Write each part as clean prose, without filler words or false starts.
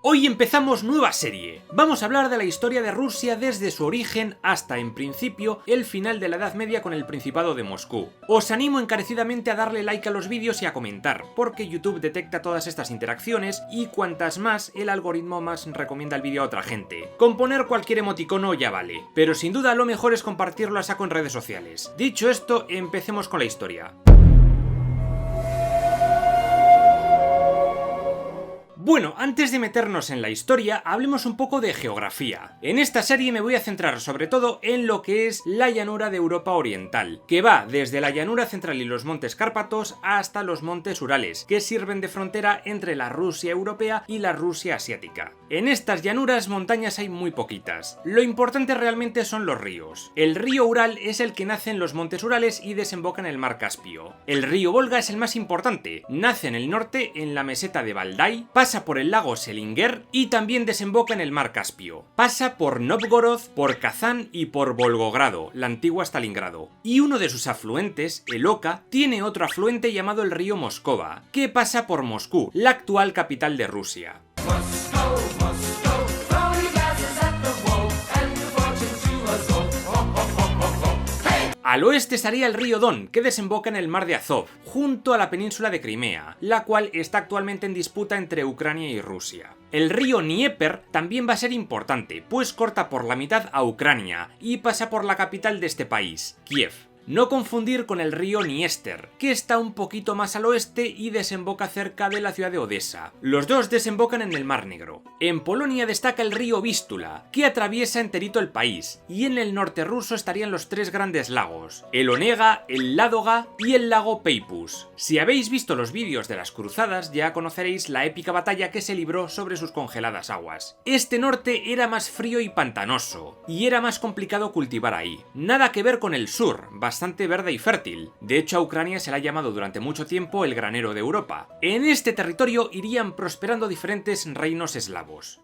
Hoy empezamos nueva serie. Vamos a hablar de la historia de Rusia desde su origen hasta, en principio, el final de la Edad Media con el Principado de Moscú. Os animo encarecidamente a darle like a los vídeos y a comentar, porque YouTube detecta todas estas interacciones y cuantas más, el algoritmo más recomienda el vídeo a otra gente. Con poner cualquier emoticono ya vale, pero sin duda lo mejor es compartirlo a saco en redes sociales. Dicho esto, empecemos con la historia. Bueno, antes de meternos en la historia, hablemos un poco de geografía. En esta serie me voy a centrar sobre todo en lo que es la llanura de Europa Oriental, que va desde la llanura central y los montes Cárpatos hasta los montes Urales, que sirven de frontera entre la Rusia europea y la Rusia asiática. En estas llanuras montañas hay muy poquitas. Lo importante realmente son los ríos. El río Ural es el que nace en los montes Urales y desemboca en el mar Caspio. El río Volga es el más importante. Nace en el norte, en la meseta de Valdai, pasa por el lago Selinger y también desemboca en el mar Caspio. Pasa por Novgorod, por Kazán y por Volgogrado, la antigua Stalingrado. Y uno de sus afluentes, el Oka, tiene otro afluente llamado el río Moskova, que pasa por Moscú, la actual capital de Rusia. Al oeste estaría el río Don, que desemboca en el mar de Azov, junto a la península de Crimea, la cual está actualmente en disputa entre Ucrania y Rusia. El río Dnieper también va a ser importante, pues corta por la mitad a Ucrania y pasa por la capital de este país, Kiev. No confundir con el río Dniester, que está un poquito más al oeste y desemboca cerca de la ciudad de Odessa. Los dos desembocan en el Mar Negro. En Polonia destaca el río Vístula, que atraviesa enterito el país, y en el norte ruso estarían los tres grandes lagos, el Onega, el Ládoga y el lago Peipus. Si habéis visto los vídeos de las cruzadas, ya conoceréis la épica batalla que se libró sobre sus congeladas aguas. Este norte era más frío y pantanoso, y era más complicado cultivar ahí. Nada que ver con el sur, bastante verde y fértil. De hecho, a Ucrania se la ha llamado durante mucho tiempo el granero de Europa. En este territorio irían prosperando diferentes reinos eslavos.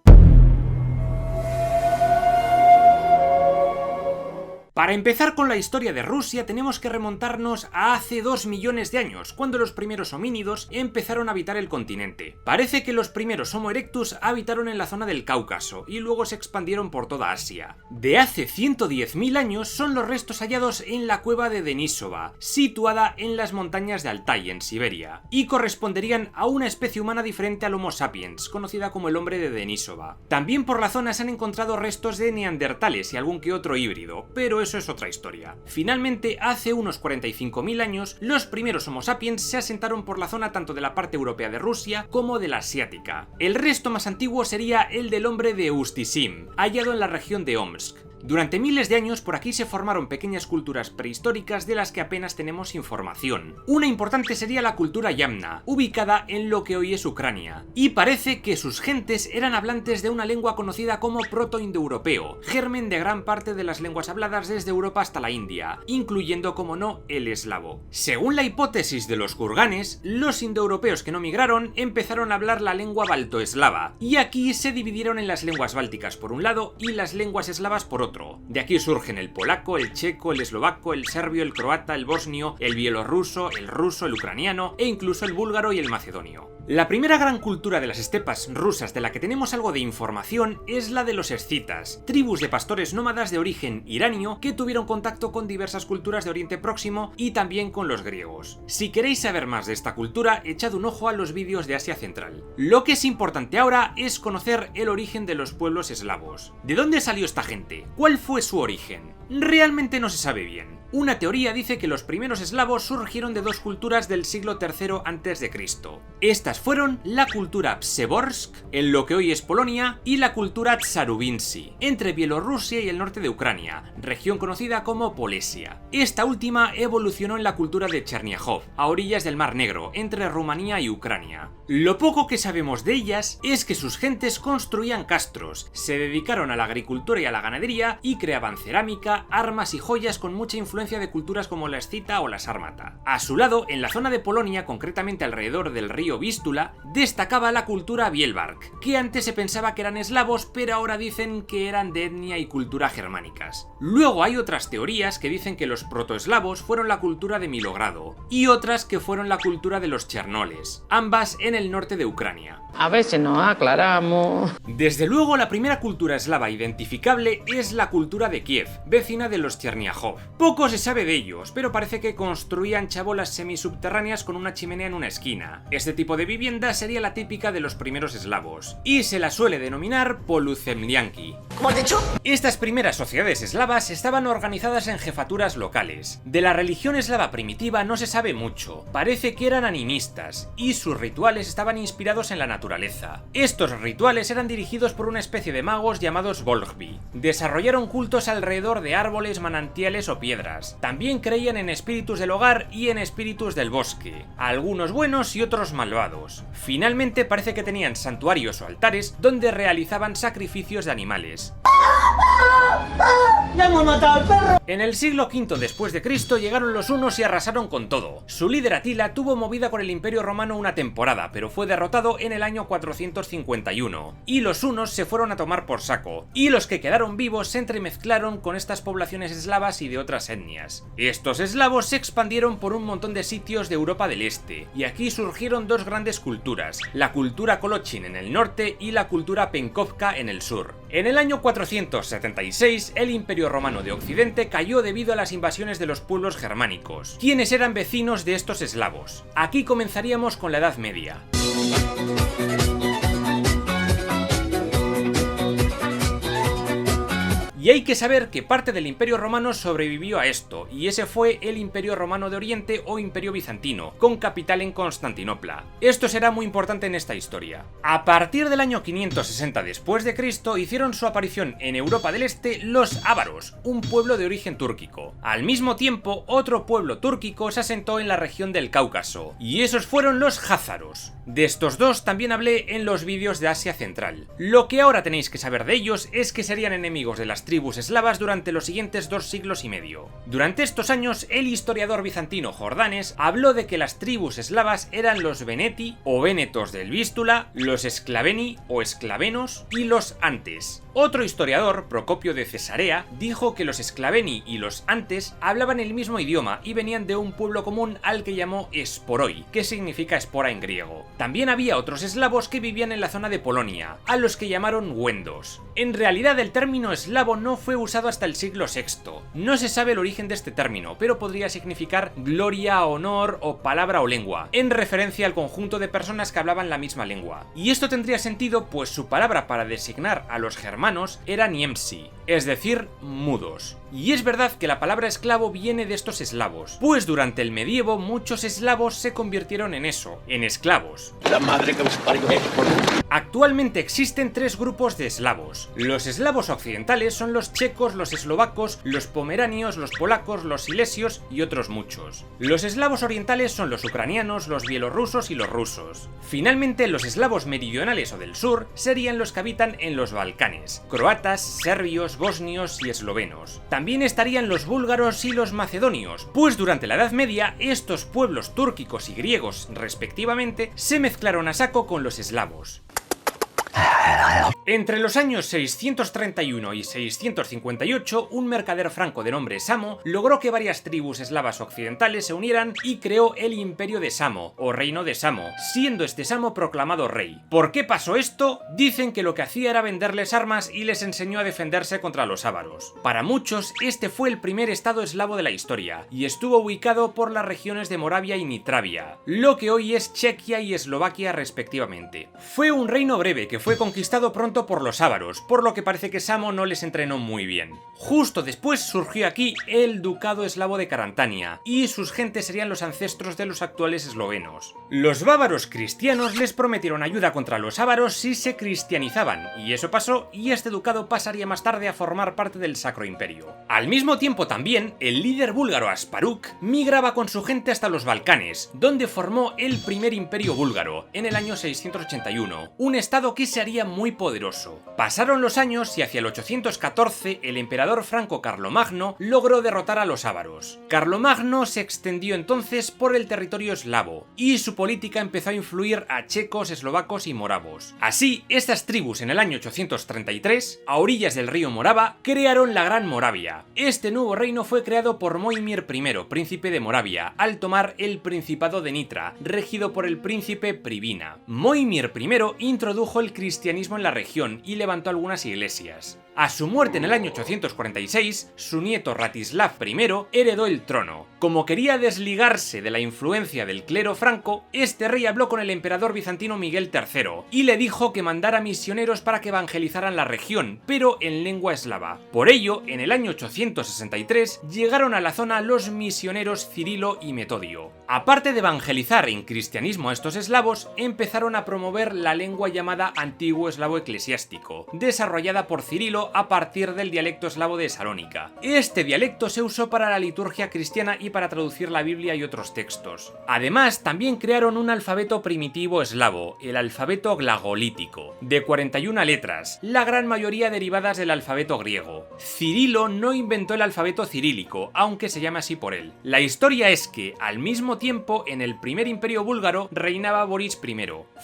Para empezar con la historia de Rusia tenemos que remontarnos a hace 2 millones de años, cuando los primeros homínidos empezaron a habitar el continente. Parece que los primeros Homo erectus habitaron en la zona del Cáucaso y luego se expandieron por toda Asia. De hace 110.000 años son los restos hallados en la cueva de Denisova, situada en las montañas de Altai, en Siberia, y corresponderían a una especie humana diferente al Homo sapiens, conocida como el hombre de Denisova. También por la zona se han encontrado restos de neandertales y algún que otro híbrido, pero eso es otra historia. Finalmente, hace unos 45.000 años, los primeros Homo sapiens se asentaron por la zona tanto de la parte europea de Rusia como de la asiática. El resto más antiguo sería el del hombre de Ustisim, hallado en la región de Omsk. Durante miles de años por aquí se formaron pequeñas culturas prehistóricas de las que apenas tenemos información. Una importante sería la cultura Yamna, ubicada en lo que hoy es Ucrania, y parece que sus gentes eran hablantes de una lengua conocida como proto-indoeuropeo, germen de gran parte de las lenguas habladas desde Europa hasta la India, incluyendo, como no, el eslavo. Según la hipótesis de los kurganes, los indoeuropeos que no migraron empezaron a hablar la lengua baltoeslava, y aquí se dividieron en las lenguas bálticas por un lado y las lenguas eslavas por otro. De aquí surgen el polaco, el checo, el eslovaco, el serbio, el croata, el bosnio, el bielorruso, el ruso, el ucraniano e incluso el búlgaro y el macedonio. La primera gran cultura de las estepas rusas de la que tenemos algo de información es la de los escitas, tribus de pastores nómadas de origen iranio que tuvieron contacto con diversas culturas de Oriente Próximo y también con los griegos. Si queréis saber más de esta cultura, echad un ojo a los vídeos de Asia Central. Lo que es importante ahora es conocer el origen de los pueblos eslavos. ¿De dónde salió esta gente? ¿Cuál fue su origen? Realmente no se sabe bien. Una teoría dice que los primeros eslavos surgieron de dos culturas del siglo III a.C. Estas fueron la cultura Pseborsk, en lo que hoy es Polonia, y la cultura Tsarubinsy, entre Bielorrusia y el norte de Ucrania, región conocida como Polesia. Esta última evolucionó en la cultura de Cherniahov, a orillas del Mar Negro, entre Rumanía y Ucrania. Lo poco que sabemos de ellas es que sus gentes construían castros, se dedicaron a la agricultura y a la ganadería y creaban cerámica, armas y joyas con mucha influencia influencia de culturas como la escita o la sármata. A su lado, en la zona de Polonia, concretamente alrededor del río Vístula, destacaba la cultura Bielbark, que antes se pensaba que eran eslavos, pero ahora dicen que eran de etnia y cultura germánicas. Luego hay otras teorías que dicen que los protoeslavos fueron la cultura de Milogrado, y otras que fueron la cultura de los chernoles, ambas en el norte de Ucrania. A veces nos aclaramos. Desde luego, la primera cultura eslava identificable es la cultura de Kiev, vecina de los Cherniajov. Poco se sabe de ellos, pero parece que construían chabolas semisubterráneas con una chimenea en una esquina. Este tipo de vivienda sería la típica de los primeros eslavos, y se la suele denominar poluzemlianki. ¿Cómo has dicho? Estas primeras sociedades eslavas estaban organizadas en jefaturas locales. De la religión eslava primitiva no se sabe mucho, parece que eran animistas, y sus rituales estaban inspirados en la naturaleza. Estos rituales eran dirigidos por una especie de magos llamados Volhvi. Desarrollaron cultos alrededor de árboles, manantiales o piedras. También creían en espíritus del hogar y en espíritus del bosque, algunos buenos y otros malvados. Finalmente parece que tenían santuarios o altares donde realizaban sacrificios de animales. ¡Ya hemos matado al perro! En el siglo V después de Cristo llegaron los hunos y arrasaron con todo. Su líder Atila tuvo movida con el Imperio Romano una temporada, pero fue derrotado en el año 451, y los hunos se fueron a tomar por saco, y los que quedaron vivos se entremezclaron con estas poblaciones eslavas y de otras etnias. Estos eslavos se expandieron por un montón de sitios de Europa del Este, y aquí surgieron dos grandes culturas, la cultura Kolochin en el norte y la cultura Penkovka en el sur. En el año 476, el Imperio Romano de Occidente cayó debido a las invasiones de los pueblos germánicos, quienes eran vecinos de estos eslavos. Aquí comenzaríamos con la Edad Media. Y hay que saber que parte del Imperio Romano sobrevivió a esto, y ese fue el Imperio Romano de Oriente o Imperio Bizantino, con capital en Constantinopla. Esto será muy importante en esta historia. A partir del año 560 después de Cristo hicieron su aparición en Europa del Este los ávaros, un pueblo de origen túrquico. Al mismo tiempo, otro pueblo túrquico se asentó en la región del Cáucaso, y esos fueron los jázaros. De estos dos también hablé en los vídeos de Asia Central. Lo que ahora tenéis que saber de ellos es que serían enemigos de las tribus eslavas durante los siguientes 2 siglos y medio. Durante estos años, el historiador bizantino Jordanes habló de que las tribus eslavas eran los Veneti o Vénetos del Vístula, los Sclaveni o esclavenos y los Antes. Otro historiador, Procopio de Cesarea, dijo que los Sclaveni y los Antes hablaban el mismo idioma y venían de un pueblo común al que llamó Esporoi, que significa espora en griego. También había otros eslavos que vivían en la zona de Polonia, a los que llamaron Wendos. En realidad el término eslavo no fue usado hasta el siglo VI. No se sabe el origen de este término, pero podría significar gloria, honor o palabra o lengua, en referencia al conjunto de personas que hablaban la misma lengua. Y esto tendría sentido, pues su palabra para designar a los germanos era niemsi, es decir, mudos. Y es verdad que la palabra esclavo viene de estos eslavos, pues durante el medievo muchos eslavos se convirtieron en eso, en esclavos. La madre que os parió. Actualmente existen 3 grupos de eslavos. Los eslavos occidentales son los checos, los eslovacos, los pomeranios, los polacos, los silesios y otros muchos. Los eslavos orientales son los ucranianos, los bielorrusos y los rusos. Finalmente, los eslavos meridionales o del sur serían los que habitan en los Balcanes, croatas, serbios, bosnios y eslovenos. También estarían los búlgaros y los macedonios, pues durante la Edad Media estos pueblos túrquicos y griegos, respectivamente, se mezclaron a saco con los eslavos. Entre los años 631 y 658, un mercader franco de nombre Samo logró que varias tribus eslavas occidentales se unieran y creó el Imperio de Samo, o Reino de Samo, siendo este Samo proclamado rey. ¿Por qué pasó esto? Dicen que lo que hacía era venderles armas y les enseñó a defenderse contra los ávaros. Para muchos, este fue el primer estado eslavo de la historia, y estuvo ubicado por las regiones de Moravia y Nitravia, lo que hoy es Chequia y Eslovaquia respectivamente. Fue un reino breve que fue conquistado pronto por los ávaros, por lo que parece que Samo no les entrenó muy bien. Justo después surgió aquí el Ducado Eslavo de Carantania, y sus gentes serían los ancestros de los actuales eslovenos. Los bávaros cristianos les prometieron ayuda contra los ávaros si se cristianizaban, y eso pasó, y este ducado pasaría más tarde a formar parte del Sacro Imperio. Al mismo tiempo también, el líder búlgaro Asparuk migraba con su gente hasta los Balcanes, donde formó el primer imperio búlgaro, en el año 681, un estado que se haría muy poderoso poderoso. Pasaron los años y hacia el 814 el emperador franco Carlomagno logró derrotar a los ávaros. Carlomagno se extendió entonces por el territorio eslavo y su política empezó a influir a checos, eslovacos y moravos. Así, estas tribus en el año 833, a orillas del río Morava, crearon la Gran Moravia. Este nuevo reino fue creado por Moimir I, príncipe de Moravia, al tomar el Principado de Nitra, regido por el príncipe Pribina. Moimir I introdujo el cristianismo en la región y levantó algunas iglesias. A su muerte en el año 846, su nieto Ratislav I heredó el trono. Como quería desligarse de la influencia del clero franco, este rey habló con el emperador bizantino Miguel III y le dijo que mandara misioneros para que evangelizaran la región, pero en lengua eslava. Por ello, en el año 863 llegaron a la zona los misioneros Cirilo y Metodio. Aparte de evangelizar en cristianismo a estos eslavos, empezaron a promover la lengua llamada antiguo eslavo eclesiástico, desarrollada por Cirilo a partir del dialecto eslavo de Salónica. Este dialecto se usó para la liturgia cristiana y para traducir la Biblia y otros textos. Además, también crearon un alfabeto primitivo eslavo, el alfabeto glagolítico, de 41 letras, la gran mayoría derivadas del alfabeto griego. Cirilo no inventó el alfabeto cirílico, aunque se llama así por él. La historia es que, al mismo tiempo, en el primer imperio búlgaro reinaba Boris I.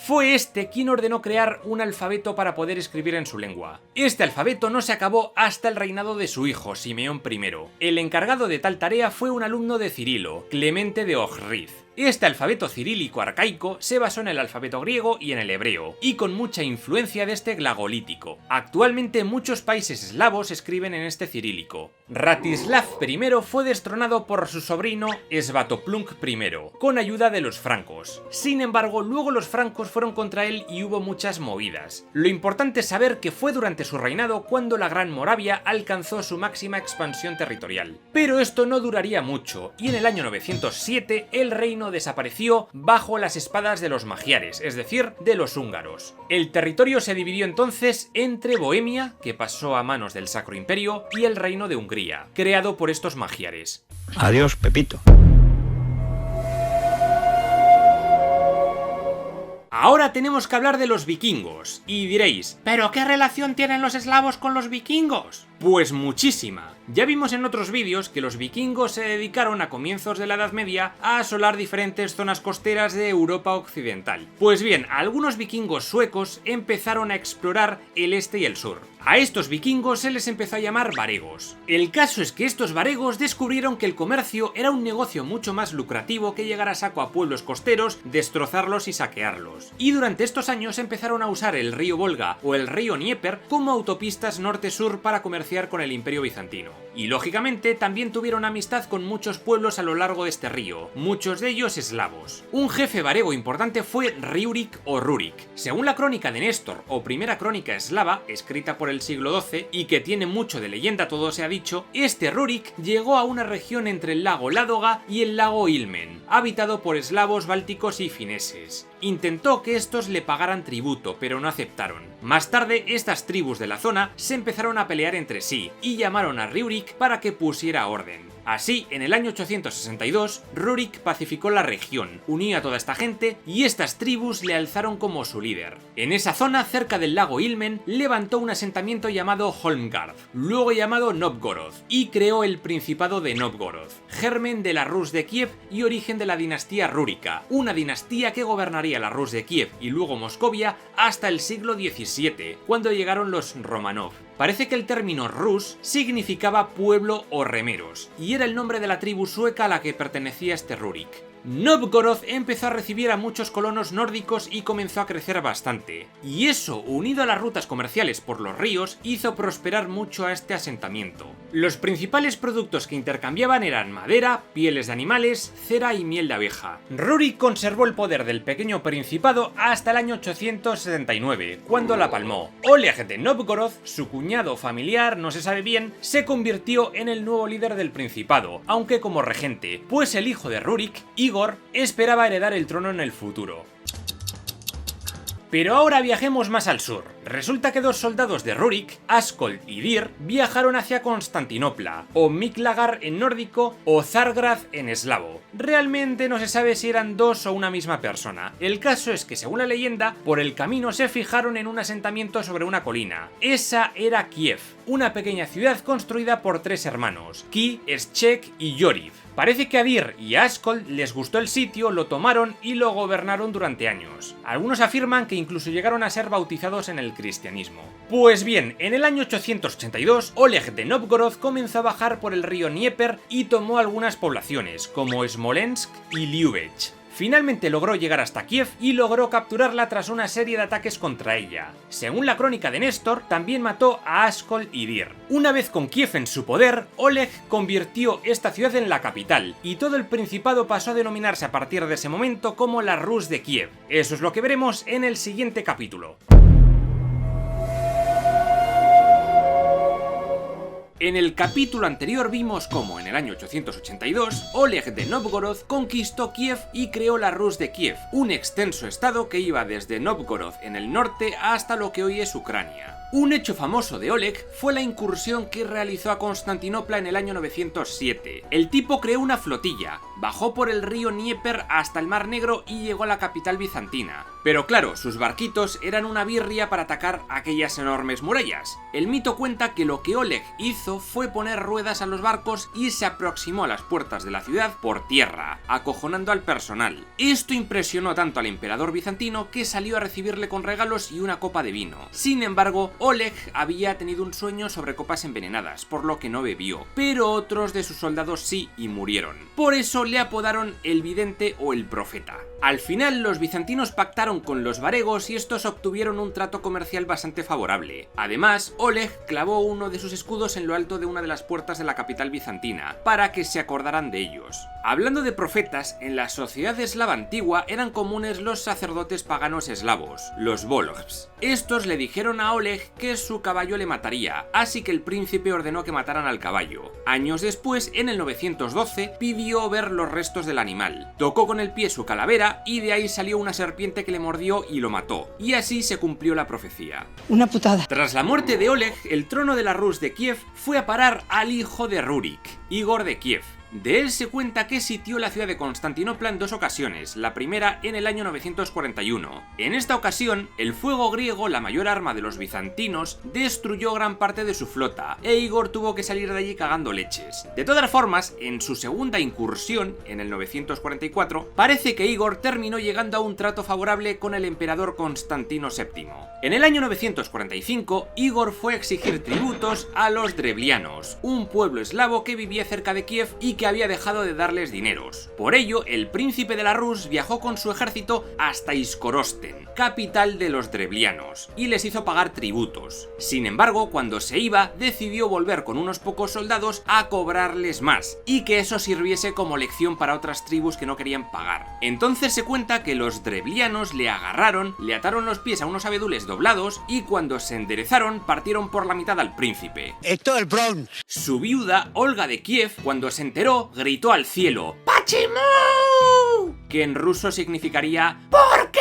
Fue este quien ordenó crear un alfabeto para poder escribir en su lengua. Este alfabeto no se acabó hasta el reinado de su hijo, Simeón I. El encargado de tal tarea fue un alumno de Cirilo, Clemente de Ohrid. Este alfabeto cirílico arcaico se basó en el alfabeto griego y en el hebreo, y con mucha influencia de este glagolítico. Actualmente muchos países eslavos escriben en este cirílico. Ratislav I fue destronado por su sobrino Svatopluk I, con ayuda de los francos. Sin embargo, luego los francos fueron contra él y hubo muchas movidas. Lo importante es saber que fue durante su reinado cuando la Gran Moravia alcanzó su máxima expansión territorial. Pero esto no duraría mucho, y en el año 907 el reino desapareció bajo las espadas de los magiares, es decir, de los húngaros. El territorio se dividió entonces entre Bohemia, que pasó a manos del Sacro Imperio, y el reino de Hungría, creado por estos magiares. Adiós, Pepito. Ahora tenemos que hablar de los vikingos, y diréis, ¿pero qué relación tienen los eslavos con los vikingos? Pues muchísima. Ya vimos en otros vídeos que los vikingos se dedicaron a comienzos de la Edad Media a asolar diferentes zonas costeras de Europa occidental. Pues bien, algunos vikingos suecos empezaron a explorar el este y el sur. A estos vikingos se les empezó a llamar varegos. El caso es que estos varegos descubrieron que el comercio era un negocio mucho más lucrativo que llegar a saco a pueblos costeros, destrozarlos y saquearlos. Y durante estos años empezaron a usar el río Volga o el río Dnieper como autopistas norte-sur para comerciar con el Imperio Bizantino. Y lógicamente también tuvieron amistad con muchos pueblos a lo largo de este río, muchos de ellos eslavos. Un jefe varego importante fue Riurik o Rurik. Según la crónica de Néstor o primera crónica eslava, escrita por el siglo XII y que tiene mucho de leyenda, todo se ha dicho, este Rurik llegó a una región entre el lago Ládoga y el lago Ilmen, habitado por eslavos bálticos y fineses. Intentó que estos le pagaran tributo, pero no aceptaron. Más tarde, estas tribus de la zona se empezaron a pelear entre sí y llamaron a Riurik para que pusiera orden. Así, en el año 862, Rurik pacificó la región, unió a toda esta gente y estas tribus le alzaron como su líder. En esa zona, cerca del lago Ilmen, levantó un asentamiento llamado Holmgard, luego llamado Novgorod, y creó el Principado de Novgorod, germen de la Rus de Kiev y origen de la dinastía rúrica, una dinastía que gobernaría la Rus de Kiev y luego Moscovia hasta el siglo XVII, cuando llegaron los Romanov. Parece que el término Rus significaba pueblo o remeros, y era el nombre de la tribu sueca a la que pertenecía este Rurik. Novgorod empezó a recibir a muchos colonos nórdicos y comenzó a crecer bastante, y eso, unido a las rutas comerciales por los ríos, hizo prosperar mucho a este asentamiento. Los principales productos que intercambiaban eran madera, pieles de animales, cera y miel de abeja. Rurik conservó el poder del pequeño principado hasta el año 879, cuando la palmó. Oleg de Novgorod, su cuñado familiar, no se sabe bien, se convirtió en el nuevo líder del principado, aunque como regente, pues el hijo de Rurik, Igor, esperaba heredar el trono en el futuro. Pero ahora viajemos más al sur. Resulta que dos soldados de Rurik, Askold y Dir, viajaron hacia Constantinopla, o Miklagar en nórdico, o Zargrad en eslavo. Realmente no se sabe si eran dos o una misma persona. El caso es que, según la leyenda, por el camino se fijaron en un asentamiento sobre una colina. Esa era Kiev, una pequeña ciudad construida por tres hermanos, Ki, Eschek y Yoriv. Parece que a Dir y a Askold les gustó el sitio, lo tomaron y lo gobernaron durante años. Algunos afirman que incluso llegaron a ser bautizados en el cristianismo. Pues bien, en el año 882, Oleg de Novgorod comenzó a bajar por el río Dnieper y tomó algunas poblaciones, como Smolensk y Liubech. Finalmente logró llegar hasta Kiev y logró capturarla tras una serie de ataques contra ella. Según la crónica de Néstor, también mató a Askold y Dir. Una vez con Kiev en su poder, Oleg convirtió esta ciudad en la capital, y todo el principado pasó a denominarse a partir de ese momento como la Rus de Kiev. Eso es lo que veremos en el siguiente capítulo. En el capítulo anterior vimos cómo en el año 882 Oleg de Novgorod conquistó Kiev y creó la Rus de Kiev, un extenso estado que iba desde Novgorod en el norte hasta lo que hoy es Ucrania. Un hecho famoso de Oleg fue la incursión que realizó a Constantinopla en el año 907. El tipo creó una flotilla, bajó por el río Dnieper hasta el Mar Negro y llegó a la capital bizantina. Pero claro, sus barquitos eran una birria para atacar aquellas enormes murallas. El mito cuenta que lo que Oleg hizo fue poner ruedas a los barcos y se aproximó a las puertas de la ciudad por tierra, acojonando al personal. Esto impresionó tanto al emperador bizantino que salió a recibirle con regalos y una copa de vino. Sin embargo, Oleg había tenido un sueño sobre copas envenenadas, por lo que no bebió, pero otros de sus soldados sí y murieron. Por eso le apodaron el vidente o el profeta. Al final, los bizantinos pactaron con los varegos y estos obtuvieron un trato comercial bastante favorable. Además, Oleg clavó uno de sus escudos en lo alto de una de las puertas de la capital bizantina, para que se acordaran de ellos. Hablando de profetas, en la sociedad eslava antigua eran comunes los sacerdotes paganos eslavos, los Volkhs. Estos le dijeron a Oleg que su caballo le mataría, así que el príncipe ordenó que mataran al caballo. Años después, en el 912, pidió ver los restos del animal. Tocó con el pie su calavera y de ahí salió una serpiente que le mordió y lo mató. Y así se cumplió la profecía. Una putada. Tras la muerte de Oleg, el trono de la Rus de Kiev fue a parar al hijo de Rurik, Igor de Kiev. De él se cuenta que sitió la ciudad de Constantinopla en dos ocasiones, la primera en el año 941. En esta ocasión, el fuego griego, la mayor arma de los bizantinos, destruyó gran parte de su flota, e Igor tuvo que salir de allí cagando leches. De todas formas, en su segunda incursión, en el 944, parece que Igor terminó llegando a un trato favorable con el emperador Constantino VII. En el año 945, Igor fue a exigir tributos a los Drevlianos, un pueblo eslavo que vivía cerca de Kiev y que había dejado de darles dineros. Por ello, el príncipe de la Rus viajó con su ejército hasta Iskorosten, capital de los Drevlianos, y les hizo pagar tributos. Sin embargo, cuando se iba, decidió volver con unos pocos soldados a cobrarles más, y que eso sirviese como lección para otras tribus que no querían pagar. Entonces se cuenta que los Drevlianos le agarraron, le ataron los pies a unos abedules doblados, y cuando se enderezaron, partieron por la mitad al príncipe. Esto es el Bronx. Su viuda, Olga de Kiev, cuando se enteró, gritó al cielo ¡Pachimu! Que en ruso significaría ¿por qué?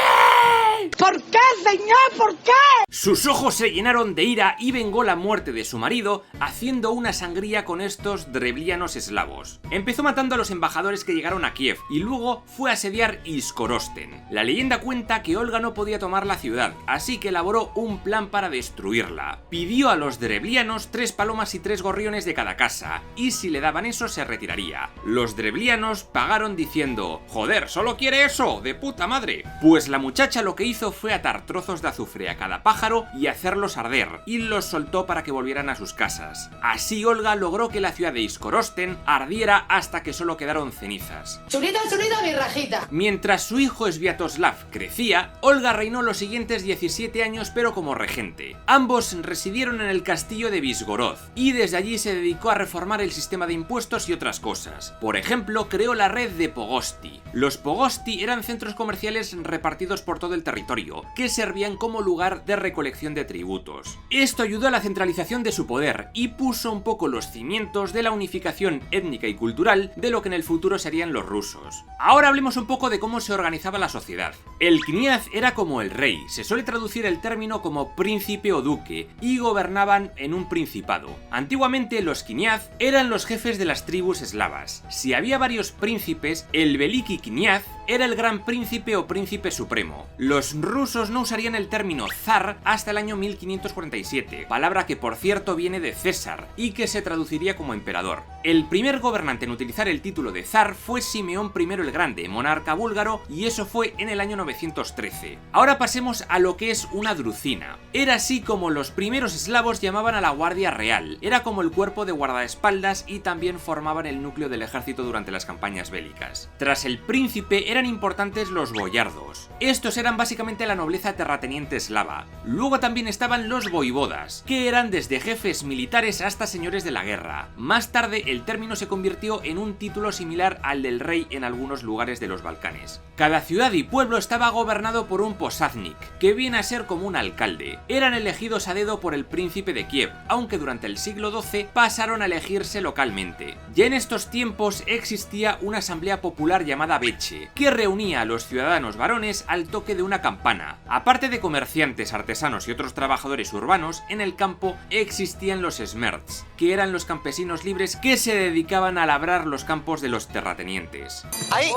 ¿Por qué, señor? ¿Por qué? Sus ojos se llenaron de ira y vengó la muerte de su marido haciendo una sangría con estos drevlianos eslavos. Empezó matando a los embajadores que llegaron a Kiev y luego fue a asediar Iskorosten. La leyenda cuenta que Olga no podía tomar la ciudad, así que elaboró un plan para destruirla. Pidió a los drevlianos 3 palomas y 3 gorriones de cada casa, y si le daban eso se retiraría. Los drevlianos pagaron diciendo «Joder, solo quiere eso, de puta madre». Pues la muchacha lo que hizo fue atar trozos de azufre a cada pájaro y hacerlos arder, y los soltó para que volvieran a sus casas. Así Olga logró que la ciudad de Iskorosten ardiera hasta que solo quedaron cenizas. Chulita, chulita, mi rajita. Mientras su hijo Sviatoslav crecía, Olga reinó los siguientes 17 años pero como regente. Ambos residieron en el castillo de Visgorod, y desde allí se dedicó a reformar el sistema de impuestos y otras cosas. Por ejemplo, creó la red de Pogosti. Los Pogosti eran centros comerciales repartidos por todo el territorio. territorio, que servían como lugar de recolección de tributos. Esto ayudó a la centralización de su poder y puso un poco los cimientos de la unificación étnica y cultural de lo que en el futuro serían los rusos. Ahora hablemos un poco de cómo se organizaba la sociedad. El kniaz era como el rey, se suele traducir el término como príncipe o duque, y gobernaban en un principado. Antiguamente los kniaz eran los jefes de las tribus eslavas. Si había varios príncipes, el veliki kniaz era el gran príncipe o príncipe supremo. Los rusos no usarían el término zar hasta el año 1547, palabra que por cierto viene de César y que se traduciría como emperador. El primer gobernante en utilizar el título de zar fue Simeón I el Grande, monarca búlgaro, y eso fue en el año 913. Ahora pasemos a lo que es una druzina. Era así como los primeros eslavos llamaban a la Guardia Real. Era como el cuerpo de guardaespaldas y también formaban el núcleo del ejército durante las campañas bélicas. Tras el príncipe eran importantes los boyardos. Estos eran básicamente la nobleza terrateniente eslava. Luego también estaban los voivodas, que eran desde jefes militares hasta señores de la guerra. Más tarde el término se convirtió en un título similar al del rey en algunos lugares de los Balcanes. Cada ciudad y pueblo estaba gobernado por un posádnik, que viene a ser como un alcalde. Eran elegidos a dedo por el príncipe de Kiev, aunque durante el siglo XII pasaron a elegirse localmente. Ya en estos tiempos existía una asamblea popular llamada Veche, que reunía a los ciudadanos varones al toque de una campana. Aparte de comerciantes, artesanos y otros trabajadores urbanos, en el campo existían los smerts, que eran los campesinos libres que se dedicaban a labrar los campos de los terratenientes. Ahí,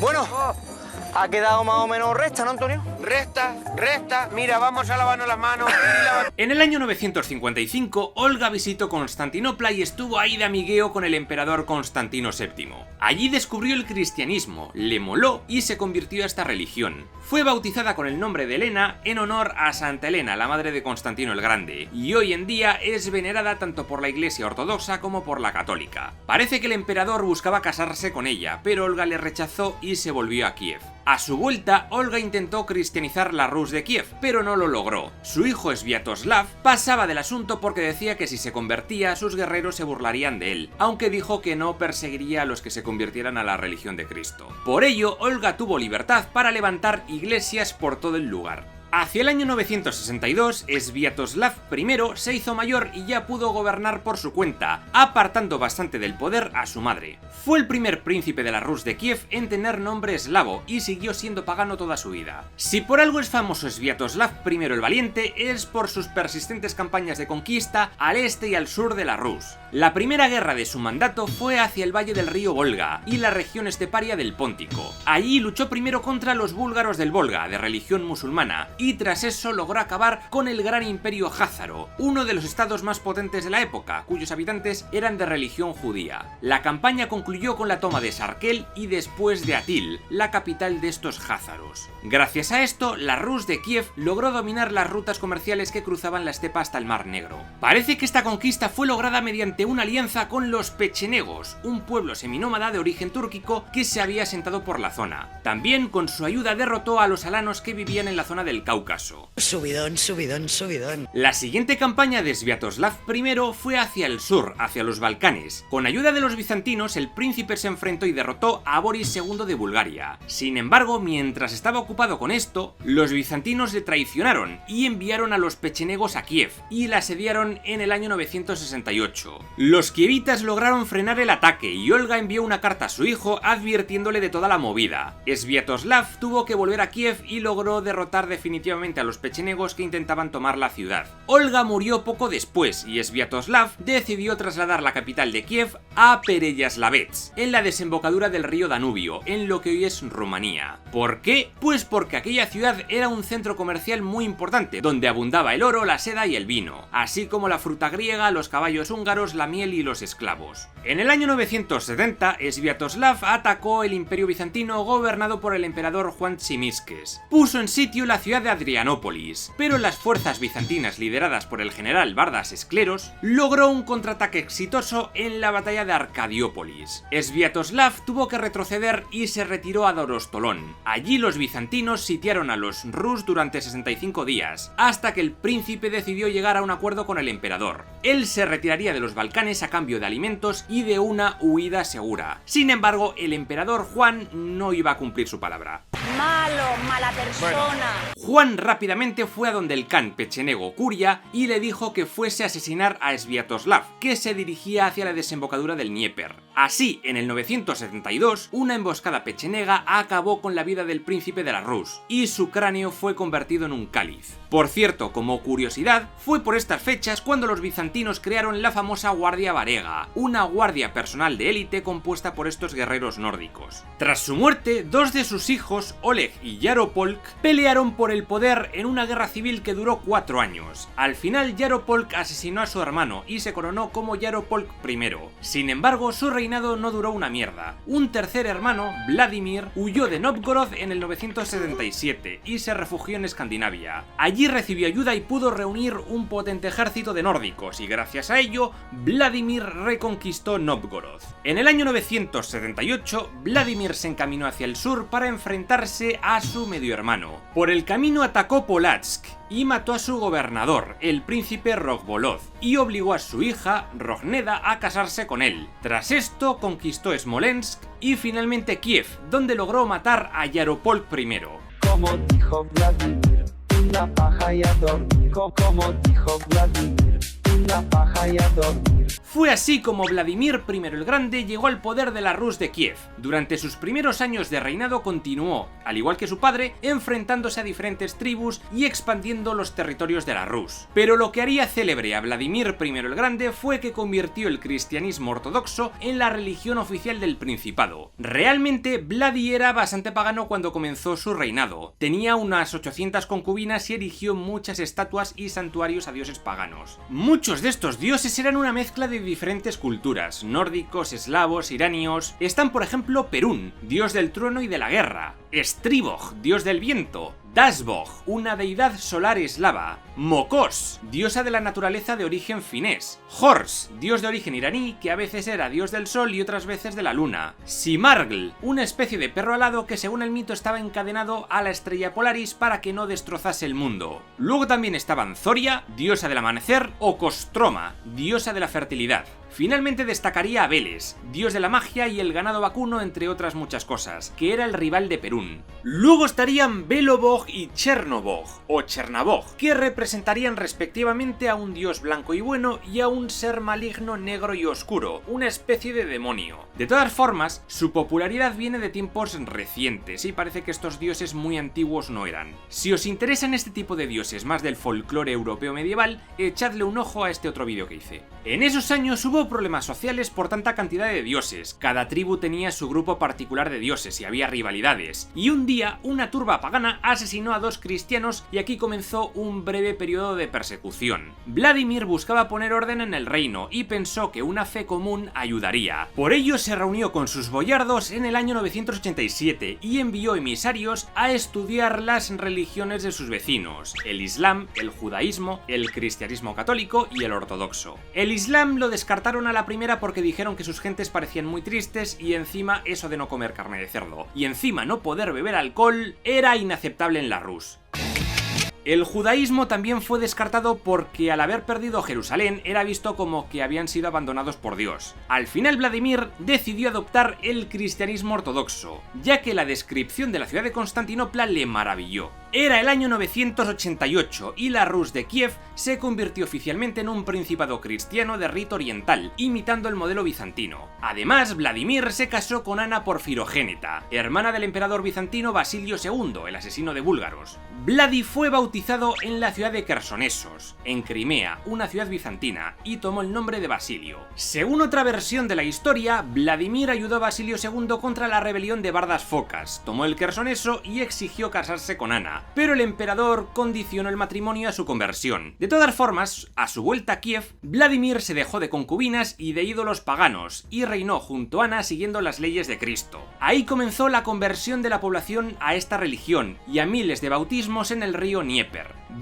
bueno, ha quedado más o menos recta, ¿no, Antonio? Recta, mira, vamos a lavarnos las manos. En el año 955, Olga visitó Constantinopla y estuvo ahí de amigueo con el emperador Constantino VII. Allí descubrió el cristianismo, le moló y se convirtió a esta religión. Fue bautizada con el nombre de Helena en honor a Santa Helena, la madre de Constantino el Grande, y hoy en día es venerada tanto por la Iglesia ortodoxa como por la católica. Parece que el emperador buscaba casarse con ella, pero Olga le rechazó y se volvió a Kiev. A su vuelta, Olga intentó cristianizar la Rus de Kiev, pero no lo logró. Su hijo Sviatoslav pasaba del asunto porque decía que si se convertía, sus guerreros se burlarían de él, aunque dijo que no perseguiría a los que se convirtieran a la religión de Cristo. Por ello, Olga tuvo libertad para levantar iglesias por todo el lugar. Hacia el año 962, Sviatoslav I se hizo mayor y ya pudo gobernar por su cuenta, apartando bastante del poder a su madre. Fue el primer príncipe de la Rus de Kiev en tener nombre eslavo y siguió siendo pagano toda su vida. Si por algo es famoso Sviatoslav I el Valiente, es por sus persistentes campañas de conquista al este y al sur de la Rus. La primera guerra de su mandato fue hacia el valle del río Volga y la región esteparia del Póntico. Allí luchó primero contra los búlgaros del Volga, de religión musulmana, y tras eso logró acabar con el gran imperio házaro, uno de los estados más potentes de la época, cuyos habitantes eran de religión judía. La campaña concluyó con la toma de Sarkel y después de Atil, la capital de estos házaros. Gracias a esto, la Rus de Kiev logró dominar las rutas comerciales que cruzaban la estepa hasta el Mar Negro. Parece que esta conquista fue lograda mediante una alianza con los pechenegos, un pueblo seminómada de origen túrquico que se había asentado por la zona. También con su ayuda derrotó a los alanos que vivían en la zona del Cáucaso. Subidón. La siguiente campaña de Sviatoslav I fue hacia el sur, hacia los Balcanes. Con ayuda de los bizantinos, el príncipe se enfrentó y derrotó a Boris II de Bulgaria. Sin embargo, mientras estaba ocupado con esto, los bizantinos le traicionaron y enviaron a los pechenegos a Kiev y la asediaron en el año 968. Los kievitas lograron frenar el ataque y Olga envió una carta a su hijo advirtiéndole de toda la movida. Sviatoslav tuvo que volver a Kiev y logró derrotar definitivamente a los pechenegos que intentaban tomar la ciudad. Olga murió poco después y Sviatoslav decidió trasladar la capital de Kiev a Pereyaslavets, en la desembocadura del río Danubio, en lo que hoy es Rumanía. ¿Por qué? Pues porque aquella ciudad era un centro comercial muy importante, donde abundaba el oro, la seda y el vino, así como la fruta griega, los caballos húngaros, la miel y los esclavos. En el año 970, Sviatoslav atacó el imperio bizantino gobernado por el emperador Juan Tzimiskes. Puso en sitio la ciudad de Adrianópolis, pero las fuerzas bizantinas lideradas por el general Bardas Escleros logró un contraataque exitoso en la batalla de Arcadiópolis. Sviatoslav tuvo que retroceder y se retiró a Dorostolón. Allí los bizantinos sitiaron a los Rus durante 65 días, hasta que el príncipe decidió llegar a un acuerdo con el emperador. Él se retiraría de los Balcanes a cambio de alimentos y de una huida segura. Sin embargo, el emperador Juan no iba a cumplir su palabra. Malo, mala persona. Juan rápidamente fue a donde el Khan pechenego Kuria y le dijo que fuese a asesinar a Sviatoslav, que se dirigía hacia la desembocadura del Dnieper. Así, en el 972, una emboscada pechenega acabó con la vida del príncipe de la Rus, y su cráneo fue convertido en un cáliz. Por cierto, como curiosidad, fue por estas fechas cuando los bizantinos crearon la famosa Guardia Varega, una guardia personal de élite compuesta por estos guerreros nórdicos. Tras su muerte, dos de sus hijos, Oleg y Yaropolk, pelearon por el poder en una guerra civil que duró 4 años. Al final, Yaropolk asesinó a su hermano y se coronó como Yaropolk I. Sin embargo, su reinado no duró una mierda. Un tercer hermano, Vladimir, huyó de Novgorod en el 977 y se refugió en Escandinavia. Allí recibió ayuda y pudo reunir un potente ejército de nórdicos, y gracias a ello, Vladimir reconquistó Novgorod. En el año 978, Vladimir se encaminó hacia el sur para enfrentarse a su medio hermano. Por el camino atacó Polotsk y mató a su gobernador, el príncipe Rogbolod, y obligó a su hija, Rogneda, a casarse con él. Tras esto, conquistó Smolensk y finalmente Kiev, donde logró matar a Yaropolk I. Como dijo Vladimir, una paja y a dormir. Como dijo Vladimir, una paja y a dormir. Fue así como Vladimir I el Grande llegó al poder de la Rus de Kiev. Durante sus primeros años de reinado continuó, al igual que su padre, enfrentándose a diferentes tribus y expandiendo los territorios de la Rus. Pero lo que haría célebre a Vladimir I el Grande fue que convirtió el cristianismo ortodoxo en la religión oficial del Principado. Realmente, Vladi era bastante pagano cuando comenzó su reinado. Tenía unas 800 concubinas y erigió muchas estatuas y santuarios a dioses paganos. Muchos de estos dioses eran una mezcla de diferentes culturas, nórdicos, eslavos, iranios. Están por ejemplo Perún, dios del trueno y de la guerra, Stribog, dios del viento, Dasbog, una deidad solar eslava, Mokos, diosa de la naturaleza de origen finés, Hors, dios de origen iraní que a veces era dios del sol y otras veces de la luna, Simargl, una especie de perro alado que según el mito estaba encadenado a la estrella Polaris para que no destrozase el mundo. Luego también estaban Zoria, diosa del amanecer, o Kostroma, diosa de la fertilidad. Finalmente destacaría a Veles, dios de la magia y el ganado vacuno, entre otras muchas cosas, que era el rival de Perún. Luego estarían Belobog y Chernobog, o Chernabog, que representarían respectivamente a un dios blanco y bueno y a un ser maligno, negro y oscuro, una especie de demonio. De todas formas, su popularidad viene de tiempos recientes y parece que estos dioses muy antiguos no eran. Si os interesan este tipo de dioses más del folclore europeo medieval, echadle un ojo a este otro vídeo que hice. En esos años hubo problemas sociales por tanta cantidad de dioses, cada tribu tenía su grupo particular de dioses y había rivalidades, y un día una turba pagana asesinó a 2 cristianos y aquí comenzó un breve periodo de persecución. Vladimir buscaba poner orden en el reino y pensó que una fe común ayudaría. Por ello se reunió con sus boyardos en el año 987 y envió emisarios a estudiar las religiones de sus vecinos, el Islam, el judaísmo, el cristianismo católico y el ortodoxo. El Islam lo descartaron a la primera porque dijeron que sus gentes parecían muy tristes y encima eso de no comer carne de cerdo, y encima no poder beber alcohol era inaceptable en la Rus. El judaísmo también fue descartado porque al haber perdido Jerusalén era visto como que habían sido abandonados por Dios. Al final Vladimir decidió adoptar el cristianismo ortodoxo, ya que la descripción de la ciudad de Constantinopla le maravilló. Era el año 988 y la Rus de Kiev se convirtió oficialmente en un principado cristiano de rito oriental, imitando el modelo bizantino. Además, Vladimir se casó con Ana Porfirogéneta, hermana del emperador bizantino Basilio II, el asesino de búlgaros. Vladi fue bautizado en la ciudad de Kersonesos, en Crimea, una ciudad bizantina, y tomó el nombre de Basilio. Según otra versión de la historia, Vladimir ayudó a Basilio II contra la rebelión de Bardas Focas, tomó el Kersoneso y exigió casarse con Ana, pero el emperador condicionó el matrimonio a su conversión. De todas formas, a su vuelta a Kiev, Vladimir se dejó de concubinas y de ídolos paganos, y reinó junto a Ana siguiendo las leyes de Cristo. Ahí comenzó la conversión de la población a esta religión, y a miles de bautismos en el río Dnieper.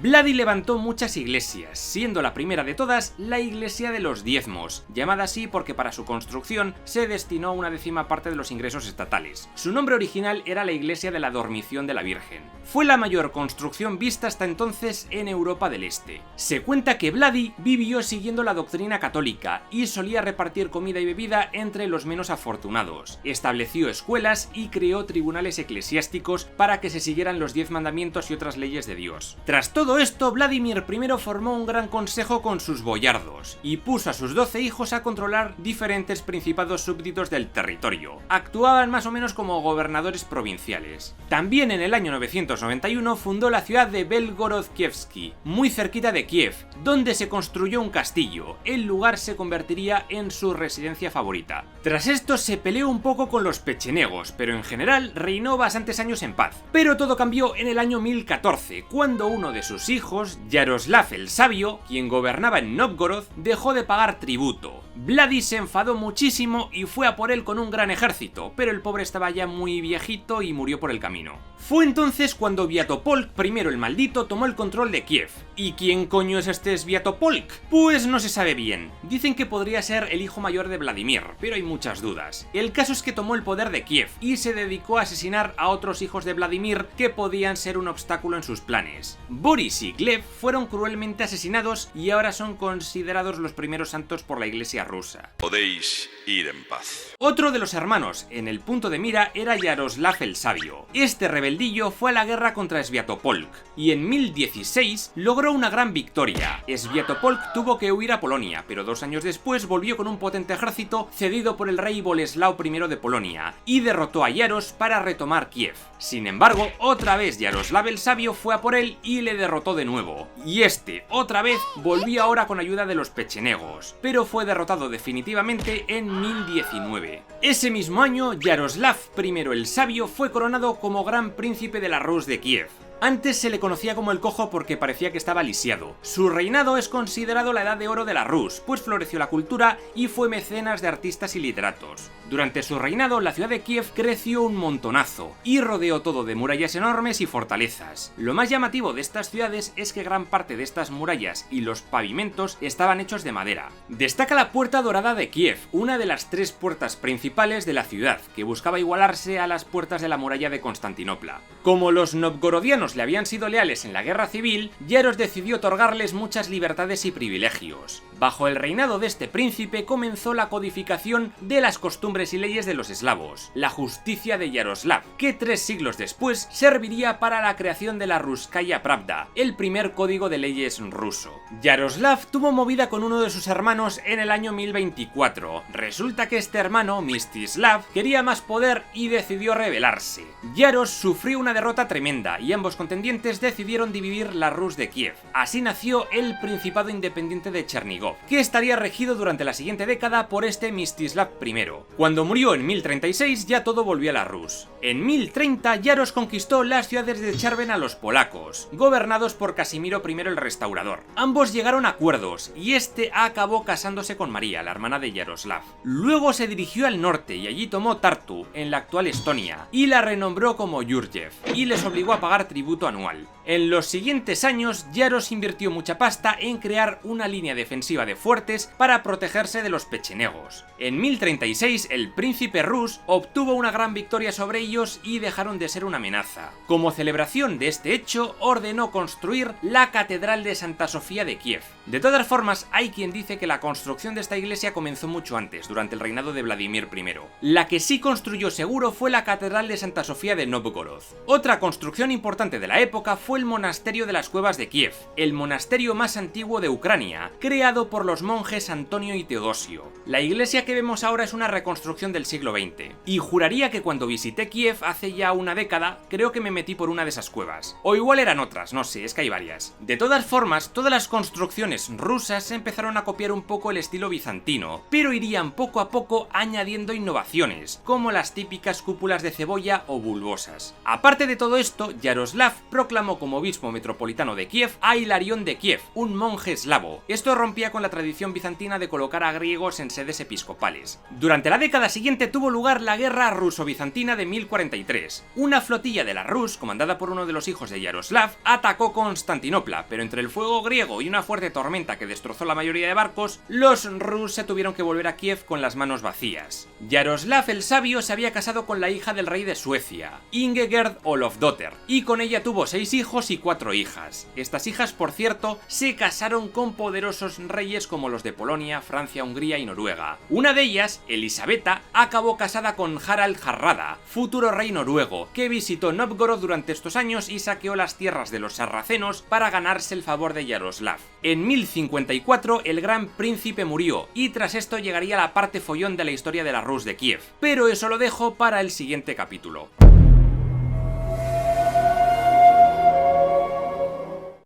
Vladi levantó muchas iglesias, siendo la primera de todas la iglesia de los diezmos, llamada así porque para su construcción se destinó una 10ª parte de los ingresos estatales. Su nombre original era la iglesia de la Dormición de la Virgen. Fue la mayor mayor construcción vista hasta entonces en Europa del Este. Se cuenta que Vladi vivió siguiendo la doctrina católica y solía repartir comida y bebida entre los menos afortunados. Estableció escuelas y creó tribunales eclesiásticos para que se siguieran los 10 mandamientos y otras leyes de Dios. Tras todo esto, Vladimir I formó un gran consejo con sus boyardos y puso a sus 12 hijos a controlar diferentes principados súbditos del territorio. Actuaban más o menos como gobernadores provinciales. También en el año 991 fundó la ciudad de Belgorod-Kievski, muy cerquita de Kiev, donde se construyó un castillo. El lugar se convertiría en su residencia favorita. Tras esto se peleó un poco con los pechenegos, pero en general reinó bastantes años en paz. Pero todo cambió en el año 1014, cuando uno de sus hijos, Yaroslav el Sabio, quien gobernaba en Novgorod, dejó de pagar tributo. Vladi se enfadó muchísimo y fue a por él con un gran ejército, pero el pobre estaba ya muy viejito y murió por el camino. Fue entonces cuando Sviatopolk, primero el maldito, tomó el control de Kiev. ¿Y quién coño es este Sviatopolk? Pues no se sabe bien. Dicen que podría ser el hijo mayor de Vladimir, pero hay muchas dudas. El caso es que tomó el poder de Kiev y se dedicó a asesinar a otros hijos de Vladimir que podían ser un obstáculo en sus planes. Boris y Gleb fueron cruelmente asesinados y ahora son considerados los primeros santos por la iglesia rusa. Podéis ir en paz. Otro de los hermanos en el punto de mira era Yaroslav el Sabio. Este rebeldillo fue a la guerra contra Sviatopolk y en 1016 logró una gran victoria. Sviatopolk tuvo que huir a Polonia, pero 2 años después volvió con un potente ejército cedido por el rey Boleslao I de Polonia y derrotó a Yaros para retomar Kiev. Sin embargo, otra vez Yaroslav el Sabio fue a por él y le derrotó de nuevo. Y este, otra vez, volvió ahora con ayuda de los pechenegos, pero fue derrotado definitivamente en 1019. Ese mismo año, Yaroslav I el Sabio fue coronado como Gran Príncipe de la Rus de Kiev. Antes se le conocía como el Cojo porque parecía que estaba lisiado. Su reinado es considerado la edad de oro de la Rus, pues floreció la cultura y fue mecenas de artistas y literatos. Durante su reinado, la ciudad de Kiev creció un montonazo y rodeó todo de murallas enormes y fortalezas. Lo más llamativo de estas ciudades es que gran parte de estas murallas y los pavimentos estaban hechos de madera. Destaca la Puerta Dorada de Kiev, una de las 3 puertas principales de la ciudad, que buscaba igualarse a las puertas de la muralla de Constantinopla. Como los novgorodianos le habían sido leales en la guerra civil, Yaros decidió otorgarles muchas libertades y privilegios. Bajo el reinado de este príncipe comenzó la codificación de las costumbres y leyes de los eslavos, la justicia de Yaroslav, que 3 siglos después serviría para la creación de la Ruskaya Pravda, el primer código de leyes ruso. Yaroslav tuvo movida con uno de sus hermanos en el año 1024. Resulta que este hermano, Mstislav, quería más poder y decidió rebelarse. Yaros sufrió una derrota tremenda y ambos contendientes decidieron dividir la Rus de Kiev. Así nació el Principado Independiente de Chernigov, que estaría regido durante la siguiente década por este Mstislav I. Cuando murió en 1036 ya todo volvió a la Rus. En 1030 Yaros conquistó las ciudades de Cherven a los polacos, gobernados por Casimiro I el Restaurador. Ambos llegaron a acuerdos y este acabó casándose con María, la hermana de Yaroslav. Luego se dirigió al norte y allí tomó Tartu, en la actual Estonia, y la renombró como Yurjev, y les obligó a pagar tributo anual. En los siguientes años, Yaros invirtió mucha pasta en crear una línea defensiva de fuertes para protegerse de los pechenegos. En 1036, el príncipe Rus obtuvo una gran victoria sobre ellos y dejaron de ser una amenaza. Como celebración de este hecho, ordenó construir la Catedral de Santa Sofía de Kiev. De todas formas, hay quien dice que la construcción de esta iglesia comenzó mucho antes, durante el reinado de Vladimir I. La que sí construyó seguro fue la Catedral de Santa Sofía de Novgorod. Otra construcción importante de la época fue el monasterio de las Cuevas de Kiev, el monasterio más antiguo de Ucrania, creado por los monjes Antonio y Teodosio. La iglesia que vemos ahora es una reconstrucción del siglo XX, y juraría que cuando visité Kiev hace ya una década, creo que me metí por una de esas cuevas. O igual eran otras, no sé, es que hay varias. De todas formas, todas las construcciones rusas empezaron a copiar un poco el estilo bizantino, pero irían poco a poco añadiendo innovaciones, como las típicas cúpulas de cebolla o bulbosas. Aparte de todo esto, Yaroslav proclamó como obispo metropolitano de Kiev a Hilarión de Kiev, un monje eslavo. Esto rompía con la tradición bizantina de colocar a griegos en sedes episcopales. Durante la década siguiente tuvo lugar la guerra ruso-bizantina de 1043. Una flotilla de la Rus, comandada por uno de los hijos de Yaroslav, atacó Constantinopla, pero entre el fuego griego y una fuerte tormenta que destrozó la mayoría de barcos, los Rus se tuvieron que volver a Kiev con las manos vacías. Yaroslav el Sabio se había casado con la hija del rey de Suecia, Ingegerd Olofsdotter, y con ella tuvo 6 hijos y 4 hijas. Estas hijas, por cierto, se casaron con poderosos reyes como los de Polonia, Francia, Hungría y Noruega. Una de ellas, Elisabetta, acabó casada con Harald Harrada, futuro rey noruego, que visitó Novgorod durante estos años y saqueó las tierras de los sarracenos para ganarse el favor de Yaroslav. En 1054 el gran príncipe murió, y tras esto llegaría la parte follón de la historia de la Rus de Kiev, pero eso lo dejo para el siguiente capítulo.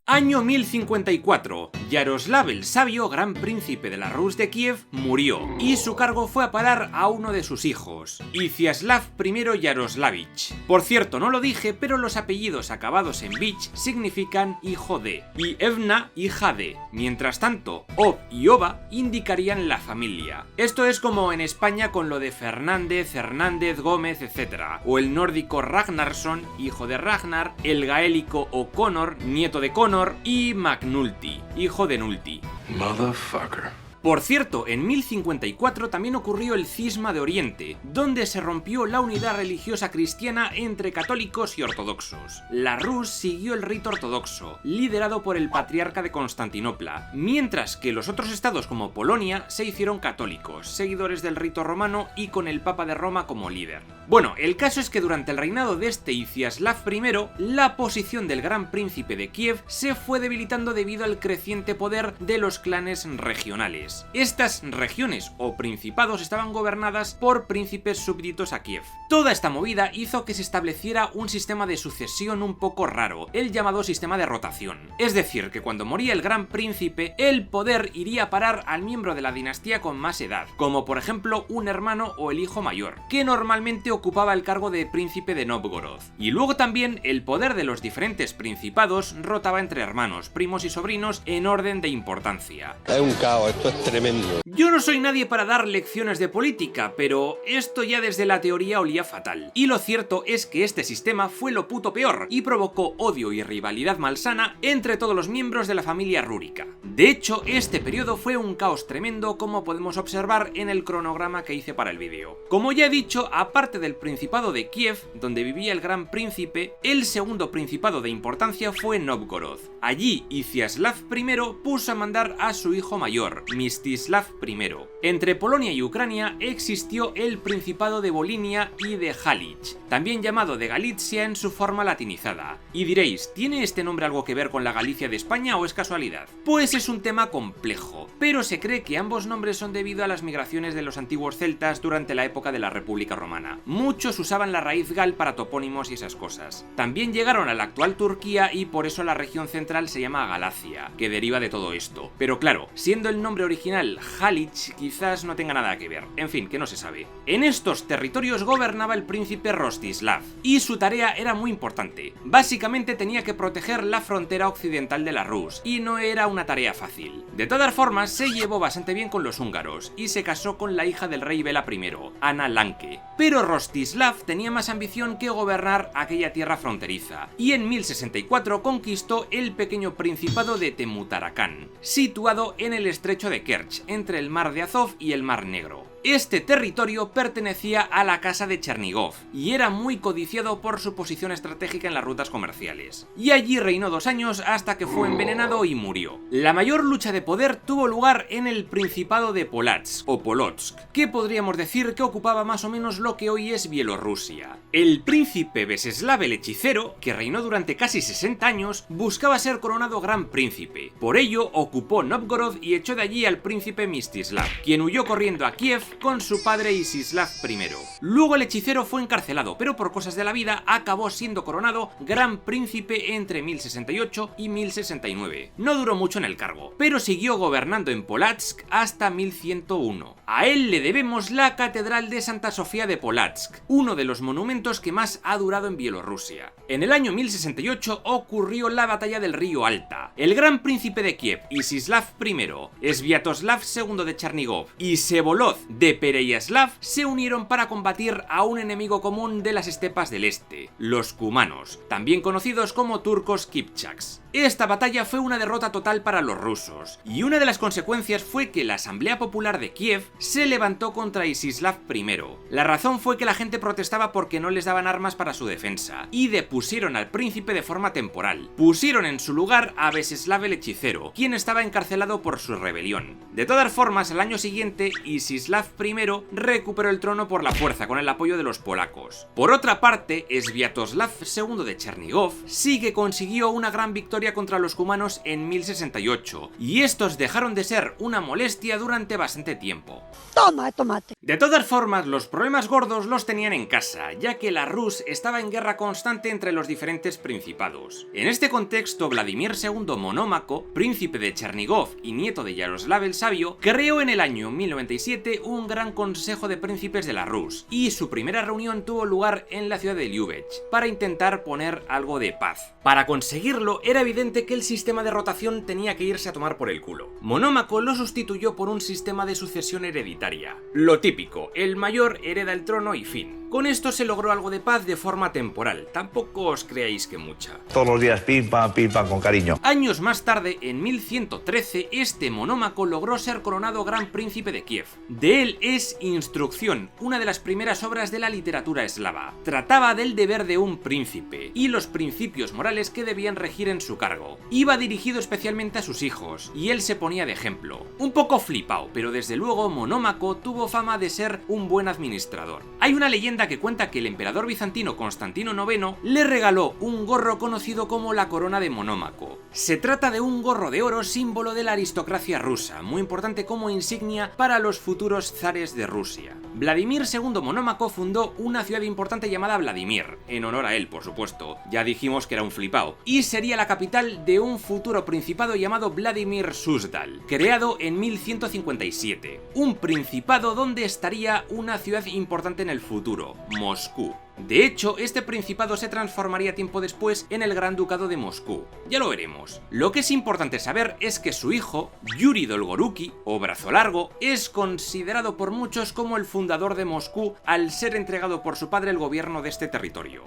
Año 1054. Yaroslav el Sabio, gran príncipe de la Rus de Kiev, murió, y su cargo fue a parar a uno de sus hijos, Iziaslav I Yaroslavich. Por cierto, no lo dije, pero los apellidos acabados en vich significan hijo de, y Evna, hija de. Mientras tanto, Ob y Oba indicarían la familia. Esto es como en España con lo de Fernández, Hernández, Gómez, etc. O el nórdico Ragnarsson, hijo de Ragnar, el gaélico O'Connor, nieto de Connor, y MacNulty, hijo de Nulti. Motherfucker. Por cierto, en 1054 también ocurrió el Cisma de Oriente, donde se rompió la unidad religiosa cristiana entre católicos y ortodoxos. La Rus siguió el rito ortodoxo, liderado por el patriarca de Constantinopla, mientras que los otros estados como Polonia se hicieron católicos, seguidores del rito romano y con el Papa de Roma como líder. Bueno, el caso es que durante el reinado de este Iziaslav I, la posición del gran príncipe de Kiev se fue debilitando debido al creciente poder de los clanes regionales. Estas regiones o principados estaban gobernadas por príncipes súbditos a Kiev. Toda esta movida hizo que se estableciera un sistema de sucesión un poco raro, el llamado sistema de rotación. Es decir, que cuando moría el gran príncipe, el poder iría a parar al miembro de la dinastía con más edad, como por ejemplo un hermano o el hijo mayor, que normalmente ocupaba el cargo de príncipe de Novgorod. Y luego también el poder de los diferentes principados rotaba entre hermanos, primos y sobrinos en orden de importancia. Es un caos, esto es tremendo. Yo no soy nadie para dar lecciones de política, pero esto ya desde la teoría olía fatal. Y lo cierto es que este sistema fue lo puto peor y provocó odio y rivalidad malsana entre todos los miembros de la familia rúrica. De hecho, este periodo fue un caos tremendo, como podemos observar en el cronograma que hice para el vídeo. Como ya he dicho, aparte del Principado de Kiev, donde vivía el gran príncipe, el segundo principado de importancia fue Novgorod. Allí, Iziaslav I puso a mandar a su hijo mayor, Mstislav I. Entre Polonia y Ucrania existió el Principado de Volinia y de Halich, también llamado de Galicia en su forma latinizada. Y diréis, ¿tiene este nombre algo que ver con la Galicia de España o es casualidad? Pues es un tema complejo, pero se cree que ambos nombres son debido a las migraciones de los antiguos celtas durante la época de la República Romana. Muchos usaban la raíz gal para topónimos y esas cosas. También llegaron a la actual Turquía y por eso la región central se llama Galacia, que deriva de todo esto. Pero claro, siendo el nombre original Halich, quizás no tenga nada que ver. En fin, que no se sabe. En estos territorios gobernaba el príncipe Rostislav, y su tarea era muy importante. Básicamente tenía que proteger la frontera occidental de la Rus, y no era una tarea fácil. De todas formas, se llevó bastante bien con los húngaros, y se casó con la hija del rey Bela I, Ana Lanke. Pero Rostislav tenía más ambición que gobernar aquella tierra fronteriza, y en 1064 conquistó el pequeño principado de Temutarakán, situado en el estrecho de Kerch, entre el mar de Azov y el mar Negro. Este territorio pertenecía a la casa de Chernigov y era muy codiciado por su posición estratégica en las rutas comerciales. Y allí reinó 2 años hasta que fue envenenado y murió. La mayor lucha de poder tuvo lugar en el Principado de Polotsk o Polotsk, que podríamos decir que ocupaba más o menos lo que hoy es Bielorrusia. El príncipe Veseslav el Hechicero, que reinó durante casi 60 años, buscaba ser coronado gran príncipe. Por ello ocupó Novgorod y echó de allí al al príncipe Mstislav, quien huyó corriendo a Kiev con su padre Isislav I. Luego el hechicero fue encarcelado, pero por cosas de la vida acabó siendo coronado gran príncipe entre 1068 y 1069. No duró mucho en el cargo, pero siguió gobernando en Polotsk hasta 1101. A él le debemos la Catedral de Santa Sofía de Polotsk, uno de los monumentos que más ha durado en Bielorrusia. En el año 1068 ocurrió la batalla del río Alta. El gran príncipe de Kiev, Isislav I, Sviatoslav II de Chernigov y Vsevolod de Pereyaslav se unieron para combatir a un enemigo común de las estepas del este, los cumanos, también conocidos como turcos kipchaks. Esta batalla fue una derrota total para los rusos, y una de las consecuencias fue que la Asamblea Popular de Kiev se levantó contra Isislav I. La razón fue que la gente protestaba porque no les daban armas para su defensa, y depusieron al príncipe de forma temporal. Pusieron en su lugar a Vseslav el hechicero, quien estaba encarcelado por su rebelión. De todas formas, al año siguiente, Isislav I recuperó el trono por la fuerza con el apoyo de los polacos. Por otra parte, Sviatoslav II de Chernigov sí que consiguió una gran victoria contra los cumanos en 1068, y estos dejaron de ser una molestia durante bastante tiempo. Toma, tomate. De todas formas, los problemas gordos los tenían en casa, ya que la Rus estaba en guerra constante entre los diferentes principados. En este contexto, Vladimir II Monómaco, príncipe de Chernigov y nieto de Yaroslav el Sabio, creó en el año 1097 un gran consejo de príncipes de la Rus, y su primera reunión tuvo lugar en la ciudad de Liubech, para intentar poner algo de paz. Para conseguirlo, era evidente que el sistema de rotación tenía que irse a tomar por el culo. Monómaco lo sustituyó por un sistema de sucesión hereditaria. Lo típico, el mayor hereda el trono y fin. Con esto se logró algo de paz de forma temporal, tampoco os creáis que mucha. Todos los días pim pam con cariño. Años más tarde, en 1113, este Monómaco logró ser coronado gran príncipe de Kiev. De él es Instrucción, una de las primeras obras de la literatura eslava. Trataba del deber de un príncipe y los principios morales que debían regir en su cargo. Iba dirigido especialmente a sus hijos, y él se ponía de ejemplo. Un poco flipao, pero desde luego Monómaco tuvo fama de ser un buen administrador. Hay una leyenda que cuenta que el emperador bizantino Constantino IX le regaló un gorro conocido como la corona de Monómaco. Se trata de un gorro de oro símbolo de la aristocracia rusa, muy importante como insignia para los futuros zares de Rusia. Vladimir II Monómaco fundó una ciudad importante llamada Vladimir, en honor a él, por supuesto, ya dijimos que era un flipao, y sería la capital de un futuro principado llamado Vladimir Suzdal, creado en 1157. Un principado donde estaría una ciudad importante en el futuro, Moscú. De hecho, este principado se transformaría tiempo después en el Gran Ducado de Moscú. Ya lo veremos. Lo que es importante saber es que su hijo, Yuri Dolgoruki, o Brazo Largo, es considerado por muchos como el fundador de Moscú al ser entregado por su padre el gobierno de este territorio.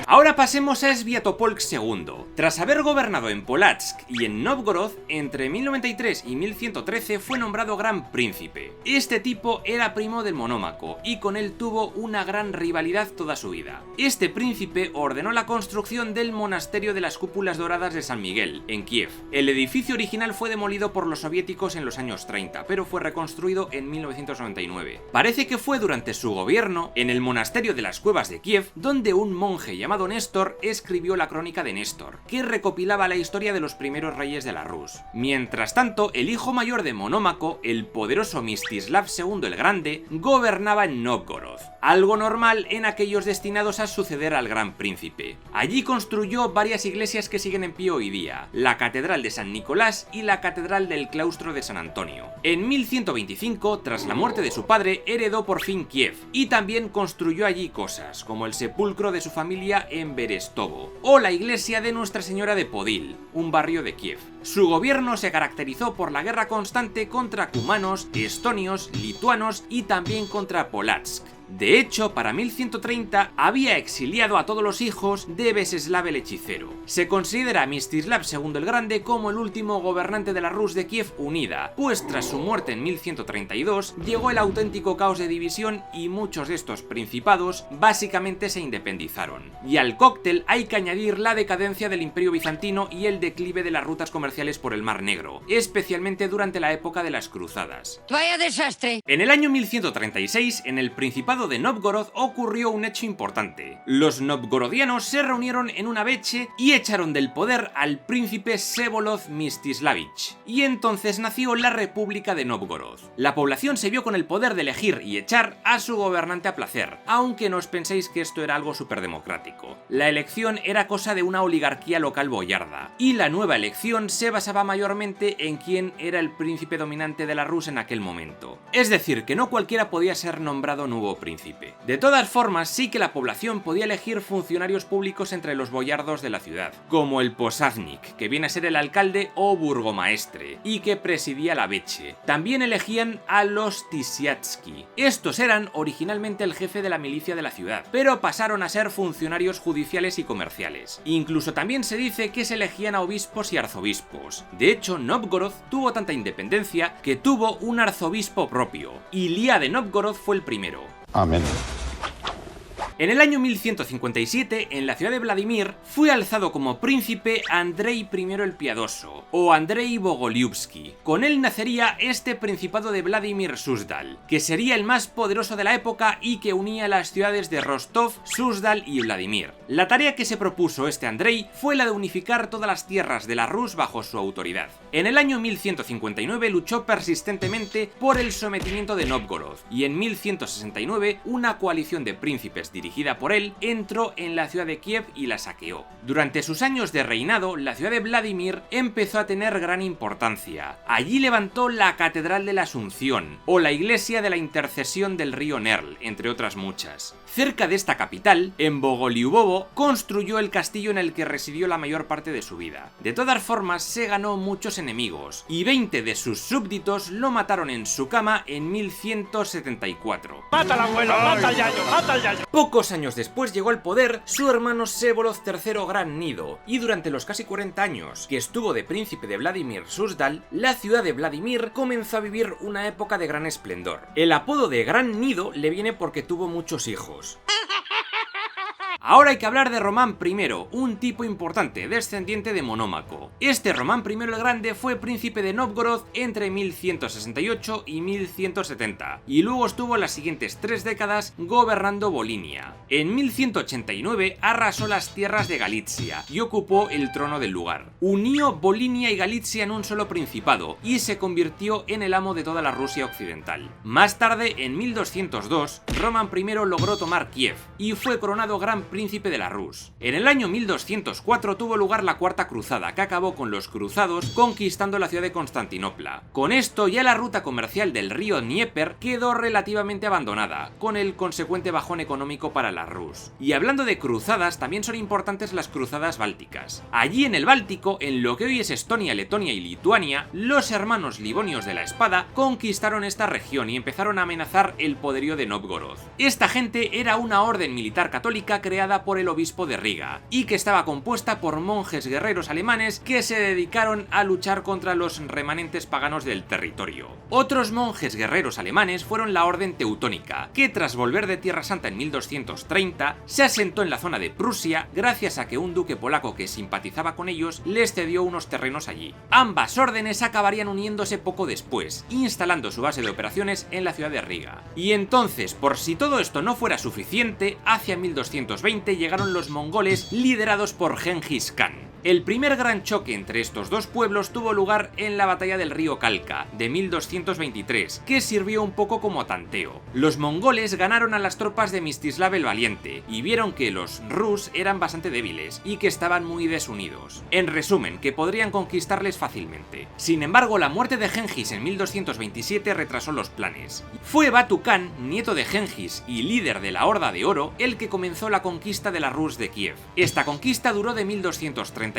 Ahora pasemos a Sviatopolk II. Tras haber gobernado en Polotsk y en Novgorod, entre 1093 y 1113 fue nombrado gran príncipe. Este tipo era primo del Monómaco y con él tuvo una gran rivalidad toda su vida. Este príncipe ordenó la construcción del monasterio de las cúpulas doradas de San Miguel, en Kiev. El edificio original fue demolido por los soviéticos en los años 30, pero fue reconstruido en 1999. Parece que fue durante su gobierno, en el monasterio de las Cuevas de Kiev, donde un monje llamado Néstor escribió la Crónica de Néstor, que recopilaba la historia de los primeros reyes de la Rus. Mientras tanto, el hijo mayor de Monómaco, el poderoso Mstislav II el Grande, gobernaba en Novgorod, algo normal en aquellos destinados a suceder al gran príncipe. Allí construyó varias iglesias que siguen en pie hoy día, la Catedral de San Nicolás y la Catedral del Claustro de San Antonio. En 1125, tras la muerte de su padre, heredó por fin Kiev, y también construyó allí cosas, como el sepulcro de su familia en Berestovo, o la iglesia de Nuestra Señora de Podil, un barrio de Kiev. Su gobierno se caracterizó por la guerra constante contra cumanos, estonios, lituanos y también contra Polotsk. De hecho, para 1130 había exiliado a todos los hijos de Vseslav el hechicero. Se considera a Mstislav II el Grande como el último gobernante de la Rus de Kiev unida, pues tras su muerte en 1132 llegó el auténtico caos de división y muchos de estos principados básicamente se independizaron. Y al cóctel hay que añadir la decadencia del Imperio Bizantino y el declive de las rutas comerciales por el Mar Negro, especialmente durante la época de las Cruzadas. ¡Vaya desastre! En el año 1136, en el Principado Principado de Nóvgorod ocurrió un hecho importante. Los novgorodianos se reunieron en una veche y echaron del poder al príncipe Vsevolod Mstislavich, y entonces nació la República de Nóvgorod. La población se vio con el poder de elegir y echar a su gobernante a placer, aunque no os penséis que esto era algo súper democrático. La elección era cosa de una oligarquía local boyarda, y la nueva elección se basaba mayormente en quién era el príncipe dominante de la Rus en aquel momento. Es decir, que no cualquiera podía ser nombrado nuevo príncipe. De todas formas, sí que la población podía elegir funcionarios públicos entre los boyardos de la ciudad, como el posádnik, que viene a ser el alcalde o burgomaestre, y que presidía la veche. También elegían a los tisiatski. Estos eran originalmente el jefe de la milicia de la ciudad, pero pasaron a ser funcionarios judiciales y comerciales. Incluso también se dice que se elegían a obispos y arzobispos. De hecho, Nóvgorod tuvo tanta independencia que tuvo un arzobispo propio. Ilya de Nóvgorod fue el primero. Amén. En el año 1157, en la ciudad de Vladimir, fue alzado como príncipe Andrei I el Piadoso, o Andrei Bogolyubsky. Con él nacería este Principado de Vladimir-Suzdal, que sería el más poderoso de la época y que unía las ciudades de Rostov, Suzdal y Vladimir. La tarea que se propuso este Andrei fue la de unificar todas las tierras de la Rus bajo su autoridad. En el año 1159 luchó persistentemente por el sometimiento de Nóvgorod, y en 1169 una coalición de príncipes dirigida por él entró en la ciudad de Kiev y la saqueó. Durante sus años de reinado, la ciudad de Vladimir empezó a tener gran importancia. Allí levantó la Catedral de la Asunción, o la Iglesia de la Intercesión del río Nerl, entre otras muchas. Cerca de esta capital, en Bogolyubovo, construyó el castillo en el que residió la mayor parte de su vida. De todas formas, se ganó muchos enemigos, y 20 de sus súbditos lo mataron en su cama en 1174. ¡Mata al abuelo! ¡Mata al yayo! ¡Mata al yayo! Pocos años después llegó al poder su hermano Vsevolod III Gran Nido, y durante los casi 40 años que estuvo de príncipe de Vladimir-Suzdal, la ciudad de Vladimir comenzó a vivir una época de gran esplendor. El apodo de Gran Nido le viene porque tuvo muchos hijos. Ahora hay que hablar de Román I, un tipo importante, descendiente de Monómaco. Este Román I el Grande fue príncipe de Nóvgorod entre 1168 y 1170, y luego estuvo las siguientes 3 décadas gobernando Volinia. En 1189 arrasó las tierras de Galitzia y ocupó el trono del lugar. Unió Volinia y Galitzia en un solo principado y se convirtió en el amo de toda la Rusia occidental. Más tarde, en 1202, Román I logró tomar Kiev y fue coronado gran príncipe de la Rus. En el año 1204 tuvo lugar la Cuarta Cruzada, que acabó con los cruzados conquistando la ciudad de Constantinopla. Con esto ya la ruta comercial del río Dnieper quedó relativamente abandonada, con el consecuente bajón económico para la Rus. Y hablando de cruzadas, también son importantes las cruzadas bálticas. Allí en el Báltico, en lo que hoy es Estonia, Letonia y Lituania, los hermanos Livonios de la Espada conquistaron esta región y empezaron a amenazar el poderío de Nóvgorod. Esta gente era una orden militar católica creada por el obispo de Riga, y que estaba compuesta por monjes guerreros alemanes que se dedicaron a luchar contra los remanentes paganos del territorio. Otros monjes guerreros alemanes fueron la orden teutónica, que tras volver de Tierra Santa en 1230, se asentó en la zona de Prusia gracias a que un duque polaco que simpatizaba con ellos les cedió unos terrenos allí. Ambas órdenes acabarían uniéndose poco después, instalando su base de operaciones en la ciudad de Riga. Y entonces, por si todo esto no fuera suficiente, hacia 1220 llegaron los mongoles liderados por Gengis Khan. El primer gran choque entre estos dos pueblos tuvo lugar en la batalla del río Kalka, de 1223, que sirvió un poco como tanteo. Los mongoles ganaron a las tropas de Mstislav el Valiente, y vieron que los Rus eran bastante débiles, y que estaban muy desunidos. En resumen, que podrían conquistarles fácilmente. Sin embargo, la muerte de Gengis en 1227 retrasó los planes. Fue Batu Khan, nieto de Gengis y líder de la Horda de Oro, el que comenzó la conquista de la Rus de Kiev. Esta conquista duró de 1237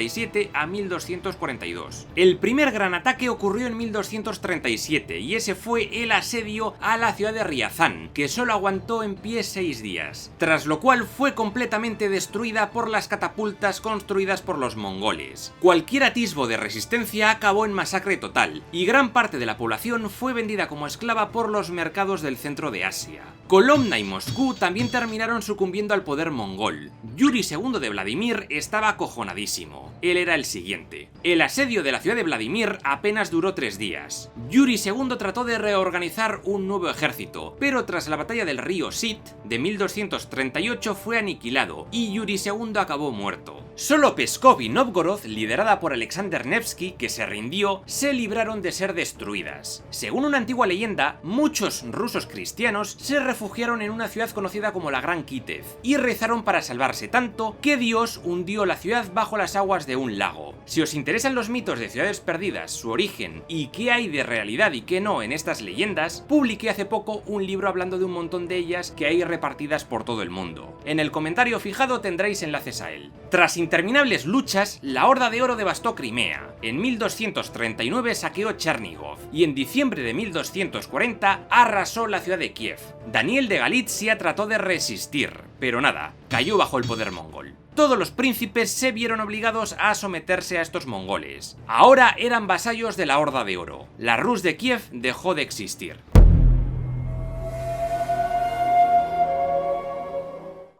a 1242. El primer gran ataque ocurrió en 1237 y ese fue el asedio a la ciudad de Riazán, que solo aguantó en pie 6 días, tras lo cual fue completamente destruida por las catapultas construidas por los mongoles. Cualquier atisbo de resistencia acabó en masacre total, y gran parte de la población fue vendida como esclava por los mercados del centro de Asia. Kolomna y Moscú también terminaron sucumbiendo al poder mongol. Yuri II de Vladimir estaba acojonadísimo. Él era el siguiente. El asedio de la ciudad de Vladimir apenas duró 3 días. Yuri II trató de reorganizar un nuevo ejército, pero tras la batalla del río Sit de 1238 fue aniquilado y Yuri II acabó muerto. Solo Pskov y Novgorod, liderada por Alexander Nevsky, que se rindió, se libraron de ser destruidas. Según una antigua leyenda, muchos rusos cristianos se refugiaron en una ciudad conocida como la Gran Kítev y rezaron para salvarse tanto que Dios hundió la ciudad bajo las aguas de un lago. Si os interesan los mitos de ciudades perdidas, su origen y qué hay de realidad y qué no en estas leyendas, publiqué hace poco un libro hablando de un montón de ellas que hay repartidas por todo el mundo. En el comentario fijado tendréis enlaces a él. Tras interminables luchas, la Horda de Oro devastó Crimea. En 1239 saqueó Chernigov y en diciembre de 1240 arrasó la ciudad de Kiev. Daniel de Galitzia trató de resistir, pero nada, cayó bajo el poder mongol. Todos los príncipes se vieron obligados a someterse a estos mongoles. Ahora eran vasallos de la Horda de Oro. La Rus de Kiev dejó de existir.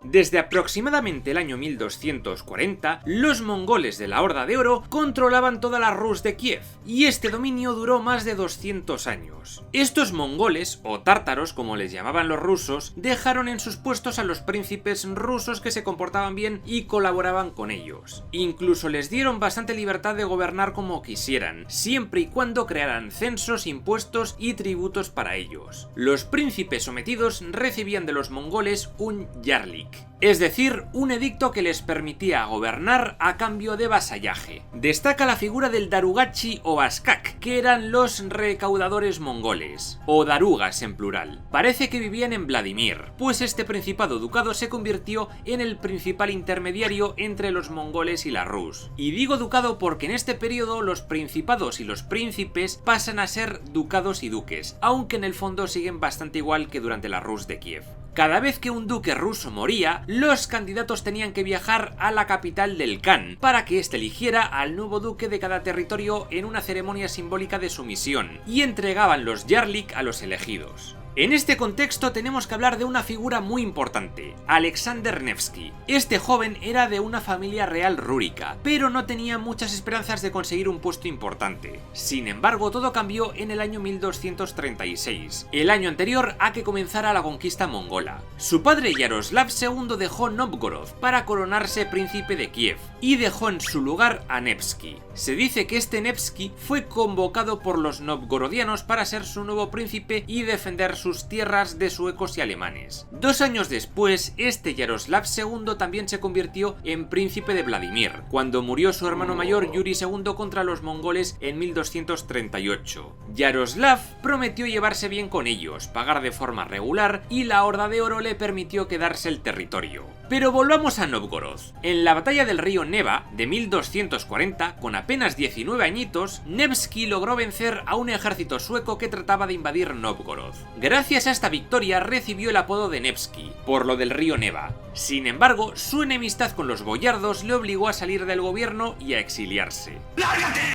Desde aproximadamente el año 1240, los mongoles de la Horda de Oro controlaban toda la Rus de Kiev, y este dominio duró más de 200 años. Estos mongoles, o tártaros como les llamaban los rusos, dejaron en sus puestos a los príncipes rusos que se comportaban bien y colaboraban con ellos. Incluso les dieron bastante libertad de gobernar como quisieran, siempre y cuando crearan censos, impuestos y tributos para ellos. Los príncipes sometidos recibían de los mongoles un yarlik, es decir, un edicto que les permitía gobernar a cambio de vasallaje. Destaca la figura del darugachi o baskak, que eran los recaudadores mongoles, o darugas en plural. Parece que vivían en Vladimir, pues este principado ducado se convirtió en el principal intermediario entre los mongoles y la Rus. Y digo ducado porque en este periodo los principados y los príncipes pasan a ser ducados y duques, aunque en el fondo siguen bastante igual que durante la Rus de Kiev. Cada vez que un duque ruso moría, los candidatos tenían que viajar a la capital del Khan para que éste eligiera al nuevo duque de cada territorio en una ceremonia simbólica de sumisión, y entregaban los yarlik a los elegidos. En este contexto tenemos que hablar de una figura muy importante, Alexander Nevsky. Este joven era de una familia real rúrica, pero no tenía muchas esperanzas de conseguir un puesto importante. Sin embargo, todo cambió en el año 1236, el año anterior a que comenzara la conquista mongola. Su padre Yaroslav II dejó Novgorod para coronarse príncipe de Kiev, y dejó en su lugar a Nevsky. Se dice que este Nevsky fue convocado por los novgorodianos para ser su nuevo príncipe y defender sus tierras de suecos y alemanes. 2 años después, este Yaroslav II también se convirtió en príncipe de Vladimir, cuando murió su hermano mayor Yuri II contra los mongoles en 1238. Yaroslav prometió llevarse bien con ellos, pagar de forma regular, y la Horda de Oro le permitió quedarse el territorio. Pero volvamos a Novgorod. En la batalla del río Neva de 1240, con apenas 19 añitos, Nevsky logró vencer a un ejército sueco que trataba de invadir Novgorod. Gracias a esta victoria recibió el apodo de Nevsky, por lo del río Neva. Sin embargo, su enemistad con los boyardos le obligó a salir del gobierno y a exiliarse.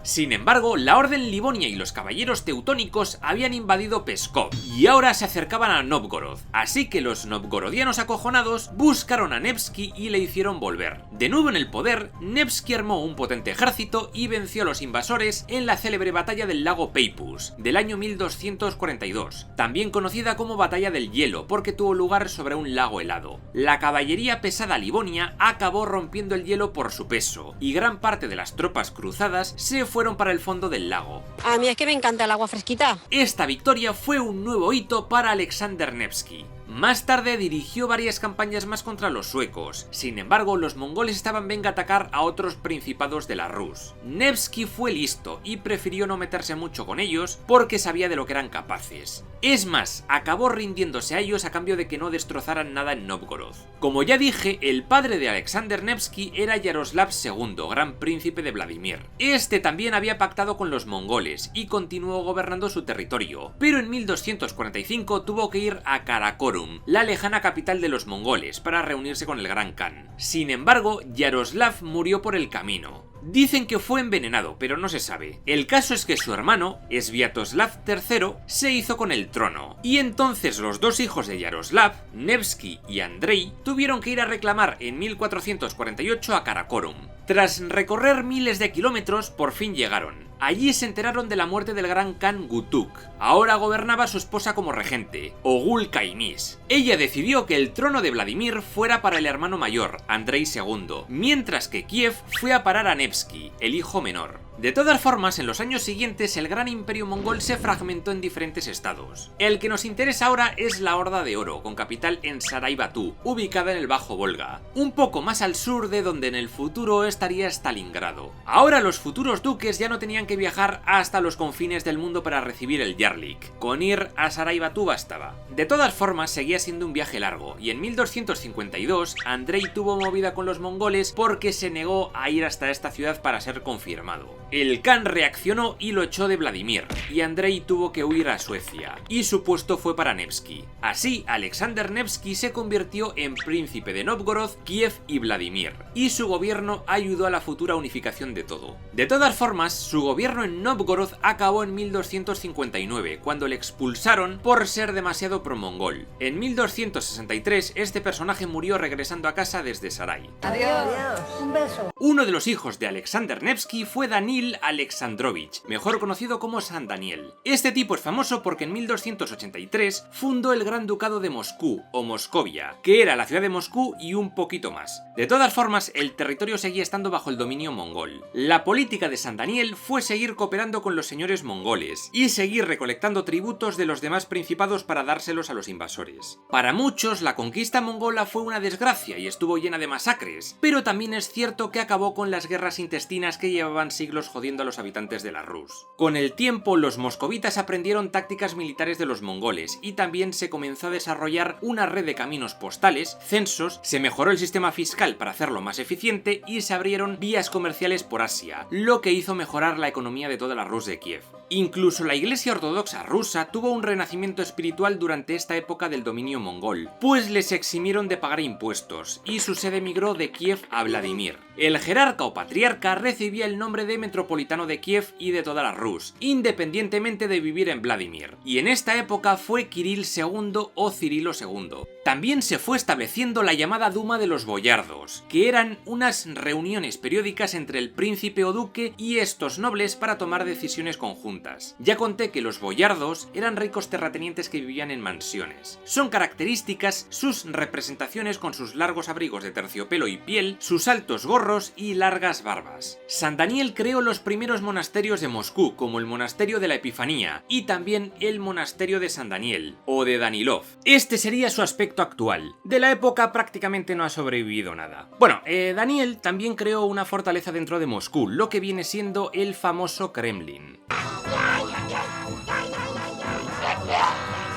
Sin embargo, la Orden Livonia y los caballeros teutónicos habían invadido Pskov y ahora se acercaban a Novgorod, así que los novgorodianos acojonados buscaron a Nevsky y le hicieron volver. De nuevo en el poder, Nevsky armó un potente ejército y venció a los invasores en la célebre batalla del lago Peipus del año 1242, también conocida como Batalla del Hielo porque tuvo lugar sobre un lago helado. La caballería pesada livonia acabó rompiendo el hielo por su peso y gran parte de las tropas cruzadas se fueron para el fondo del lago. A mí es que me encanta el agua fresquita. Esta victoria fue un nuevo hito para Alexander Nevsky. Más tarde dirigió varias campañas más contra los suecos. Sin embargo, los mongoles estaban venga a atacar a otros principados de la Rus. Nevsky fue listo y prefirió no meterse mucho con ellos porque sabía de lo que eran capaces. Es más, acabó rindiéndose a ellos a cambio de que no destrozaran nada en Novgorod. Como ya dije, el padre de Alexander Nevsky era Yaroslav II, gran príncipe de Vladimir. Este también había pactado con los mongoles y continuó gobernando su territorio, pero en 1245 tuvo que ir a Karakorum, la lejana capital de los mongoles, para reunirse con el Gran Khan. Sin embargo, Yaroslav murió por el camino. Dicen que fue envenenado, pero no se sabe. El caso es que su hermano, Sviatoslav III, se hizo con el trono, y entonces los dos hijos de Yaroslav, Nevsky y Andrei, tuvieron que ir a reclamar en 1448 a Karakorum. Tras recorrer miles de kilómetros, por fin llegaron. Allí se enteraron de la muerte del gran Khan Gutuk. Ahora gobernaba su esposa como regente, Ogul Kaimis. Ella decidió que el trono de Vladimir fuera para el hermano mayor, Andrei II, mientras que Kiev fue a parar a Nevsky, el hijo menor. De todas formas, en los años siguientes el gran imperio mongol se fragmentó en diferentes estados. El que nos interesa ahora es la Horda de Oro, con capital en Sarai Batú, ubicada en el Bajo Volga, un poco más al sur de donde en el futuro estaría Stalingrado. Ahora los futuros duques ya no tenían que viajar hasta los confines del mundo para recibir el Yarlik, con ir a Sarai Batú bastaba. De todas formas, seguía siendo un viaje largo, y en 1252 Andrei tuvo movida con los mongoles porque se negó a ir hasta esta ciudad para ser confirmado. El Khan reaccionó y lo echó de Vladimir, y Andrei tuvo que huir a Suecia, y su puesto fue para Nevsky. Así, Alexander Nevsky se convirtió en príncipe de Novgorod, Kiev y Vladimir, y su gobierno ayudó a la futura unificación de todo. De todas formas, su gobierno en Novgorod acabó en 1259, cuando le expulsaron por ser demasiado pro-mongol. En 1263, este personaje murió regresando a casa desde Sarai. Adiós. Un beso. Uno de los hijos de Alexander Nevsky fue Danil Alexandrovich, mejor conocido como San Daniel. Este tipo es famoso porque en 1283 fundó el Gran Ducado de Moscú, o Moscovia, que era la ciudad de Moscú y un poquito más. De todas formas, el territorio seguía estando bajo el dominio mongol. La política de San Daniel fue seguir cooperando con los señores mongoles y seguir recolectando tributos de los demás principados para dárselos a los invasores. Para muchos, la conquista mongola fue una desgracia y estuvo llena de masacres, pero también es cierto que acabó con las guerras intestinas que llevaban siglos jodiendo a los habitantes de la Rus. Con el tiempo, los moscovitas aprendieron tácticas militares de los mongoles y también se comenzó a desarrollar una red de caminos postales, censos, se mejoró el sistema fiscal para hacerlo más eficiente y se abrieron vías comerciales por Asia, lo que hizo mejorar la economía de toda la Rus de Kiev. Incluso la Iglesia Ortodoxa rusa tuvo un renacimiento espiritual durante esta época del dominio mongol, pues les eximieron de pagar impuestos y su sede migró de Kiev a Vladimir. El jerarca o patriarca recibía el nombre de metropolitano de Kiev y de toda la Rus, independientemente de vivir en Vladimir, y en esta época fue Kirill II o Cirilo II. También se fue estableciendo la llamada Duma de los Boyardos, que eran unas reuniones periódicas entre el príncipe o duque y estos nobles para tomar decisiones conjuntas. Ya conté que los boyardos eran ricos terratenientes que vivían en mansiones. Son características sus representaciones con sus largos abrigos de terciopelo y piel, sus altos gorros y largas barbas. San Daniel creó los primeros monasterios de Moscú, como el monasterio de la Epifanía y también el monasterio de San Daniel, o de Danilov. Este sería su aspecto actual. De la época prácticamente no ha sobrevivido nada. Bueno, Daniel también creó una fortaleza dentro de Moscú, lo que viene siendo el famoso Kremlin,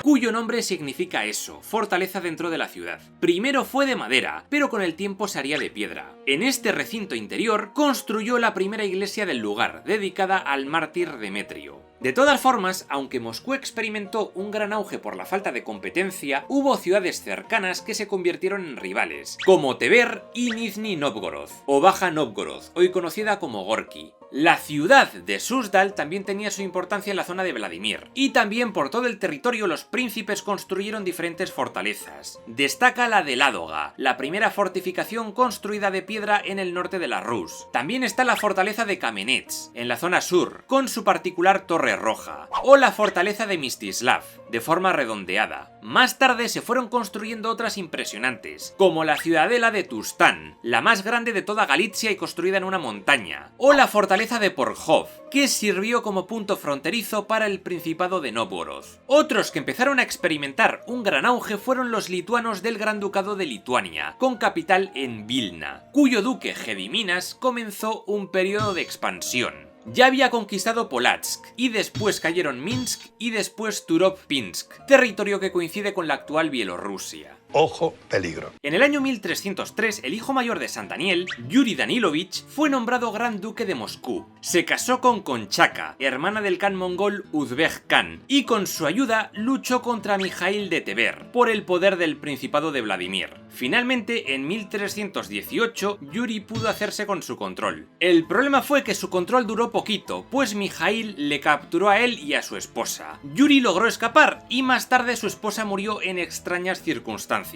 cuyo nombre significa eso, fortaleza dentro de la ciudad. Primero fue de madera, pero con el tiempo se haría de piedra. En este recinto interior construyó la primera iglesia del lugar, dedicada al mártir Demetrio. De todas formas, aunque Moscú experimentó un gran auge por la falta de competencia, hubo ciudades cercanas que se convirtieron en rivales, como Tver y Nizhny Novgorod, o Baja Novgorod, hoy conocida como Gorky. La ciudad de Suzdal también tenía su importancia en la zona de Vladimir, y también por todo el territorio los príncipes construyeron diferentes fortalezas. Destaca la de Ládoga, la primera fortificación construida de piedra en el norte de la Rus. También está la fortaleza de Kamenets, en la zona sur, con su particular torre roja, o la fortaleza de Mstislav, de forma redondeada. Más tarde se fueron construyendo otras impresionantes, como la ciudadela de Tustán, la más grande de toda Galitzia y construida en una montaña, o la fortaleza de Porkhov, que sirvió como punto fronterizo para el Principado de Novgorod. Otros que empezaron a experimentar un gran auge fueron los lituanos del Gran Ducado de Lituania, con capital en Vilna, cuyo duque Gediminas comenzó un periodo de expansión. Ya había conquistado Polotsk, y después cayeron Minsk y después Turopinsk, territorio que coincide con la actual Bielorrusia. Ojo, peligro. En el año 1303, el hijo mayor de San Daniel, Yuri Danilovich, fue nombrado Gran Duque de Moscú. Se casó con Konchaka, hermana del kan mongol Uzbek Khan, y con su ayuda luchó contra Mijaíl de Tver por el poder del Principado de Vladimir. Finalmente, en 1318, Yuri pudo hacerse con su control. El problema fue que su control duró poquito, pues Mijaíl le capturó a él y a su esposa. Yuri logró escapar y más tarde su esposa murió en extrañas circunstancias.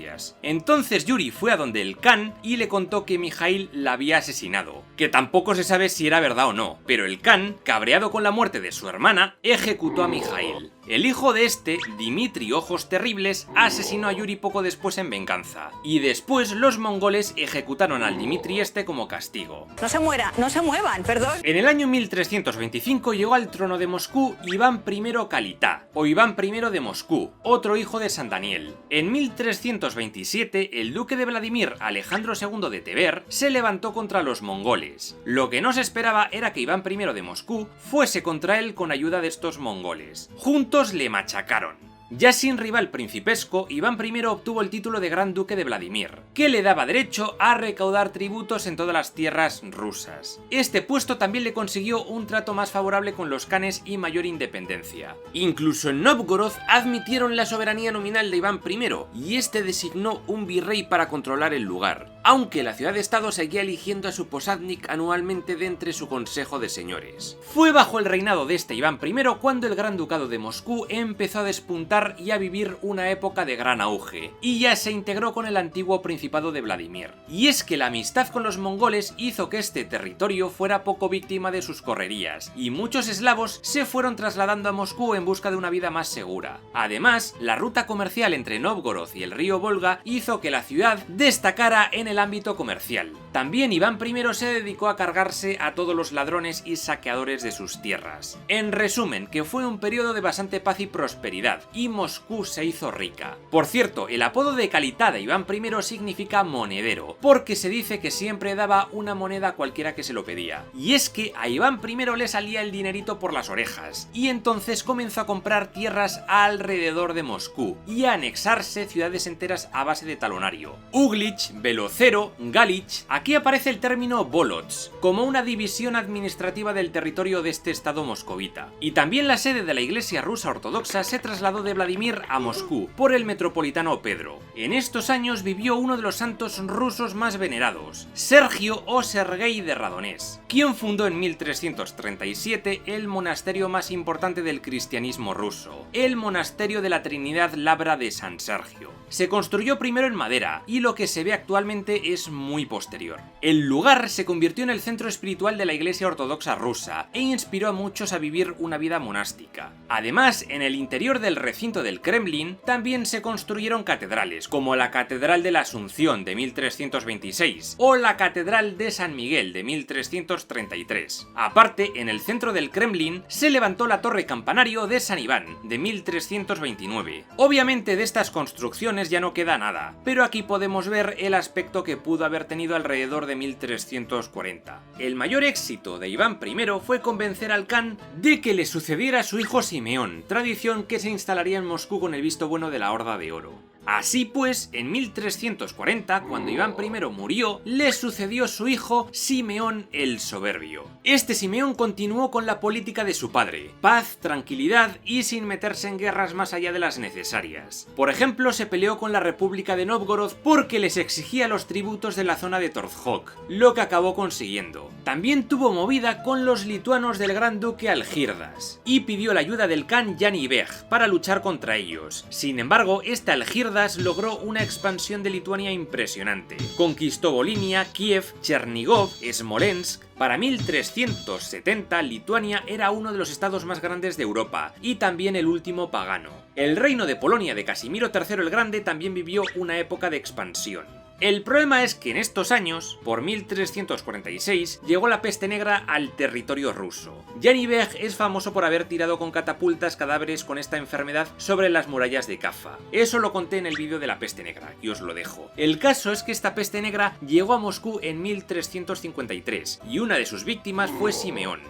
Entonces Yuri fue a donde el Khan y le contó que Mijaíl la había asesinado, que tampoco se sabe si era verdad o no, pero el Khan, cabreado con la muerte de su hermana, ejecutó a Mijaíl. El hijo de este, Dimitri Ojos Terribles, asesinó a Yuri poco después en venganza, y después los mongoles ejecutaron al Dimitri este como castigo. No se muera, no se muevan, perdón. En el año 1325 llegó al trono de Moscú Iván I Kalitá, o Iván I de Moscú, otro hijo de San Daniel. En 1327, el duque de Vladimir, Alejandro II de Tver, se levantó contra los mongoles. Lo que no se esperaba era que Iván I de Moscú fuese contra él con ayuda de estos mongoles. Juntos le machacaron. Ya sin rival principesco, Iván I obtuvo el título de Gran Duque de Vladimir, que le daba derecho a recaudar tributos en todas las tierras rusas. Este puesto también le consiguió un trato más favorable con los kanes y mayor independencia. Incluso en Nóvgorod admitieron la soberanía nominal de Iván I, y este designó un virrey para controlar el lugar, aunque la ciudad-estado seguía eligiendo a su posádnik anualmente de entre su consejo de señores. Fue bajo el reinado de este Iván I cuando el Gran Ducado de Moscú empezó a despuntar y a vivir una época de gran auge, y ya se integró con el antiguo Principado de Vladimir. Y es que la amistad con los mongoles hizo que este territorio fuera poco víctima de sus correrías, y muchos eslavos se fueron trasladando a Moscú en busca de una vida más segura. Además, la ruta comercial entre Nóvgorod y el río Volga hizo que la ciudad destacara en el ámbito comercial. También Iván I se dedicó a cargarse a todos los ladrones y saqueadores de sus tierras. En resumen, que fue un periodo de bastante paz y prosperidad, y Moscú se hizo rica. Por cierto, el apodo de Kalitá de Iván I significa monedero, porque se dice que siempre daba una moneda a cualquiera que se lo pedía. Y es que a Iván I le salía el dinerito por las orejas, y entonces comenzó a comprar tierras alrededor de Moscú, y a anexarse ciudades enteras a base de talonario. Uglich, Belocero, Galich, aquí aparece el término Volods, como una división administrativa del territorio de este estado moscovita. Y también la sede de la Iglesia rusa ortodoxa se trasladó de Vladimir a Moscú por el metropolitano Pedro. En estos años vivió uno de los santos rusos más venerados, Sergio o Sergei de Radonés, quien fundó en 1337 el monasterio más importante del cristianismo ruso, el monasterio de la Trinidad Labra de San Sergio. Se construyó primero en madera y lo que se ve actualmente es muy posterior. El lugar se convirtió en el centro espiritual de la Iglesia Ortodoxa rusa e inspiró a muchos a vivir una vida monástica. Además, en el interior del recinto del Kremlin también se construyeron catedrales, como la Catedral de la Asunción de 1326 o la Catedral de San Miguel de 1333. Aparte, en el centro del Kremlin se levantó la Torre Campanario de San Iván de 1329. Obviamente de estas construcciones ya no queda nada, pero aquí podemos ver el aspecto que pudo haber tenido alrededor de 1340. El mayor éxito de Iván I fue convencer al Khan de que le sucediera a su hijo Simeón, tradición que se instalaría en Moscú con el visto bueno de la Horda de Oro. Así pues, en 1340, cuando Iván I murió, le sucedió su hijo Simeón el Soberbio. Este Simeón continuó con la política de su padre, paz, tranquilidad y sin meterse en guerras más allá de las necesarias. Por ejemplo, se peleó con la República de Nóvgorod porque les exigía los tributos de la zona de Torzhok, lo que acabó consiguiendo. También tuvo movida con los lituanos del Gran Duque Algirdas, y pidió la ayuda del Khan Yanibeg para luchar contra ellos. Sin embargo, este Algirdas logró una expansión de Lituania impresionante. Conquistó Volinia, Kiev, Chernigov, Smolensk. Para 1370, Lituania era uno de los estados más grandes de Europa, y también el último pagano. El reino de Polonia de Casimiro III el Grande también vivió una época de expansión. El problema es que en estos años, por 1346, llegó la peste negra al territorio ruso. Yanibeg es famoso por haber tirado con catapultas cadáveres con esta enfermedad sobre las murallas de Kaffa. Eso lo conté en el vídeo de la peste negra, y os lo dejo. El caso es que esta peste negra llegó a Moscú en 1353, y una de sus víctimas fue Simeón.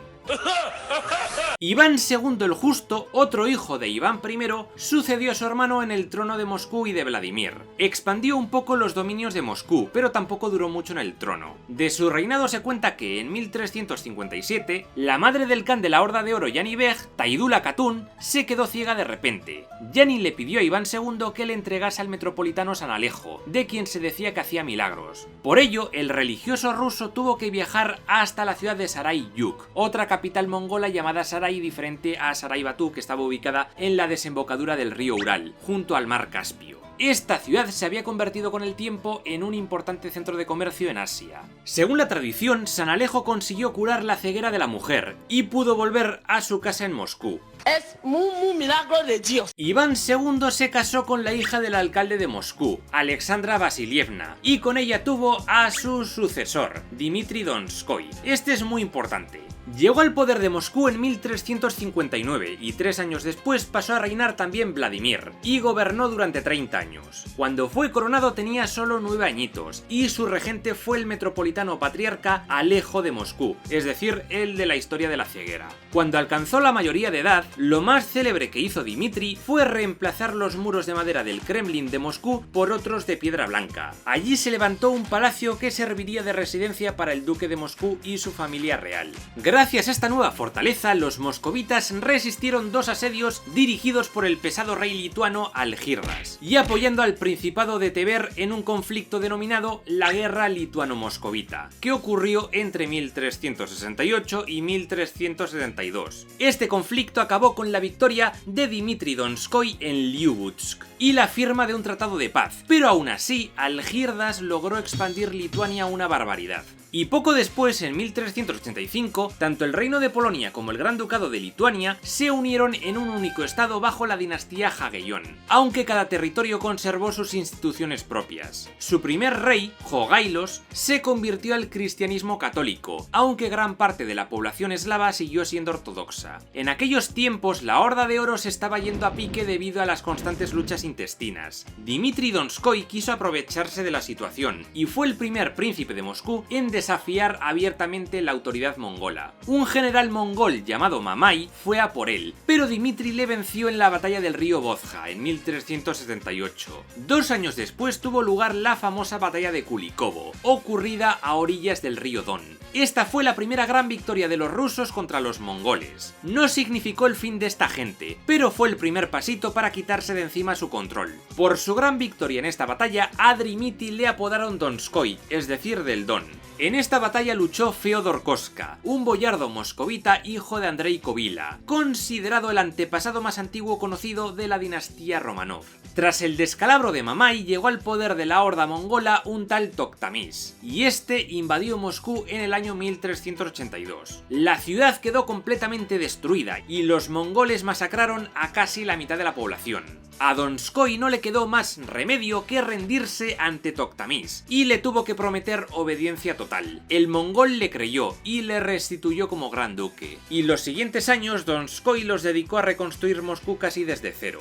Iván II el Justo, otro hijo de Iván I, sucedió a su hermano en el trono de Moscú y de Vladimir. Expandió un poco los dominios de Moscú, pero tampoco duró mucho en el trono. De su reinado se cuenta que en 1357, la madre del kan de la Horda de Oro Yani Beg, Taidula Katun, se quedó ciega de repente. Yani le pidió a Iván II que le entregase al metropolitano San Alejo, de quien se decía que hacía milagros. Por ello, el religioso ruso tuvo que viajar hasta la ciudad de Saray Yuk, otra capital mongola llamada Saray, diferente a Saray Batu, que estaba ubicada en la desembocadura del río Ural, junto al mar Caspio. Esta ciudad se había convertido con el tiempo en un importante centro de comercio en Asia. Según la tradición, San Alejo consiguió curar la ceguera de la mujer y pudo volver a su casa en Moscú. Es un milagro de Dios. Iván II se casó con la hija del alcalde de Moscú, Alexandra Vasilievna, y con ella tuvo a su sucesor, Dmitri Donskoy. Este es muy importante. Llegó al poder de Moscú en 1359 y 3 años después pasó a reinar también Vladimir y gobernó durante 30 años. Cuando fue coronado tenía solo 9 añitos y su regente fue el metropolitano patriarca Alejo de Moscú, es decir, el de la historia de la ceguera. Cuando alcanzó la mayoría de edad, lo más célebre que hizo Dmitri fue reemplazar los muros de madera del Kremlin de Moscú por otros de piedra blanca. Allí se levantó un palacio que serviría de residencia para el duque de Moscú y su familia real. Gracias a esta nueva fortaleza, los moscovitas resistieron 2 asedios dirigidos por el pesado rey lituano Algirdas, y apoyando al Principado de Tver en un conflicto denominado la Guerra Lituano-Moscovita, que ocurrió entre 1368 y 1372. Este conflicto acabó con la victoria de Dmitri Donskoy en Lyubutsk y la firma de un tratado de paz, pero aún así Algirdas logró expandir Lituania una barbaridad. Y poco después, en 1385, tanto el Reino de Polonia como el Gran Ducado de Lituania se unieron en un único estado bajo la dinastía Jagellón, aunque cada territorio conservó sus instituciones propias. Su primer rey, Jogailos, se convirtió al cristianismo católico, aunque gran parte de la población eslava siguió siendo ortodoxa. En aquellos tiempos, la Horda de Oro se estaba yendo a pique debido a las constantes luchas intestinas. Dmitri Donskoy quiso aprovecharse de la situación y fue el primer príncipe de Moscú en desafiar abiertamente la autoridad mongola. Un general mongol llamado Mamai fue a por él, pero Dmitri le venció en la batalla del río Vodja en 1378. 2 años después tuvo lugar la famosa batalla de Kulikovo, ocurrida a orillas del río Don. Esta fue la primera gran victoria de los rusos contra los mongoles. No significó el fin de esta gente, pero fue el primer pasito para quitarse de encima su control. Por su gran victoria en esta batalla, a Dmitri le apodaron Donskoy, es decir, del Don. En esta batalla luchó Feodor Koska, un boyardo moscovita hijo de Andrei Kovila, considerado el antepasado más antiguo conocido de la dinastía Romanov. Tras el descalabro de Mamai llegó al poder de la horda mongola un tal Tokhtamis, y este invadió Moscú en el año 1382. La ciudad quedó completamente destruida y los mongoles masacraron a casi la mitad de la población. A Donskoy no le quedó más remedio que rendirse ante Tokhtamis, y le tuvo que prometer obediencia total. El mongol le creyó y le restituyó como gran duque. Y los siguientes años Donskoy los dedicó a reconstruir Moscú casi desde cero.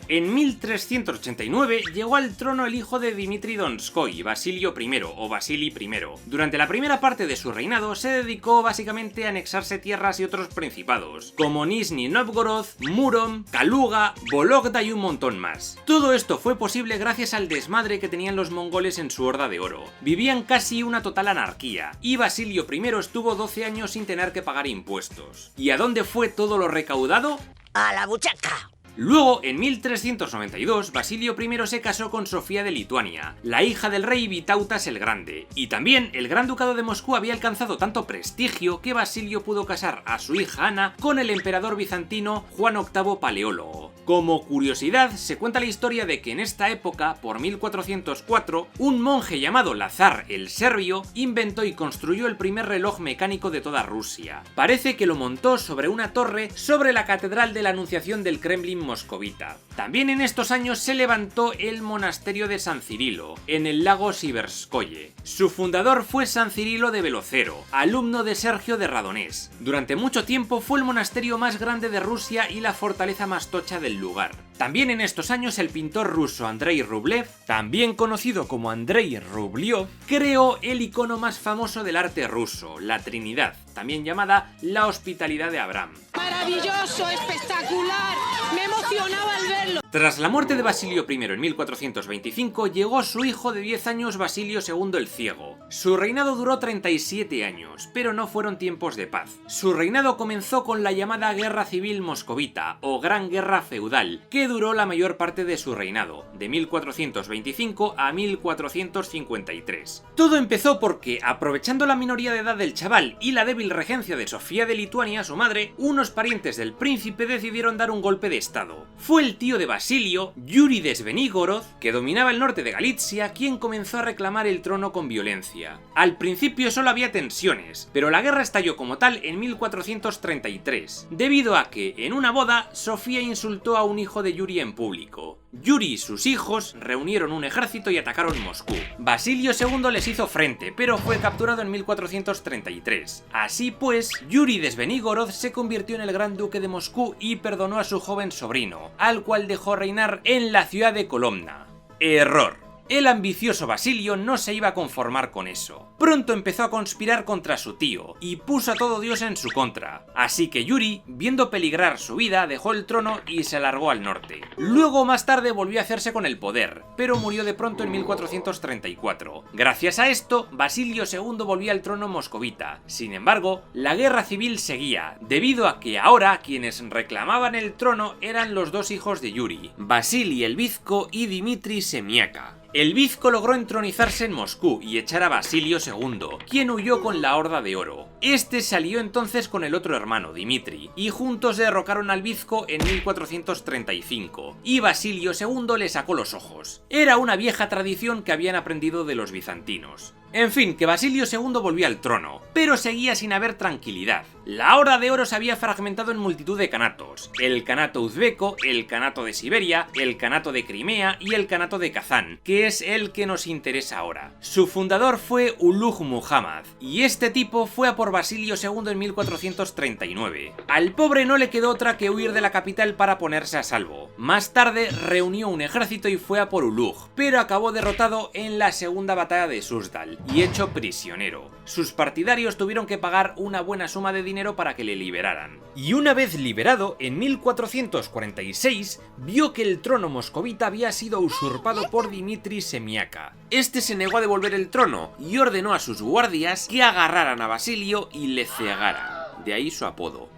En 1389 llegó al trono el hijo de Dmitri Donskoy, Basilio I o Vasili I. Durante la primera parte de su reinado se dedicó básicamente a anexarse tierras y otros principados, como Nizhny Novgorod, Murom, Kaluga, Vologda y un montón más. Todo esto fue posible gracias al desmadre que tenían los mongoles en su Horda de Oro. Vivían casi una total anarquía, y Basilio I estuvo 12 años sin tener que pagar impuestos. ¿Y a dónde fue todo lo recaudado? A la buchaca. Luego, en 1392, Basilio I se casó con Sofía de Lituania, la hija del rey Vytautas el Grande, y también el Gran Ducado de Moscú había alcanzado tanto prestigio que Basilio pudo casar a su hija Ana con el emperador bizantino Juan VIII Paleólogo. Como curiosidad, se cuenta la historia de que en esta época, por 1404, un monje llamado Lazar el Serbio inventó y construyó el primer reloj mecánico de toda Rusia. Parece que lo montó sobre una torre sobre la catedral de la Anunciación del Kremlin moscovita. También en estos años se levantó el monasterio de San Cirilo, en el lago Siverskoye. Su fundador fue San Cirilo de Velocero, alumno de Sergio de Radonés. Durante mucho tiempo fue el monasterio más grande de Rusia y la fortaleza más tocha del lugar. También en estos años el pintor ruso Andrei Rublev, también conocido como Andrei Rublev, creó el icono más famoso del arte ruso, la Trinidad, también llamada la Hospitalidad de Abraham. Maravilloso, espectacular, me emocionaba al verlo. Tras la muerte de Basilio I en 1425, llegó su hijo de 10 años Basilio II el Ciego. Su reinado duró 37 años, pero no fueron tiempos de paz. Su reinado comenzó con la llamada Guerra Civil Moscovita, o Gran Guerra Feudal, que duró la mayor parte de su reinado, de 1425 a 1453. Todo empezó porque, aprovechando la minoría de edad del chaval y la débil regencia de Sofía de Lituania, su madre, unos parientes del príncipe decidieron dar un golpe de estado. Fue el tío de Basilio, Yuri de Svenigorod, que dominaba el norte de Galitzia, quien comenzó a reclamar el trono con violencia. Al principio solo había tensiones, pero la guerra estalló como tal en 1433, debido a que, en una boda, Sofía insultó a un hijo de Yuri en público. Yuri y sus hijos reunieron un ejército y atacaron Moscú. Basilio II les hizo frente, pero fue capturado en 1433. Así pues, Yuri de Svenigorod se convirtió en el gran duque de Moscú y perdonó a su joven sobrino, al cual dejó reinar en la ciudad de Kolomna. Error. El ambicioso Basilio no se iba a conformar con eso. Pronto empezó a conspirar contra su tío y puso a todo Dios en su contra. Así que Yuri, viendo peligrar su vida, dejó el trono y se largó al norte. Luego, más tarde, volvió a hacerse con el poder, pero murió de pronto en 1434. Gracias a esto, Basilio II volvió al trono moscovita. Sin embargo, la guerra civil seguía, debido a que ahora quienes reclamaban el trono eran los dos hijos de Yuri, Vasili el Vizco y Dmitri Semiaka. El Vizco logró entronizarse en Moscú y echar a Basilio II, quien huyó con la Horda de Oro. Este salió entonces con el otro hermano, Dmitri, y juntos derrocaron al Vizco en 1435, y Basilio II le sacó los ojos. Era una vieja tradición que habían aprendido de los bizantinos. En fin, que Basilio II volvió al trono, pero seguía sin haber tranquilidad. La Horda de Oro se había fragmentado en multitud de kanatos: el kanato uzbeco, el kanato de Siberia, el kanato de Crimea y el kanato de Kazán, que es el que nos interesa ahora. Su fundador fue Uluj Muhammad, y este tipo fue a por Basilio II en 1439. Al pobre no le quedó otra que huir de la capital para ponerse a salvo. Más tarde reunió un ejército y fue a por Uluj, pero acabó derrotado en la segunda batalla de Suzdal y hecho prisionero. Sus partidarios tuvieron que pagar una buena suma de dinero para que le liberaran. Y una vez liberado, en 1446, vio que el trono moscovita había sido usurpado por Dmitri Semiaka. Este se negó a devolver el trono y ordenó a sus guardias que agarraran a Basilio y le cegaran. De ahí su apodo.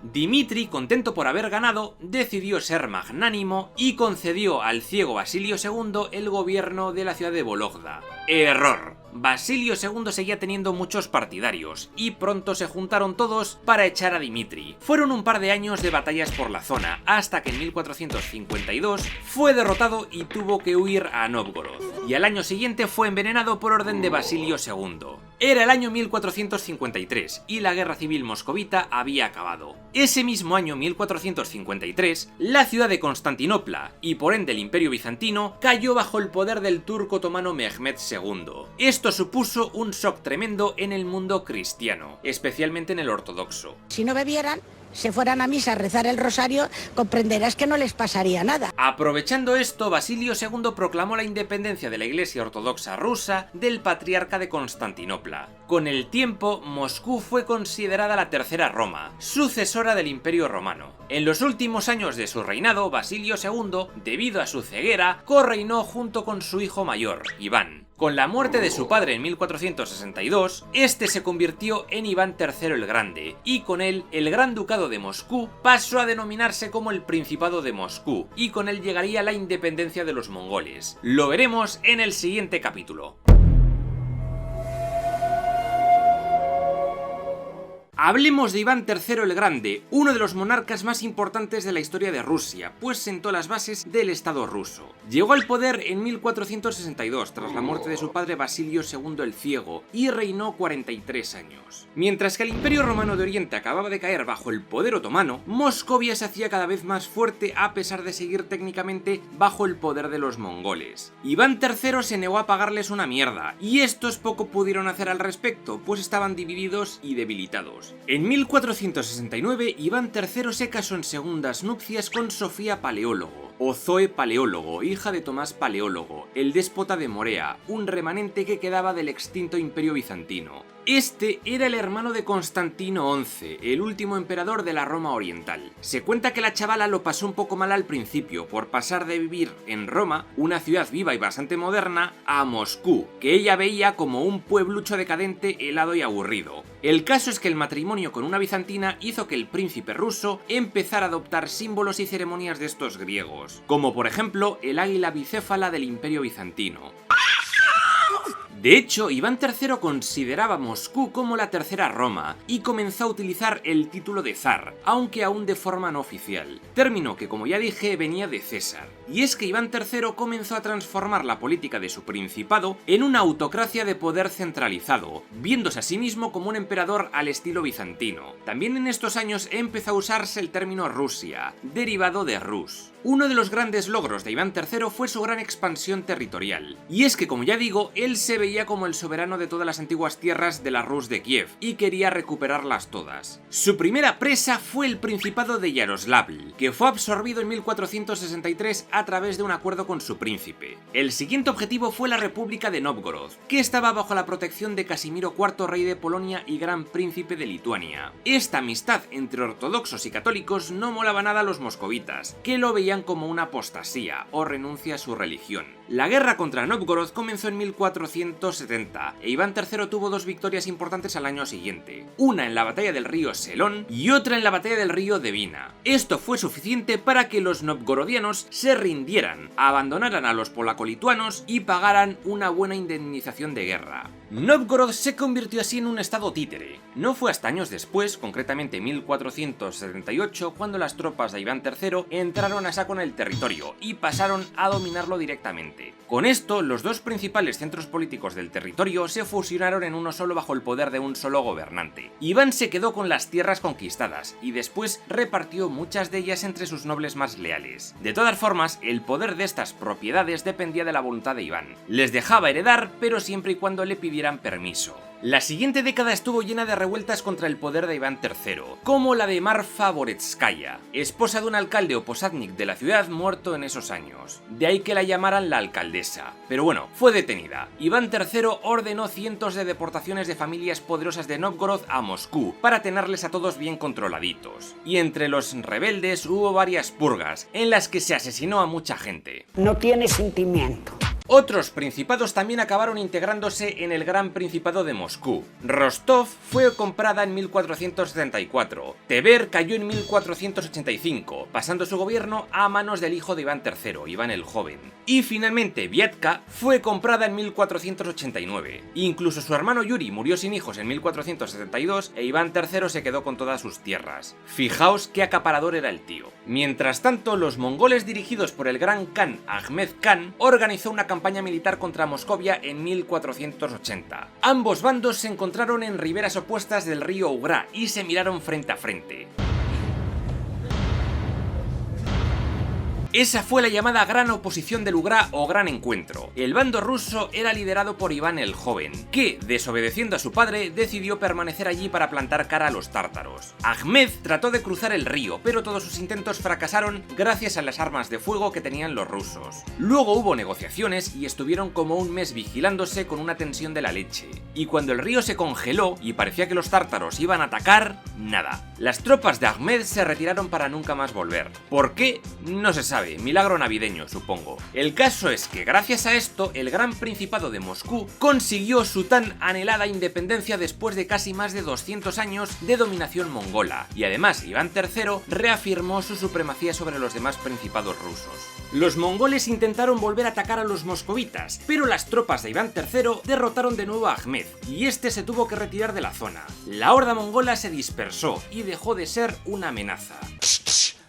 Dmitri, contento por haber ganado, decidió ser magnánimo y concedió al ciego Basilio II el gobierno de la ciudad de Vologda. Error. Basilio II seguía teniendo muchos partidarios, y pronto se juntaron todos para echar a Dmitri. Fueron un par de años de batallas por la zona, hasta que en 1452 fue derrotado y tuvo que huir a Novgorod, y al año siguiente fue envenenado por orden de Basilio II. Era el año 1453, y la guerra civil moscovita había acabado. Ese mismo año 1453, la ciudad de Constantinopla, y por ende el Imperio Bizantino, cayó bajo el poder del turco otomano Mehmed II. Esto supuso un shock tremendo en el mundo cristiano, especialmente en el ortodoxo. Si no bebieran, se fueran a misa a rezar el rosario, comprenderás que no les pasaría nada. Aprovechando esto, Basilio II proclamó la independencia de la Iglesia Ortodoxa rusa del Patriarca de Constantinopla. Con el tiempo, Moscú fue considerada la tercera Roma, sucesora del Imperio Romano. En los últimos años de su reinado, Basilio II, debido a su ceguera, correinó junto con su hijo mayor, Iván. Con la muerte de su padre en 1462, este se convirtió en Iván III el Grande, y con él el Gran Ducado de Moscú pasó a denominarse como el Principado de Moscú, y con él llegaría la independencia de los mongoles. Lo veremos en el siguiente capítulo. Hablemos de Iván III el Grande, uno de los monarcas más importantes de la historia de Rusia, pues sentó las bases del Estado ruso. Llegó al poder en 1462, tras la muerte de su padre Basilio II el Ciego, y reinó 43 años. Mientras que el Imperio Romano de Oriente acababa de caer bajo el poder otomano, Moscovia se hacía cada vez más fuerte a pesar de seguir técnicamente bajo el poder de los mongoles. Iván III se negó a pagarles una mierda, y estos poco pudieron hacer al respecto, pues estaban divididos y debilitados. En 1469, Iván III se casó en segundas nupcias con Sofía Paleólogo, o Zoe Paleólogo, hija de Tomás Paleólogo, el déspota de Morea, un remanente que quedaba del extinto Imperio Bizantino. Este era el hermano de Constantino XI, el último emperador de la Roma Oriental. Se cuenta que la chavala lo pasó un poco mal al principio por pasar de vivir en Roma, una ciudad viva y bastante moderna, a Moscú, que ella veía como un pueblucho decadente, helado y aburrido. El caso es que el matrimonio con una bizantina hizo que el príncipe ruso empezara a adoptar símbolos y ceremonias de estos griegos, como por ejemplo el águila bicéfala del Imperio Bizantino. De hecho, Iván III consideraba Moscú como la tercera Roma y comenzó a utilizar el título de zar, aunque aún de forma no oficial, término que, como ya dije, venía de César. Y es que Iván III comenzó a transformar la política de su principado en una autocracia de poder centralizado, viéndose a sí mismo como un emperador al estilo bizantino. También en estos años empezó a usarse el término Rusia, derivado de Rus. Uno de los grandes logros de Iván III fue su gran expansión territorial, y es que, como ya digo, él se veía como el soberano de todas las antiguas tierras de la Rus de Kiev, y quería recuperarlas todas. Su primera presa fue el Principado de Yaroslavl, que fue absorbido en 1463 a través de un acuerdo con su príncipe. El siguiente objetivo fue la República de Nóvgorod, que estaba bajo la protección de Casimiro IV, rey de Polonia y gran príncipe de Lituania. Esta amistad entre ortodoxos y católicos no molaba nada a los moscovitas, que lo veían como una apostasía o renuncia a su religión. La guerra contra Nóvgorod comenzó en 1470 e Iván III tuvo dos victorias importantes al año siguiente, una en la batalla del río Selón y otra en la batalla del río Dvina. Esto fue suficiente para que los novgorodianos se rindieran, abandonaran a los polaco-lituanos y pagaran una buena indemnización de guerra. Nóvgorod se convirtió así en un estado títere. No fue hasta años después, concretamente 1478, cuando las tropas de Iván III entraron a saco en el territorio y pasaron a dominarlo directamente. Con esto, los dos principales centros políticos del territorio se fusionaron en uno solo bajo el poder de un solo gobernante. Iván se quedó con las tierras conquistadas y después repartió muchas de ellas entre sus nobles más leales. De todas formas, el poder de estas propiedades dependía de la voluntad de Iván. Les dejaba heredar, pero siempre y cuando le pidieran permiso. La siguiente década estuvo llena de revueltas contra el poder de Iván III, como la de Marfa Boretskaya, esposa de un alcalde o posádnik de la ciudad muerto en esos años. De ahí que la llamaran la alcaldesa. Pero bueno, fue detenida. Iván III ordenó cientos de deportaciones de familias poderosas de Nóvgorod a Moscú, para tenerles a todos bien controladitos. Y entre los rebeldes hubo varias purgas, en las que se asesinó a mucha gente. No tiene sentimiento. Otros principados también acabaron integrándose en el Gran Principado de Moscú. Rostov fue comprada en 1474, Tver cayó en 1485, pasando su gobierno a manos del hijo de Iván III, Iván el Joven. Y finalmente Viatka fue comprada en 1489. Incluso su hermano Yuri murió sin hijos en 1472 e Iván III se quedó con todas sus tierras. Fijaos qué acaparador era el tío. Mientras tanto, los mongoles dirigidos por el gran Khan Ahmed Khan organizó una campaña militar contra Moscovia en 1480. Ambos bandos se encontraron en riberas opuestas del río Ugra y se miraron frente a frente. Esa fue la llamada Gran Oposición del Ugra o Gran Encuentro. El bando ruso era liderado por Iván el Joven, que, desobedeciendo a su padre, decidió permanecer allí para plantar cara a los tártaros. Ahmed trató de cruzar el río, pero todos sus intentos fracasaron gracias a las armas de fuego que tenían los rusos. Luego hubo negociaciones y estuvieron como un mes vigilándose con una tensión de la leche. Y cuando el río se congeló y parecía que los tártaros iban a atacar, nada. Las tropas de Ahmed se retiraron para nunca más volver. ¿Por qué? No se sabe, milagro navideño, supongo. El caso es que gracias a esto, el Gran Principado de Moscú consiguió su tan anhelada independencia después de casi más de 200 años de dominación mongola, y además Iván III reafirmó su supremacía sobre los demás principados rusos. Los mongoles intentaron volver a atacar a los moscovitas, pero las tropas de Iván III derrotaron de nuevo a Ahmed, y este se tuvo que retirar de la zona. La horda mongola se dispersó y dejó de ser una amenaza.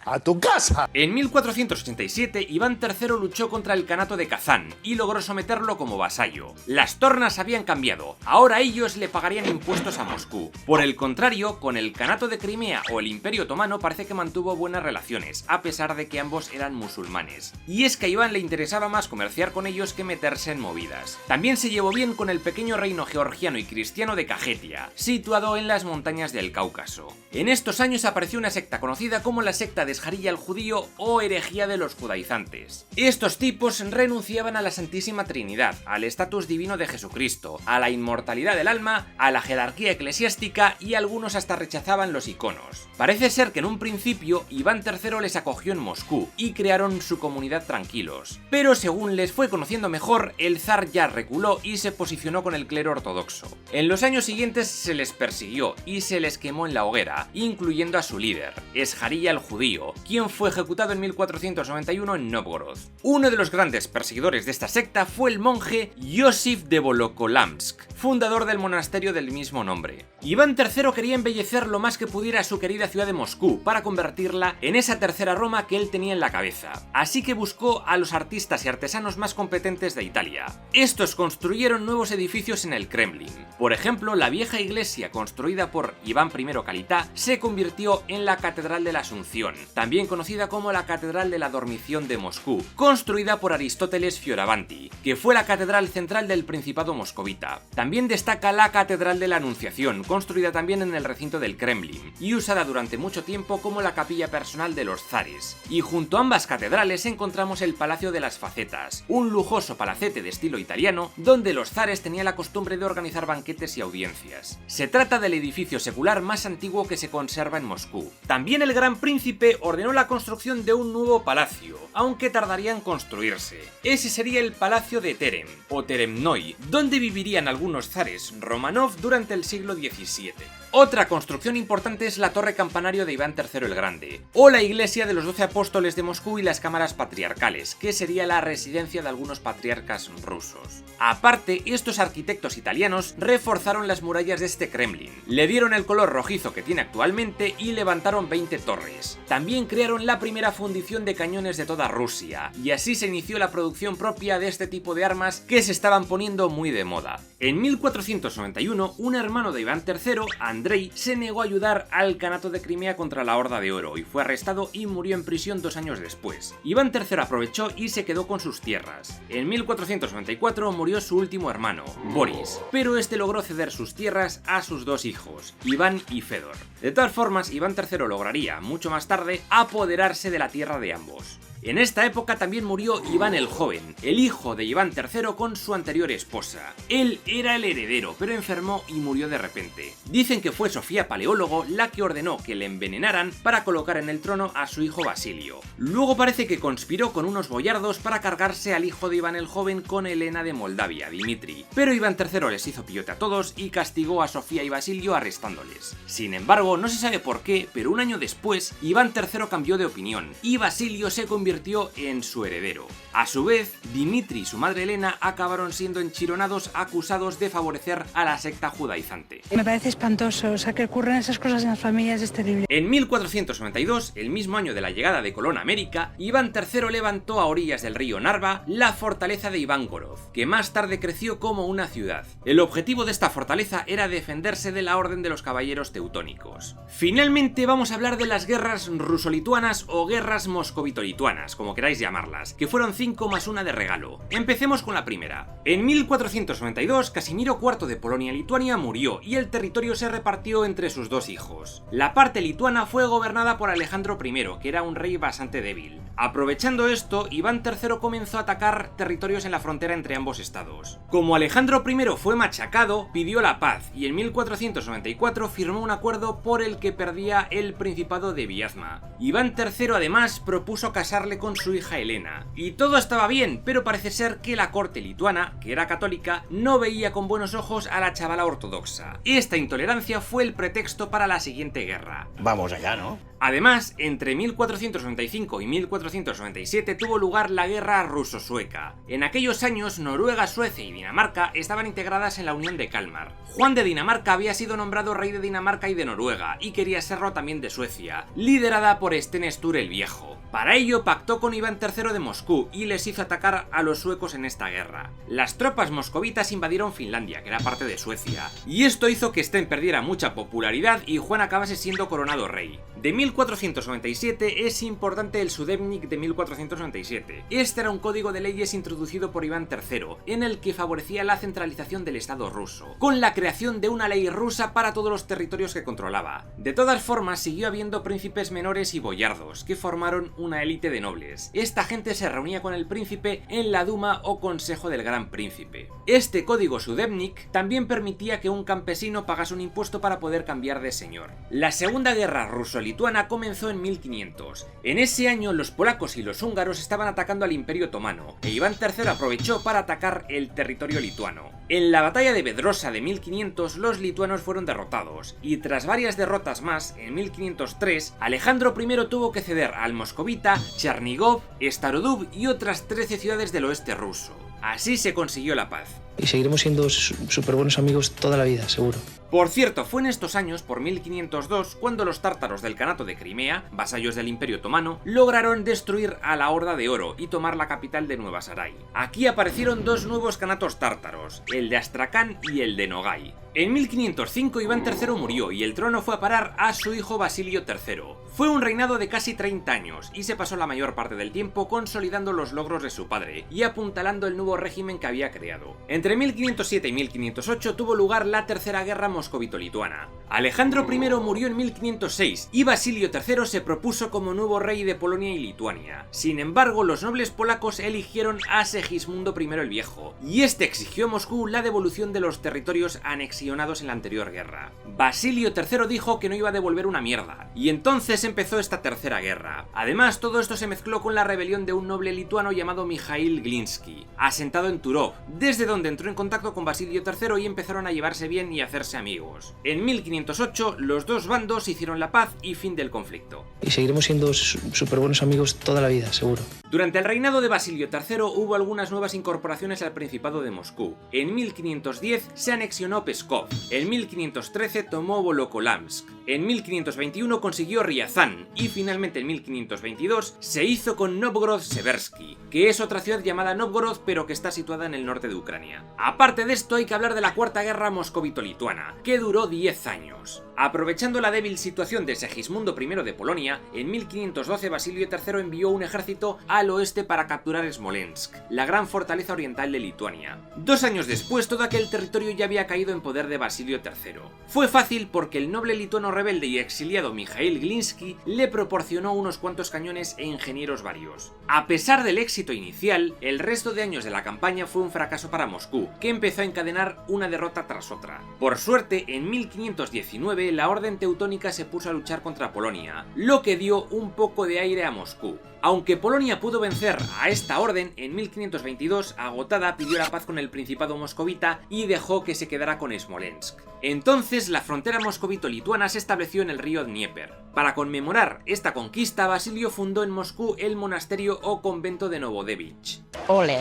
¡A tu casa! En 1487, Iván III luchó contra el Kanato de Kazán y logró someterlo como vasallo. Las tornas habían cambiado, ahora ellos le pagarían impuestos a Moscú. Por el contrario, con el Kanato de Crimea o el Imperio Otomano parece que mantuvo buenas relaciones, a pesar de que ambos eran musulmanes. Y es que a Iván le interesaba más comerciar con ellos que meterse en movidas. También se llevó bien con el pequeño reino georgiano y cristiano de Kajetia, situado en las montañas del Cáucaso. En estos años apareció una secta conocida como la secta de Esjarilla el Judío o herejía de los judaizantes. Estos tipos renunciaban a la Santísima Trinidad, al estatus divino de Jesucristo, a la inmortalidad del alma, a la jerarquía eclesiástica y algunos hasta rechazaban los iconos. Parece ser que en un principio Iván III les acogió en Moscú y crearon su comunidad tranquilos, pero según les fue conociendo mejor, el zar ya reculó y se posicionó con el clero ortodoxo. En los años siguientes se les persiguió y se les quemó en la hoguera, incluyendo a su líder, Esjarilla el Judío, quien fue ejecutado en 1491 en Novgorod. Uno de los grandes perseguidores de esta secta fue el monje Yosif de Volokolamsk, fundador del monasterio del mismo nombre. Iván III quería embellecer lo más que pudiera su querida ciudad de Moscú para convertirla en esa tercera Roma que él tenía en la cabeza, así que buscó a los artistas y artesanos más competentes de Italia. Estos construyeron nuevos edificios en el Kremlin. Por ejemplo, la vieja iglesia construida por Iván I Kalitá se convirtió en la Catedral de la Asunción, también conocida como la Catedral de la Dormición de Moscú, construida por Aristóteles Fioravanti, que fue la catedral central del Principado moscovita. También destaca la Catedral de la Anunciación, construida también en el recinto del Kremlin, y usada durante mucho tiempo como la capilla personal de los zares. Y junto a ambas catedrales encontramos el Palacio de las Facetas, un lujoso palacete de estilo italiano, donde los zares tenían la costumbre de organizar banquetes y audiencias. Se trata del edificio secular más antiguo que se conserva en Moscú. También el Gran Príncipe ordenó la construcción de un nuevo palacio, aunque tardaría en construirse. Ese sería el Palacio de Terem, o Teremnoi, donde vivirían algunos zares Romanov durante el siglo XVII. Otra construcción importante es la torre campanario de Iván III el Grande, o la iglesia de los 12 apóstoles de Moscú y las cámaras patriarcales, que sería la residencia de algunos patriarcas rusos. Aparte, estos arquitectos italianos reforzaron las murallas de este Kremlin, le dieron el color rojizo que tiene actualmente y levantaron 20 torres. También crearon la primera fundición de cañones de toda Rusia, y así se inició la producción propia de este tipo de armas que se estaban poniendo muy de moda. En 1491, un hermano de Iván III, Andrei, se negó a ayudar al Kanato de Crimea contra la Horda de Oro y fue arrestado y murió en prisión 2 años después. Iván III aprovechó y se quedó con sus tierras. En 1494 murió su último hermano, Boris, pero este logró ceder sus tierras a sus 2 hijos, Iván y Fedor. De todas formas, Iván III lograría, mucho más tarde, apoderarse de la tierra de ambos. En esta época también murió Iván el Joven, el hijo de Iván III con su anterior esposa. Él era el heredero, pero enfermó y murió de repente. Dicen que fue Sofía Paleólogo la que ordenó que le envenenaran para colocar en el trono a su hijo Basilio. Luego parece que conspiró con unos boyardos para cargarse al hijo de Iván el Joven con Helena de Moldavia, Dimitri. Pero Iván III les hizo pillote a todos y castigó a Sofía y Basilio arrestándoles. Sin embargo, no se sabe por qué, pero un año después, Iván III cambió de opinión y Basilio se convirtió en su heredero. A su vez, Dimitri y su madre Helena acabaron siendo enchironados acusados de favorecer a la secta judaizante. Me parece espantoso, o sea, que ocurren esas cosas en las familias es terrible. En 1492, el mismo año de la llegada de Colón a América, Iván III levantó a orillas del río Narva la fortaleza de Ivangorod, que más tarde creció como una ciudad. El objetivo de esta fortaleza era defenderse de la Orden de los Caballeros Teutónicos. Finalmente vamos a hablar de las guerras ruso-lituanas o guerras moscovito-lituanas. lituanas, como queráis llamarlas, que fueron 5 más una de regalo. Empecemos con la primera. En 1492, Casimiro IV de Polonia-Lituania murió y el territorio se repartió entre sus dos hijos. La parte lituana fue gobernada por Alejandro I, que era un rey bastante débil. Aprovechando esto, Iván III comenzó a atacar territorios en la frontera entre ambos estados. Como Alejandro I fue machacado, pidió la paz y en 1494 firmó un acuerdo por el que perdía el Principado de Viazma. Iván III además propuso casarle con su hija Helena. Y todo estaba bien, pero parece ser que la corte lituana, que era católica, no veía con buenos ojos a la chavala ortodoxa. Esta intolerancia fue el pretexto para la siguiente guerra. Vamos allá, ¿no? Además, entre 1495 y 1497 tuvo lugar la Guerra Ruso-Sueca. En aquellos años, Noruega, Suecia y Dinamarca estaban integradas en la Unión de Kalmar. Juan de Dinamarca había sido nombrado rey de Dinamarca y de Noruega, y quería serlo también de Suecia, liderada por Sten Sture el Viejo. Para ello pactó con Iván III de Moscú y les hizo atacar a los suecos en esta guerra. Las tropas moscovitas invadieron Finlandia, que era parte de Suecia, y esto hizo que Sten perdiera mucha popularidad y Juan acabase siendo coronado rey. De 1497 es importante el Sudebnik de 1497. Este era un código de leyes introducido por Iván III, en el que favorecía la centralización del Estado ruso, con la creación de una ley rusa para todos los territorios que controlaba. De todas formas, siguió habiendo príncipes menores y boyardos, que formaron una élite de nobles. Esta gente se reunía con el príncipe en la Duma o Consejo del Gran Príncipe. Este código Sudebnik también permitía que un campesino pagase un impuesto para poder cambiar de señor. La Segunda Guerra Ruso-Lituana comenzó en 1500. En ese año los polacos y los húngaros estaban atacando al Imperio Otomano, e Iván III aprovechó para atacar el territorio lituano. En la batalla de Bedrosa de 1500 los lituanos fueron derrotados, y tras varias derrotas más, en 1503, Alejandro I tuvo que ceder al moscovita Chernigov, Starodub y otras 13 ciudades del oeste ruso. Así se consiguió la paz. Y seguiremos siendo súper buenos amigos toda la vida, seguro. Por cierto, fue en estos años, por 1502, cuando los tártaros del Kanato de Crimea, vasallos del Imperio Otomano, lograron destruir a la Horda de Oro y tomar la capital de Nueva Sarai. Aquí aparecieron dos nuevos kanatos tártaros, el de Astrakán y el de Nogai. En 1505 Iván III murió y el trono fue a parar a su hijo Basilio III. Fue un reinado de casi 30 años y se pasó la mayor parte del tiempo consolidando los logros de su padre y apuntalando el nuevo régimen que había creado. Entre 1507 y 1508 tuvo lugar la Tercera Guerra Moscovito-Lituana. Alejandro I murió en 1506 y Basilio III se propuso como nuevo rey de Polonia y Lituania. Sin embargo, los nobles polacos eligieron a Segismundo I el Viejo, y este exigió a Moscú la devolución de los territorios anexionados en la anterior guerra. Basilio III dijo que no iba a devolver una mierda, y entonces empezó esta Tercera Guerra. Además, todo esto se mezcló con la rebelión de un noble lituano llamado Mijail Glinski, asentado en Turów, desde donde entró en contacto con Basilio III y empezaron a llevarse bien y a hacerse amigos. En 1508, los dos bandos hicieron la paz y fin del conflicto. Y seguiremos siendo súper buenos amigos toda la vida, seguro. Durante el reinado de Basilio III hubo algunas nuevas incorporaciones al Principado de Moscú. En 1510 se anexionó Pskov, en 1513 tomó Volokolamsk, en 1521 consiguió Riazán y finalmente en 1522 se hizo con Novgorod-Seversky, que es otra ciudad llamada Novgorod pero que está situada en el norte de Ucrania. Aparte de esto hay que hablar de la Cuarta Guerra Moscovito-Lituana, que duró 10 años. Aprovechando la débil situación de Segismundo I de Polonia, en 1512 Basilio III envió un ejército al oeste para capturar Smolensk, la gran fortaleza oriental de Lituania. 2 años después todo aquel territorio ya había caído en poder de Basilio III. Fue fácil porque el noble lituano rebelde y exiliado Mijail Glinski le proporcionó unos cuantos cañones e ingenieros varios. A pesar del éxito inicial, el resto de años de la campaña fue un fracaso para Moscú, que empezó a encadenar una derrota tras otra. Por suerte, en 1519 la Orden Teutónica se puso a luchar contra Polonia, lo que dio un poco de aire a Moscú. Aunque Polonia pudo vencer a esta orden, en 1522, agotada, pidió la paz con el Principado moscovita y dejó que se quedara con Smolensk. Entonces, la frontera moscovito-lituana se estableció en el río Dnieper. Para conmemorar esta conquista, Basilio fundó en Moscú el monasterio o convento de Novodevich. Ole.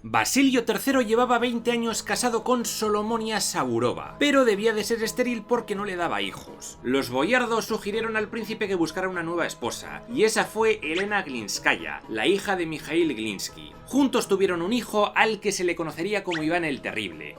Basilio III llevaba 20 años casado con Solomonia Saburova, pero debía de ser estéril porque no le daba hijos. Los boyardos sugirieron al príncipe que buscara una nueva esposa, y esa fue Elena Glinskaya, la hija de Mijail Glinski. Juntos tuvieron un hijo al que se le conocería como Iván el Terrible.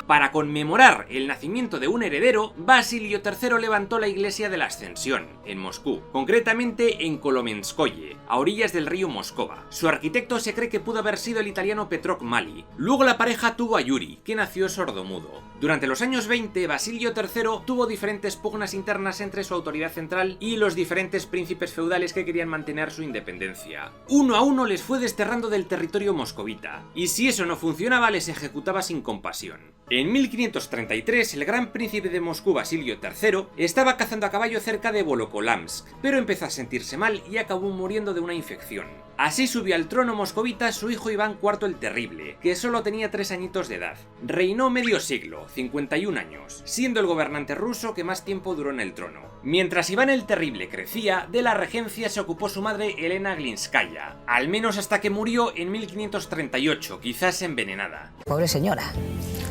Para conmemorar el nacimiento de un heredero, Basilio III levantó la iglesia de la Ascensión, en Moscú, concretamente en Kolomenskoye, a orillas del río Moscova. Su arquitecto se cree que pudo haber sido el italiano Petro Mali. Luego la pareja tuvo a Yuri, que nació sordomudo. Durante los años 20, Basilio III tuvo diferentes pugnas internas entre su autoridad central y los diferentes príncipes feudales que querían mantener su independencia. Uno a uno les fue desterrando del territorio moscovita, y si eso no funcionaba les ejecutaba sin compasión. En 1533, el gran príncipe de Moscú, Basilio III, estaba cazando a caballo cerca de Volokolamsk, pero empezó a sentirse mal y acabó muriendo de una infección. Así subió al trono moscovita su hijo Iván IV el Terrible, que solo tenía 3 añitos de edad. Reinó medio siglo, 51 años, siendo el gobernante ruso que más tiempo duró en el trono. Mientras Iván el Terrible crecía, de la regencia se ocupó su madre Elena Glinskaya, al menos hasta que murió en 1538, quizás envenenada. Pobre señora.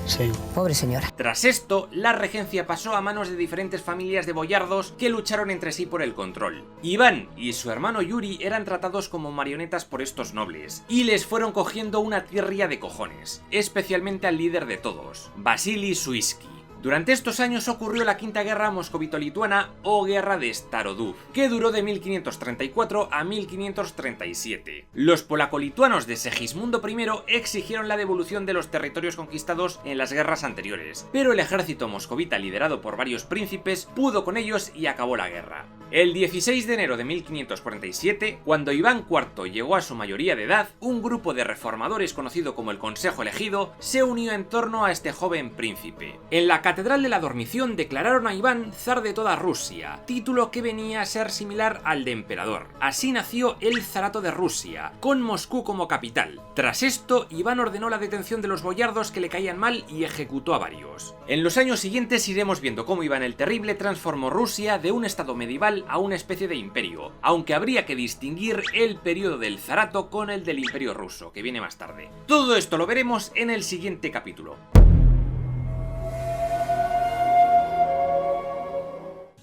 Sí. Pobre señora. Tras esto, la regencia pasó a manos de diferentes familias de boyardos que lucharon entre sí por el control. Iván y su hermano Yuri eran tratados como marionetas por estos nobles, y les fueron cogiendo una tirria de cojones, especialmente al líder de todos, Vasili Suisky. Durante estos años ocurrió la Quinta Guerra Moscovito-Lituana o Guerra de Starodub, que duró de 1534 a 1537. Los polaco-lituanos de Segismundo I exigieron la devolución de los territorios conquistados en las guerras anteriores, pero el ejército moscovita liderado por varios príncipes pudo con ellos y acabó la guerra. El 16 de enero de 1547, cuando Iván IV llegó a su mayoría de edad, un grupo de reformadores conocido como el Consejo Elegido se unió en torno a este joven príncipe. En la Catedral de la Dormición declararon a Iván zar de toda Rusia, título que venía a ser similar al de emperador. Así nació el zarato de Rusia, con Moscú como capital. Tras esto, Iván ordenó la detención de los boyardos que le caían mal y ejecutó a varios. En los años siguientes iremos viendo cómo Iván el Terrible transformó Rusia de un estado medieval a una especie de imperio, aunque habría que distinguir el periodo del zarato con el del imperio ruso, que viene más tarde. Todo esto lo veremos en el siguiente capítulo.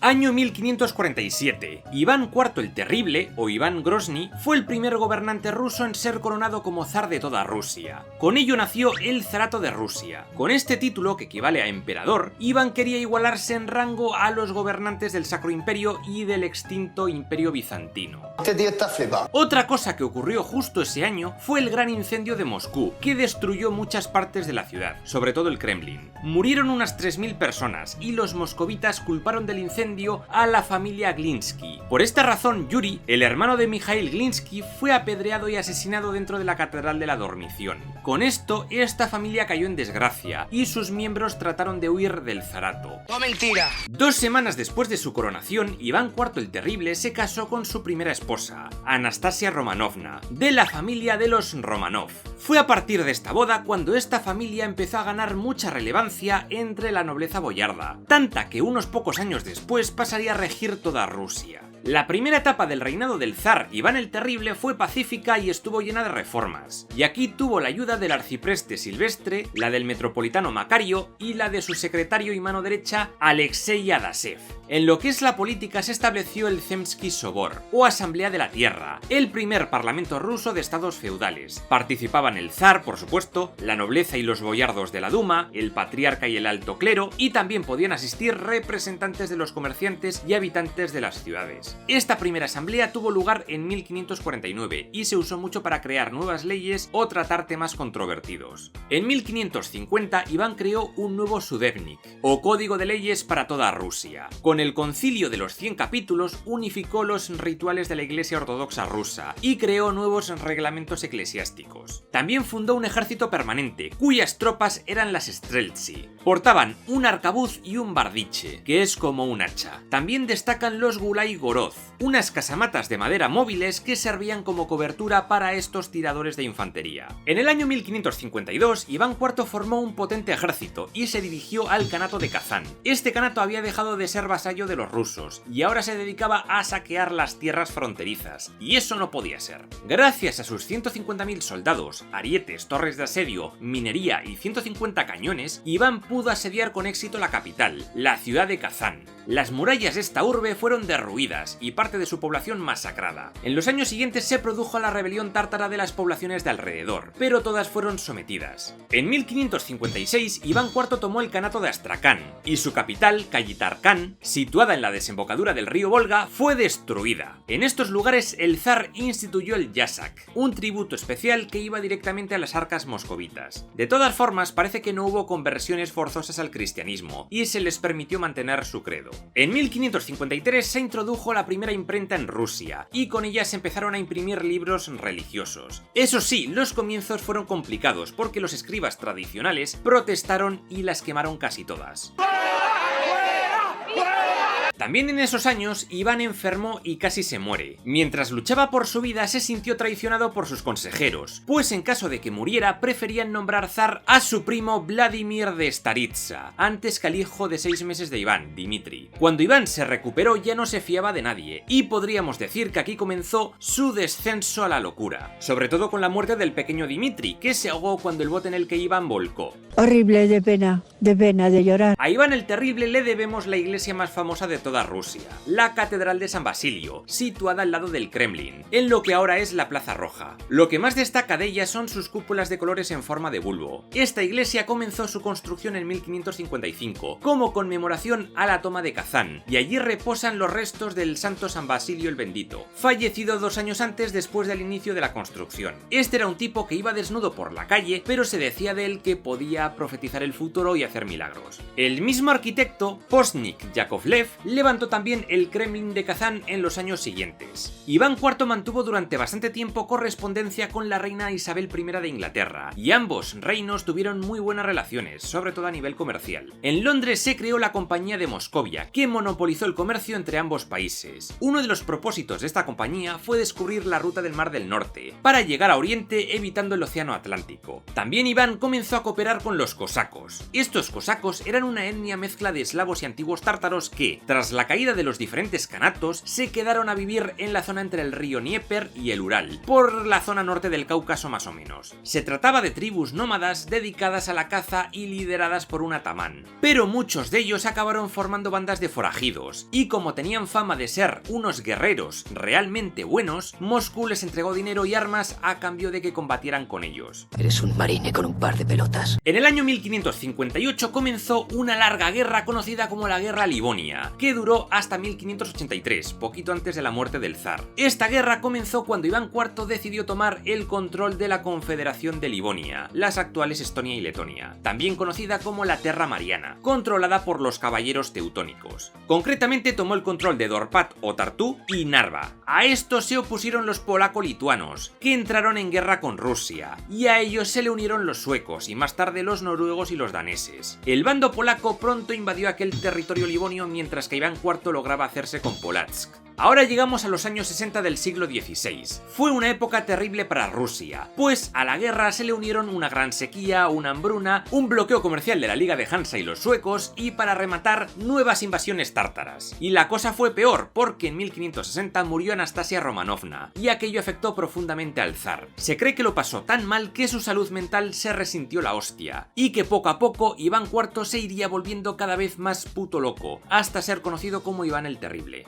Año 1547. Iván IV el Terrible, o Iván Grozny, fue el primer gobernante ruso en ser coronado como zar de toda Rusia. Con ello nació el Zarato de Rusia. Con este título, que equivale a emperador, Iván quería igualarse en rango a los gobernantes del Sacro Imperio y del extinto Imperio Bizantino. Este tío está flipado. Otra cosa que ocurrió justo ese año fue el gran incendio de Moscú, que destruyó muchas partes de la ciudad, sobre todo el Kremlin. Murieron unas 3000 personas y los moscovitas culparon del incendio a la familia Glinsky. Por esta razón, Yuri, el hermano de Mikhail Glinsky, fue apedreado y asesinado dentro de la Catedral de la Dormición. Con esto, esta familia cayó en desgracia y sus miembros trataron de huir del zarato. ¡No, mentira! 2 semanas después de su coronación, Iván IV el Terrible se casó con su primera esposa, Anastasia Romanovna, de la familia de los Romanov. Fue a partir de esta boda cuando esta familia empezó a ganar mucha relevancia entre la nobleza boyarda, tanta que unos pocos años después pasaría a regir toda Rusia. La primera etapa del reinado del zar Iván el Terrible fue pacífica y estuvo llena de reformas, y aquí tuvo la ayuda del arcipreste Silvestre, la del metropolitano Macario y la de su secretario y mano derecha Alexei Adasev. En lo que es la política se estableció el Zemsky Sobor, o Asamblea de la Tierra, el primer parlamento ruso de estados feudales. Participaban el zar, por supuesto, la nobleza y los boyardos de la Duma, el patriarca y el alto clero, y también podían asistir representantes de los comerciantes y habitantes de las ciudades. Esta primera asamblea tuvo lugar en 1549 y se usó mucho para crear nuevas leyes o tratar temas controvertidos. En 1550 Iván creó un nuevo Sudebnik, o código de leyes para toda Rusia. Con el concilio de los 100 capítulos unificó los rituales de la Iglesia Ortodoxa rusa y creó nuevos reglamentos eclesiásticos. También fundó un ejército permanente, cuyas tropas eran las Streltsy. Portaban un arcabuz y un bardiche, que es como un hacha. También destacan los Gulai Goroz, unas casamatas de madera móviles que servían como cobertura para estos tiradores de infantería. En el año 1552, Iván IV formó un potente ejército y se dirigió al Kanato de Kazán. Este kanato había dejado de ser vasallo de los rusos y ahora se dedicaba a saquear las tierras fronterizas, y eso no podía ser. Gracias a sus 150.000 soldados, arietes, torres de asedio, minería y 150 cañones, Iván pudo pudo asediar con éxito la capital, la ciudad de Kazán. Las murallas de esta urbe fueron derruidas y parte de su población masacrada. En los años siguientes se produjo la rebelión tártara de las poblaciones de alrededor, pero todas fueron sometidas. En 1556, Iván IV tomó el Kanato de Astracán y su capital, Kayitarkán, situada en la desembocadura del río Volga, fue destruida. En estos lugares el zar instituyó el Yasak, un tributo especial que iba directamente a las arcas moscovitas. De todas formas, parece que no hubo conversiones forzosas al cristianismo y se les permitió mantener su credo. En 1553 se introdujo la primera imprenta en Rusia y con ella se empezaron a imprimir libros religiosos. Eso sí, los comienzos fueron complicados porque los escribas tradicionales protestaron y las quemaron casi todas. También en esos años, Iván enfermó y casi se muere. Mientras luchaba por su vida, se sintió traicionado por sus consejeros, pues en caso de que muriera, preferían nombrar zar a su primo Vladimir de Staritsa, antes que al hijo de 6 meses de Iván, Dmitri. Cuando Iván se recuperó, ya no se fiaba de nadie, y podríamos decir que aquí comenzó su descenso a la locura, sobre todo con la muerte del pequeño Dmitri, que se ahogó cuando el bote en el que Iván volcó. Horrible, de pena, de llorar. A Iván el Terrible le debemos la iglesia más famosa de toda Rusia, la Catedral de San Basilio, situada al lado del Kremlin, en lo que ahora es la Plaza Roja. Lo que más destaca de ella son sus cúpulas de colores en forma de bulbo. Esta iglesia comenzó su construcción en 1555, como conmemoración a la toma de Kazán, y allí reposan los restos del santo San Basilio el Bendito, fallecido 2 años antes después del inicio de la construcción. Este era un tipo que iba desnudo por la calle, pero se decía de él que podía profetizar el futuro y hacer milagros. El mismo arquitecto, Postnik Yakovlev, levantó también el Kremlin de Kazán en los años siguientes. Iván IV mantuvo durante bastante tiempo correspondencia con la reina Isabel I de Inglaterra, y ambos reinos tuvieron muy buenas relaciones, sobre todo a nivel comercial. En Londres se creó la Compañía de Moscovia, que monopolizó el comercio entre ambos países. Uno de los propósitos de esta compañía fue descubrir la ruta del Mar del Norte, para llegar a Oriente evitando el Océano Atlántico. También Iván comenzó a cooperar con los cosacos. Estos cosacos eran una etnia mezcla de eslavos y antiguos tártaros que, tras la caída de los diferentes kanatos, se quedaron a vivir en la zona entre el río Dnieper y el Ural, por la zona norte del Cáucaso más o menos. Se trataba de tribus nómadas dedicadas a la caza y lideradas por un atamán, pero muchos de ellos acabaron formando bandas de forajidos, y como tenían fama de ser unos guerreros realmente buenos, Moscú les entregó dinero y armas a cambio de que combatieran con ellos. Eres un marine con un par de pelotas. En el año 1558 comenzó una larga guerra conocida como la Guerra Livonia, que duró hasta 1583, poquito antes de la muerte del zar. Esta guerra comenzó cuando Iván IV decidió tomar el control de la Confederación de Livonia, las actuales Estonia y Letonia, también conocida como la Terra Mariana, controlada por los caballeros teutónicos. Concretamente tomó el control de Dorpat o Tartu y Narva. A esto se opusieron los polaco-lituanos, que entraron en guerra con Rusia, y a ellos se le unieron los suecos y más tarde los noruegos y los daneses. El bando polaco pronto invadió aquel territorio livonio mientras que Iván IV lograba hacerse con Polotsk. Ahora llegamos a los años 60 del siglo XVI. Fue una época terrible para Rusia, pues a la guerra se le unieron una gran sequía, una hambruna, un bloqueo comercial de la Liga de Hansa y los suecos y, para rematar, nuevas invasiones tártaras. Y la cosa fue peor, porque en 1560 murió Anastasia Romanovna, y aquello afectó profundamente al zar. Se cree que lo pasó tan mal que su salud mental se resintió la hostia, y que poco a poco Iván IV se iría volviendo cada vez más puto loco, hasta ser conocido como Iván el Terrible.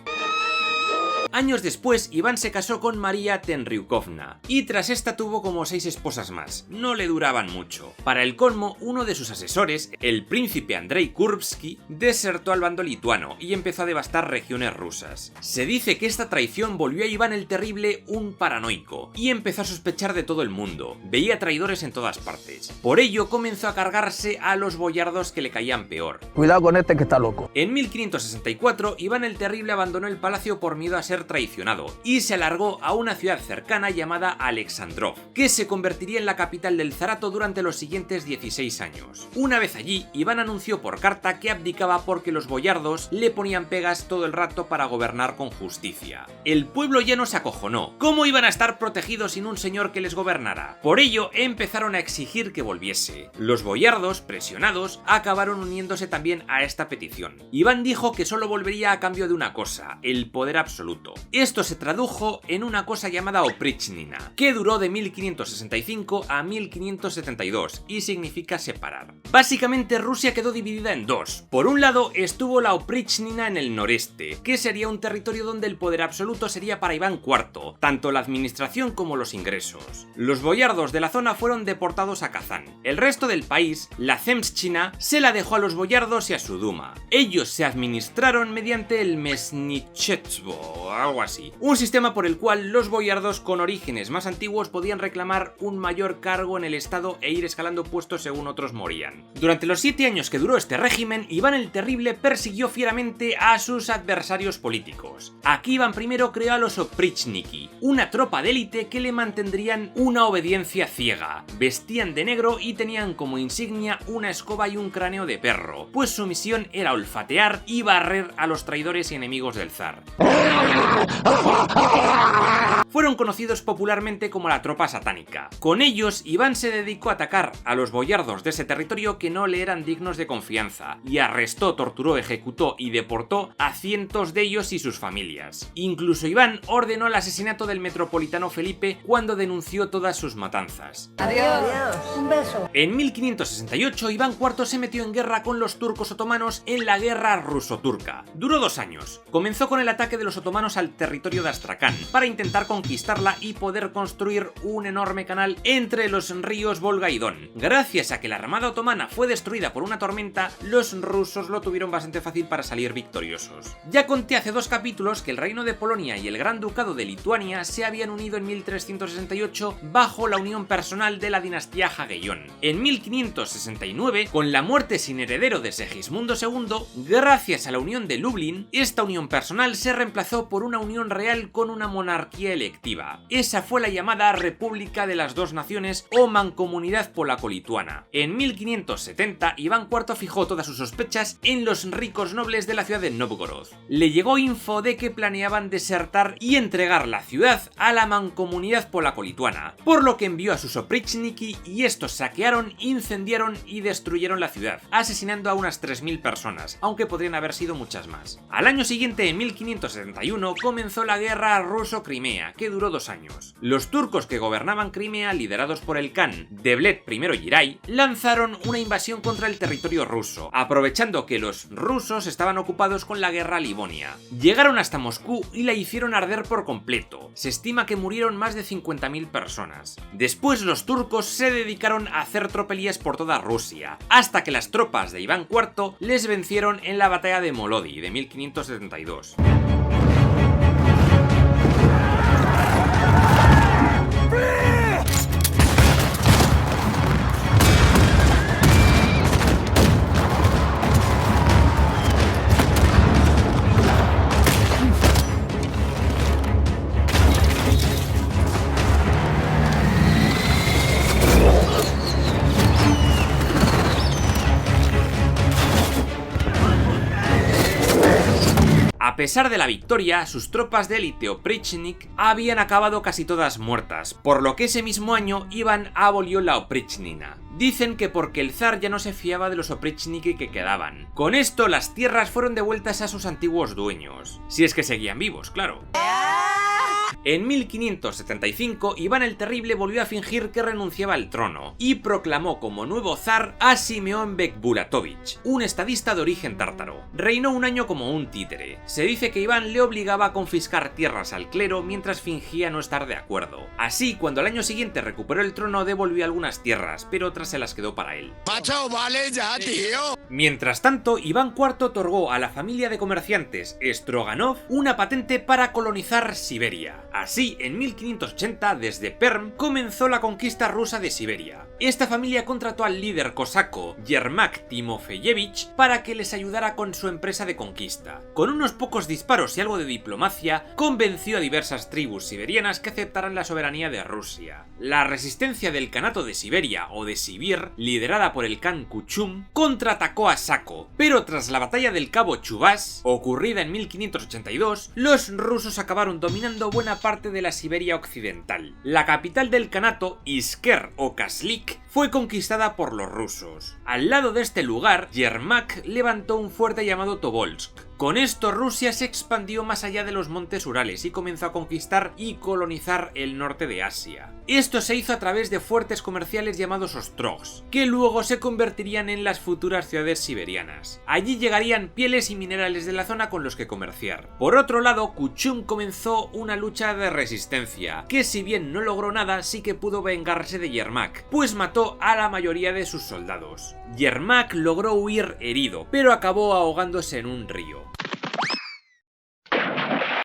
Años después, Iván se casó con María Tenryukovna, y tras esta tuvo como 6 esposas más. No le duraban mucho. Para el colmo, uno de sus asesores, el príncipe Andrei Kurbsky, desertó al bando lituano y empezó a devastar regiones rusas. Se dice que esta traición volvió a Iván el Terrible un paranoico, y empezó a sospechar de todo el mundo. Veía traidores en todas partes. Por ello, comenzó a cargarse a los boyardos que le caían peor. Cuidado con este que está loco. En 1564, Iván el Terrible abandonó el palacio por miedo a ser traicionado y se alargó a una ciudad cercana llamada Alexandrov, que se convertiría en la capital del zarato durante los siguientes 16 años. Una vez allí, Iván anunció por carta que abdicaba porque los boyardos le ponían pegas todo el rato para gobernar con justicia. El pueblo llano se acojonó. ¿Cómo iban a estar protegidos sin un señor que les gobernara? Por ello, empezaron a exigir que volviese. Los boyardos, presionados, acabaron uniéndose también a esta petición. Iván dijo que solo volvería a cambio de una cosa: el poder absoluto. conflicto. Esto se tradujo en una cosa llamada Oprichnina, que duró de 1565 a 1572 y significa separar. Básicamente Rusia quedó dividida en dos. Por un lado estuvo la Oprichnina en el noreste, que sería un territorio donde el poder absoluto sería para Iván IV, tanto la administración como los ingresos. Los boyardos de la zona fueron deportados a Kazán. El resto del país, la Zemshchina, se la dejó a los boyardos y a su duma. Ellos se administraron mediante el Mesnichetstvo o algo así, un sistema por el cual los boyardos con orígenes más antiguos podían reclamar un mayor cargo en el estado e ir escalando puestos según otros morían. Durante los 7 años que duró este régimen, Iván el Terrible persiguió fieramente a sus adversarios políticos. Aquí Iván I creó a los Oprichniki, una tropa de élite que le mantendrían una obediencia ciega. Vestían de negro y tenían como insignia una escoba y un cráneo de perro, pues su misión era olfatear y barrer a los traidores y enemigos del zar. Fueron conocidos popularmente como la tropa satánica. Con ellos, Iván se dedicó a atacar a los boyardos de ese territorio que no le eran dignos de confianza, y arrestó, torturó, ejecutó y deportó a cientos de ellos y sus familias. Incluso Iván ordenó el asesinato del metropolitano Felipe cuando denunció todas sus matanzas. Adiós, un beso. En 1568, Iván IV se metió en guerra con los turcos otomanos en la guerra ruso-turca. Duró 2 años. Comenzó con el ataque de los otomanos al territorio de Astracán para intentar conquistarla y poder construir un enorme canal entre los ríos Volga y Don. Gracias a que la armada otomana fue destruida por una tormenta, los rusos lo tuvieron bastante fácil para salir victoriosos. Ya conté hace 2 capítulos que el reino de Polonia y el Gran Ducado de Lituania se habían unido en 1368 bajo la unión personal de la dinastía Jagellón. En 1569, con la muerte sin heredero de Segismundo II, gracias a la unión de Lublin, esta unión personal se reemplazó por una unión real con una monarquía electiva. Esa fue la llamada República de las Dos Naciones o Mancomunidad Polaco-Lituana. En 1570, Iván IV fijó todas sus sospechas en los ricos nobles de la ciudad de Novgorod. Le llegó info de que planeaban desertar y entregar la ciudad a la Mancomunidad Polaco-Lituana, por lo que envió a sus Oprichniki y estos saquearon, incendiaron y destruyeron la ciudad, asesinando a unas 3000 personas, aunque podrían haber sido muchas más. Al año siguiente, en 1571, comenzó la guerra ruso-Crimea, que duró 2 años. Los turcos que gobernaban Crimea, liderados por el Khan Devlet I Giray, lanzaron una invasión contra el territorio ruso, aprovechando que los rusos estaban ocupados con la guerra a Livonia. Llegaron hasta Moscú y la hicieron arder por completo. Se estima que murieron más de 50.000 personas. Después los turcos se dedicaron a hacer tropelías por toda Rusia, hasta que las tropas de Iván IV les vencieron en la batalla de Molodi de 1572. A pesar de la victoria, sus tropas de élite Oprichnik habían acabado casi todas muertas, por lo que ese mismo año Iván abolió la Oprichnina. Dicen que porque el zar ya no se fiaba de los Oprichniki que quedaban. Con esto las tierras fueron devueltas a sus antiguos dueños, si es que seguían vivos, claro. En 1575, Iván el Terrible volvió a fingir que renunciaba al trono y proclamó como nuevo zar a Simeón Bekbulatovich, un estadista de origen tártaro. Reinó un año como un títere. Se dice que Iván le obligaba a confiscar tierras al clero mientras fingía no estar de acuerdo. Así, cuando al año siguiente recuperó el trono, devolvió algunas tierras, pero otras se las quedó para él. ¡Macho, vale ya, tío! Mientras tanto, Iván IV otorgó a la familia de comerciantes Stroganov una patente para colonizar Siberia. Así, en 1580, desde Perm, comenzó la conquista rusa de Siberia. Esta familia contrató al líder cosaco Yermak Timofeyevich para que les ayudara con su empresa de conquista. Con unos pocos disparos y algo de diplomacia, convenció a diversas tribus siberianas que aceptaran la soberanía de Rusia. La resistencia del Kanato de Siberia o de Sibir, liderada por el Khan Kuchum, contraatacó a saco, pero tras la batalla del Cabo Chuvas, ocurrida en 1582, los rusos acabaron dominando buena parte de la Siberia occidental. La capital del Kanato, Isker o Kaslik, fue conquistada por los rusos. Al lado de este lugar, Yermak levantó un fuerte llamado Tobolsk. Con esto Rusia se expandió más allá de los montes Urales y comenzó a conquistar y colonizar el norte de Asia. Esto se hizo a través de fuertes comerciales llamados ostrogs, que luego se convertirían en las futuras ciudades siberianas. Allí llegarían pieles y minerales de la zona con los que comerciar. Por otro lado, Kuchum comenzó una lucha de resistencia, que si bien no logró nada, sí que pudo vengarse de Yermak, pues mató a la mayoría de sus soldados. Yermak logró huir herido, pero acabó ahogándose en un río.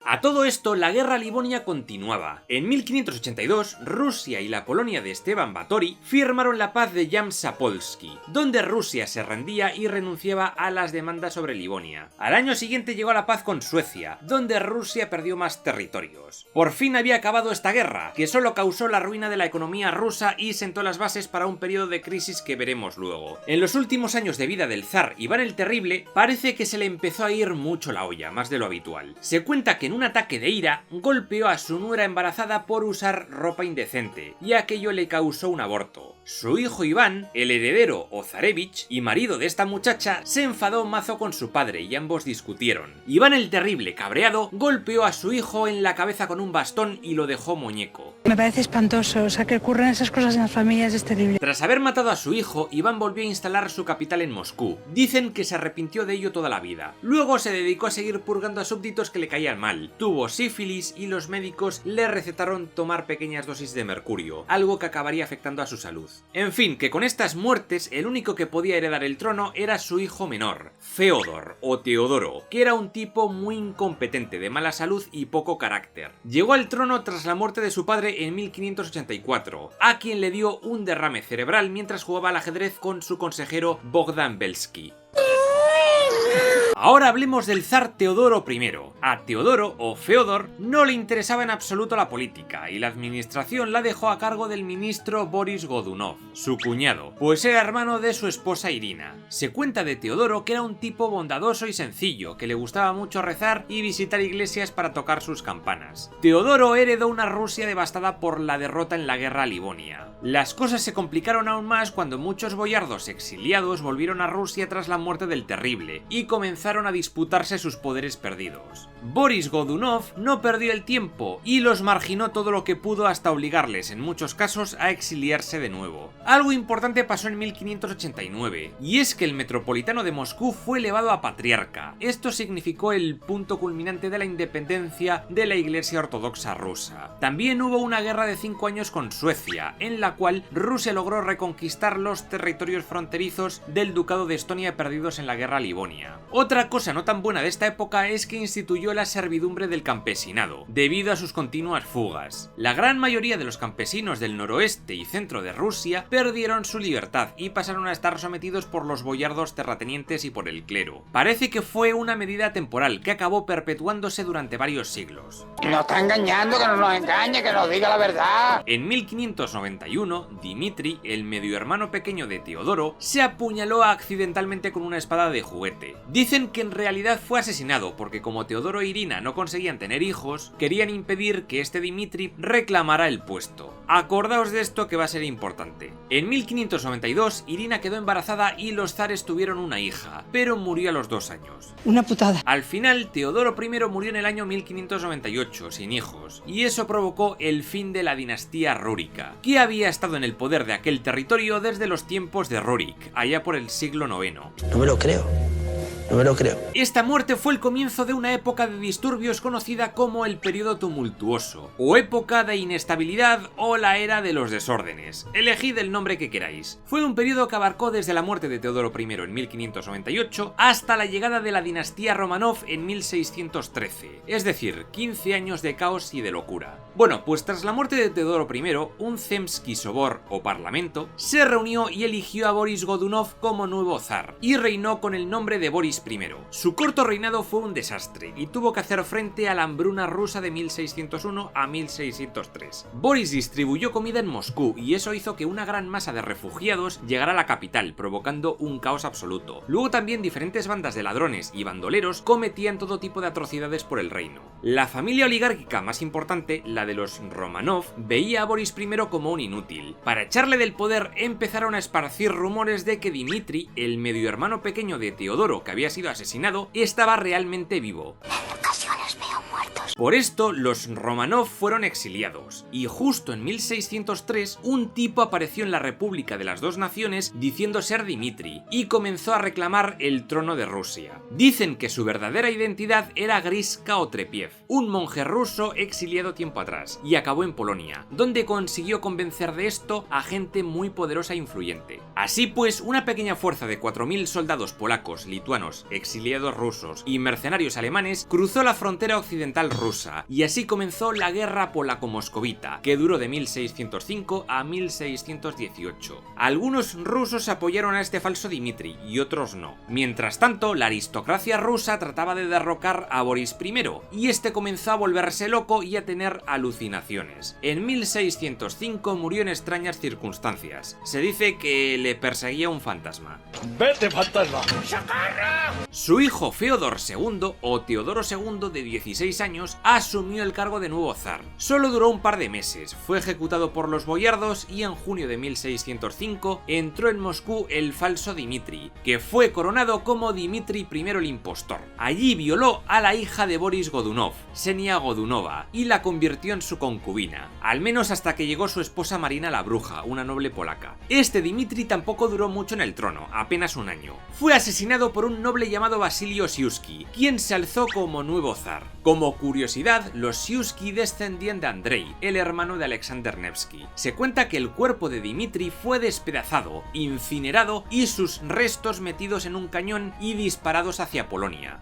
A todo esto, la guerra Livonia continuaba. En 1582, Rusia y la Polonia de Esteban Báthory firmaron la paz de Yam-Sapolsky, donde Rusia se rendía y renunciaba a las demandas sobre Livonia. Al año siguiente llegó la paz con Suecia, donde Rusia perdió más territorios. Por fin había acabado esta guerra, que solo causó la ruina de la economía rusa y sentó las bases para un periodo de crisis que veremos luego. En los últimos años de vida del zar Iván el Terrible, parece que se le empezó a ir mucho la olla, más de lo habitual. Se cuenta que en un ataque de ira, golpeó a su nuera embarazada por usar ropa indecente, y aquello le causó un aborto. Su hijo Iván, el heredero o zarevich y marido de esta muchacha, se enfadó mazo con su padre y ambos discutieron. Iván el Terrible, cabreado, golpeó a su hijo en la cabeza con un bastón y lo dejó muñeco. Me parece espantoso, o sea, que ocurren esas cosas en las familias es terrible. Tras haber matado a su hijo, Iván volvió a instalar su capital en Moscú. Dicen que se arrepintió de ello toda la vida. Luego se dedicó a seguir purgando a súbditos que le caían mal. Tuvo sífilis y los médicos le recetaron tomar pequeñas dosis de mercurio, algo que acabaría afectando a su salud. En fin, que con estas muertes el único que podía heredar el trono era su hijo menor, Feodor o Teodoro, que era un tipo muy incompetente, de mala salud y poco carácter. Llegó al trono tras la muerte de su padre en 1584, a quien le dio un derrame cerebral mientras jugaba al ajedrez con su consejero Bogdan Belsky. Ahora hablemos del zar Teodoro I. A Teodoro, o Feodor, no le interesaba en absoluto la política, y la administración la dejó a cargo del ministro Boris Godunov, su cuñado, pues era hermano de su esposa Irina. Se cuenta de Teodoro que era un tipo bondadoso y sencillo, que le gustaba mucho rezar y visitar iglesias para tocar sus campanas. Teodoro heredó una Rusia devastada por la derrota en la guerra Livonia. Las cosas se complicaron aún más cuando muchos boyardos exiliados volvieron a Rusia tras la muerte del Terrible, y comenzaron a disputarse sus poderes perdidos. Boris Godunov no perdió el tiempo y los marginó todo lo que pudo hasta obligarles, en muchos casos, a exiliarse de nuevo. Algo importante pasó en 1589, y es que el metropolitano de Moscú fue elevado a patriarca. Esto significó el punto culminante de la independencia de la Iglesia Ortodoxa rusa. También hubo una guerra de 5 años con Suecia, en la cual Rusia logró reconquistar los territorios fronterizos del Ducado de Estonia perdidos en la guerra Livonia. Otra cosa no tan buena de esta época es que instituyó la servidumbre del campesinado, debido a sus continuas fugas. La gran mayoría de los campesinos del noroeste y centro de Rusia perdieron su libertad y pasaron a estar sometidos por los boyardos terratenientes y por el clero. Parece que fue una medida temporal que acabó perpetuándose durante varios siglos. Nos está engañando, que no nos engañe, que nos diga la verdad. En 1591, Dimitri, el medio hermano pequeño de Teodoro, se apuñaló accidentalmente con una espada de juguete. Dicen que en realidad fue asesinado porque como Teodoro e Irina no conseguían tener hijos, querían impedir que este Dimitri reclamara el puesto. Acordaos de esto que va a ser importante. En 1592, Irina quedó embarazada y los zares tuvieron una hija, pero murió a los 2 años. Una putada. Al final, Teodoro I murió en el año 1598, sin hijos, y eso provocó el fin de la dinastía rúrica, que había estado en el poder de aquel territorio desde los tiempos de Rurik, allá por el siglo IX. No me lo creo. No me lo creo. Esta muerte fue el comienzo de una época de disturbios conocida como el Período Tumultuoso, o época de inestabilidad o la era de los desórdenes. Elegid el nombre que queráis. Fue un periodo que abarcó desde la muerte de Teodoro I en 1598 hasta la llegada de la dinastía Romanov en 1613, es decir, 15 años de caos y de locura. Bueno, pues tras la muerte de Teodoro I, un Zemski Sobor o parlamento se reunió y eligió a Boris Godunov como nuevo zar, y reinó con el nombre de Boris I. Su corto reinado fue un desastre y tuvo que hacer frente a la hambruna rusa de 1601 a 1603. Boris distribuyó comida en Moscú y eso hizo que una gran masa de refugiados llegara a la capital, provocando un caos absoluto. Luego también diferentes bandas de ladrones y bandoleros cometían todo tipo de atrocidades por el reino. La familia oligárquica más importante, la de los Romanov, veía a Boris I como un inútil. Para echarle del poder empezaron a esparcir rumores de que Dimitri, el medio hermano pequeño de Teodoro que había había sido asesinado, estaba realmente vivo. Por esto, los Románov fueron exiliados, y justo en 1603 un tipo apareció en la República de las Dos Naciones diciendo ser Dmitri, y comenzó a reclamar el trono de Rusia. Dicen que su verdadera identidad era Griska Otrepiev, un monje ruso exiliado tiempo atrás, y acabó en Polonia, donde consiguió convencer de esto a gente muy poderosa e influyente. Así pues, una pequeña fuerza de 4000 soldados polacos, lituanos, exiliados rusos y mercenarios alemanes cruzó la frontera occidental rusa, y así comenzó la guerra polaco-moscovita, que duró de 1605 a 1618. Algunos rusos apoyaron a este falso Dmitri y otros no. Mientras tanto, la aristocracia rusa trataba de derrocar a Boris I, y este comenzó a volverse loco y a tener alucinaciones. En 1605 murió en extrañas circunstancias. Se dice que le perseguía un fantasma. ¡Vete, fantasma! Su hijo Feodor II, o Teodoro II, de 16 años, asumió el cargo de nuevo zar. Solo duró un par de meses, fue ejecutado por los boyardos y en junio de 1605 entró en Moscú el falso Dmitri, que fue coronado como Dmitri I el impostor. Allí violó a la hija de Boris Godunov, Ksenia Godunova, y la convirtió en su concubina, al menos hasta que llegó su esposa Marina la Bruja, una noble polaca. Este Dmitri tampoco duró mucho en el trono, apenas un año. Fue asesinado por un noble llamado Vasily Osiuski, quien se alzó como nuevo zar. Como curiosidad, los Siuski descendían de Andrei, el hermano de Alexander Nevsky. Se cuenta que el cuerpo de Dmitri fue despedazado, incinerado y sus restos metidos en un cañón y disparados hacia Polonia.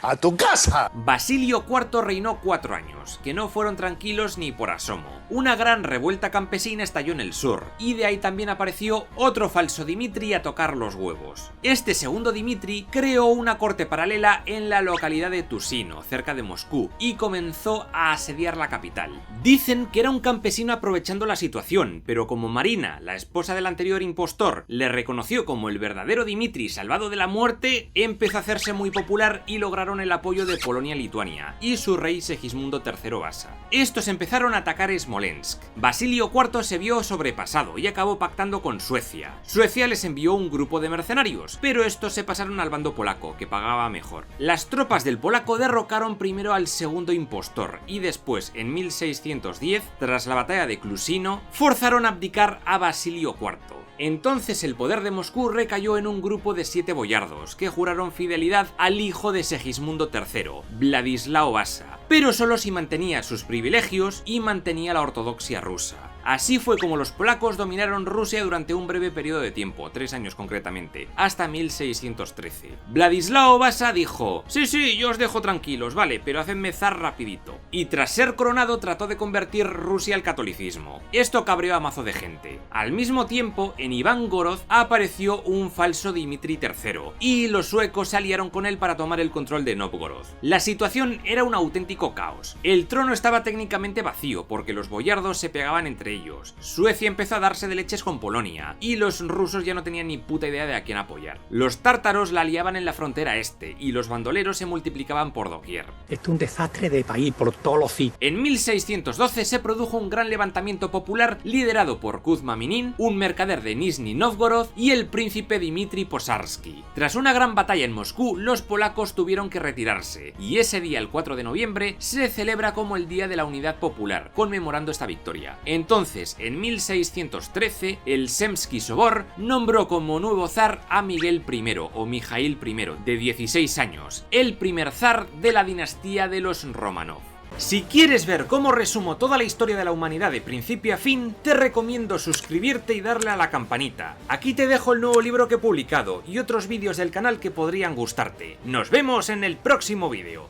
¡A tu casa! Basilio IV reinó 4 años, que no fueron tranquilos ni por asomo. Una gran revuelta campesina estalló en el sur, y de ahí también apareció otro falso Dmitri a tocar los huevos. Este segundo Dmitri creó una corte paralela en la localidad de Tusino, cerca de Moscú, y comenzó a asediar la capital. Dicen que era un campesino aprovechando la situación, pero como Marina, la esposa del anterior impostor, le reconoció como el verdadero Dmitri salvado de la muerte, empezó a hacerse muy popular y lograron el apoyo de Polonia-Lituania y su rey Segismundo III Vasa. Estos empezaron a atacar Smolensk. Basilio IV se vio sobrepasado y acabó pactando con Suecia. Suecia les envió un grupo de mercenarios, pero estos se pasaron al bando polaco, que pagaba mejor. Las tropas del polaco derrocaron primero al segundo impostor y después, en 1610, tras la batalla de Klusino, forzaron a abdicar a Basilio IV. Entonces el poder de Moscú recayó en un grupo de 7 boyardos que juraron fidelidad al hijo de Segismundo III, Vladislao Vasa, pero solo si mantenía sus privilegios y mantenía la ortodoxia rusa. Así fue como los polacos dominaron Rusia durante un breve periodo de tiempo, 3 años concretamente, hasta 1613. Vladislao Vasa dijo: sí, yo os dejo tranquilos, vale, pero hacedme zar rapidito. Y tras ser coronado trató de convertir Rusia al catolicismo. Esto cabreó a mazo de gente. Al mismo tiempo, en Ivangorod apareció un falso Dmitri III, y los suecos se aliaron con él para tomar el control de Novgorod. La situación era un auténtico caos. El trono estaba técnicamente vacío, porque los boyardos se pegaban entre ellos. Suecia empezó a darse de leches con Polonia, y los rusos ya no tenían ni puta idea de a quién apoyar. Los tártaros la liaban en la frontera este, y los bandoleros se multiplicaban por doquier. Esto es un desastre de país por todos los sitios. En 1612 se produjo un gran levantamiento popular liderado por Kuzma Minin, un mercader de Nizhny Novgorod, y el príncipe Dmitri Posarsky. Tras una gran batalla en Moscú, los polacos tuvieron que retirarse, y ese día, el 4 de noviembre, se celebra como el Día de la Unidad Popular, conmemorando esta victoria. Entonces, en 1613, el Zemsky Sobor nombró como nuevo zar a Miguel I, o Mijaíl I, de 16 años, el primer zar de la dinastía de los Románov. Si quieres ver cómo resumo toda la historia de la humanidad de principio a fin, te recomiendo suscribirte y darle a la campanita. Aquí te dejo el nuevo libro que he publicado y otros vídeos del canal que podrían gustarte. ¡Nos vemos en el próximo vídeo!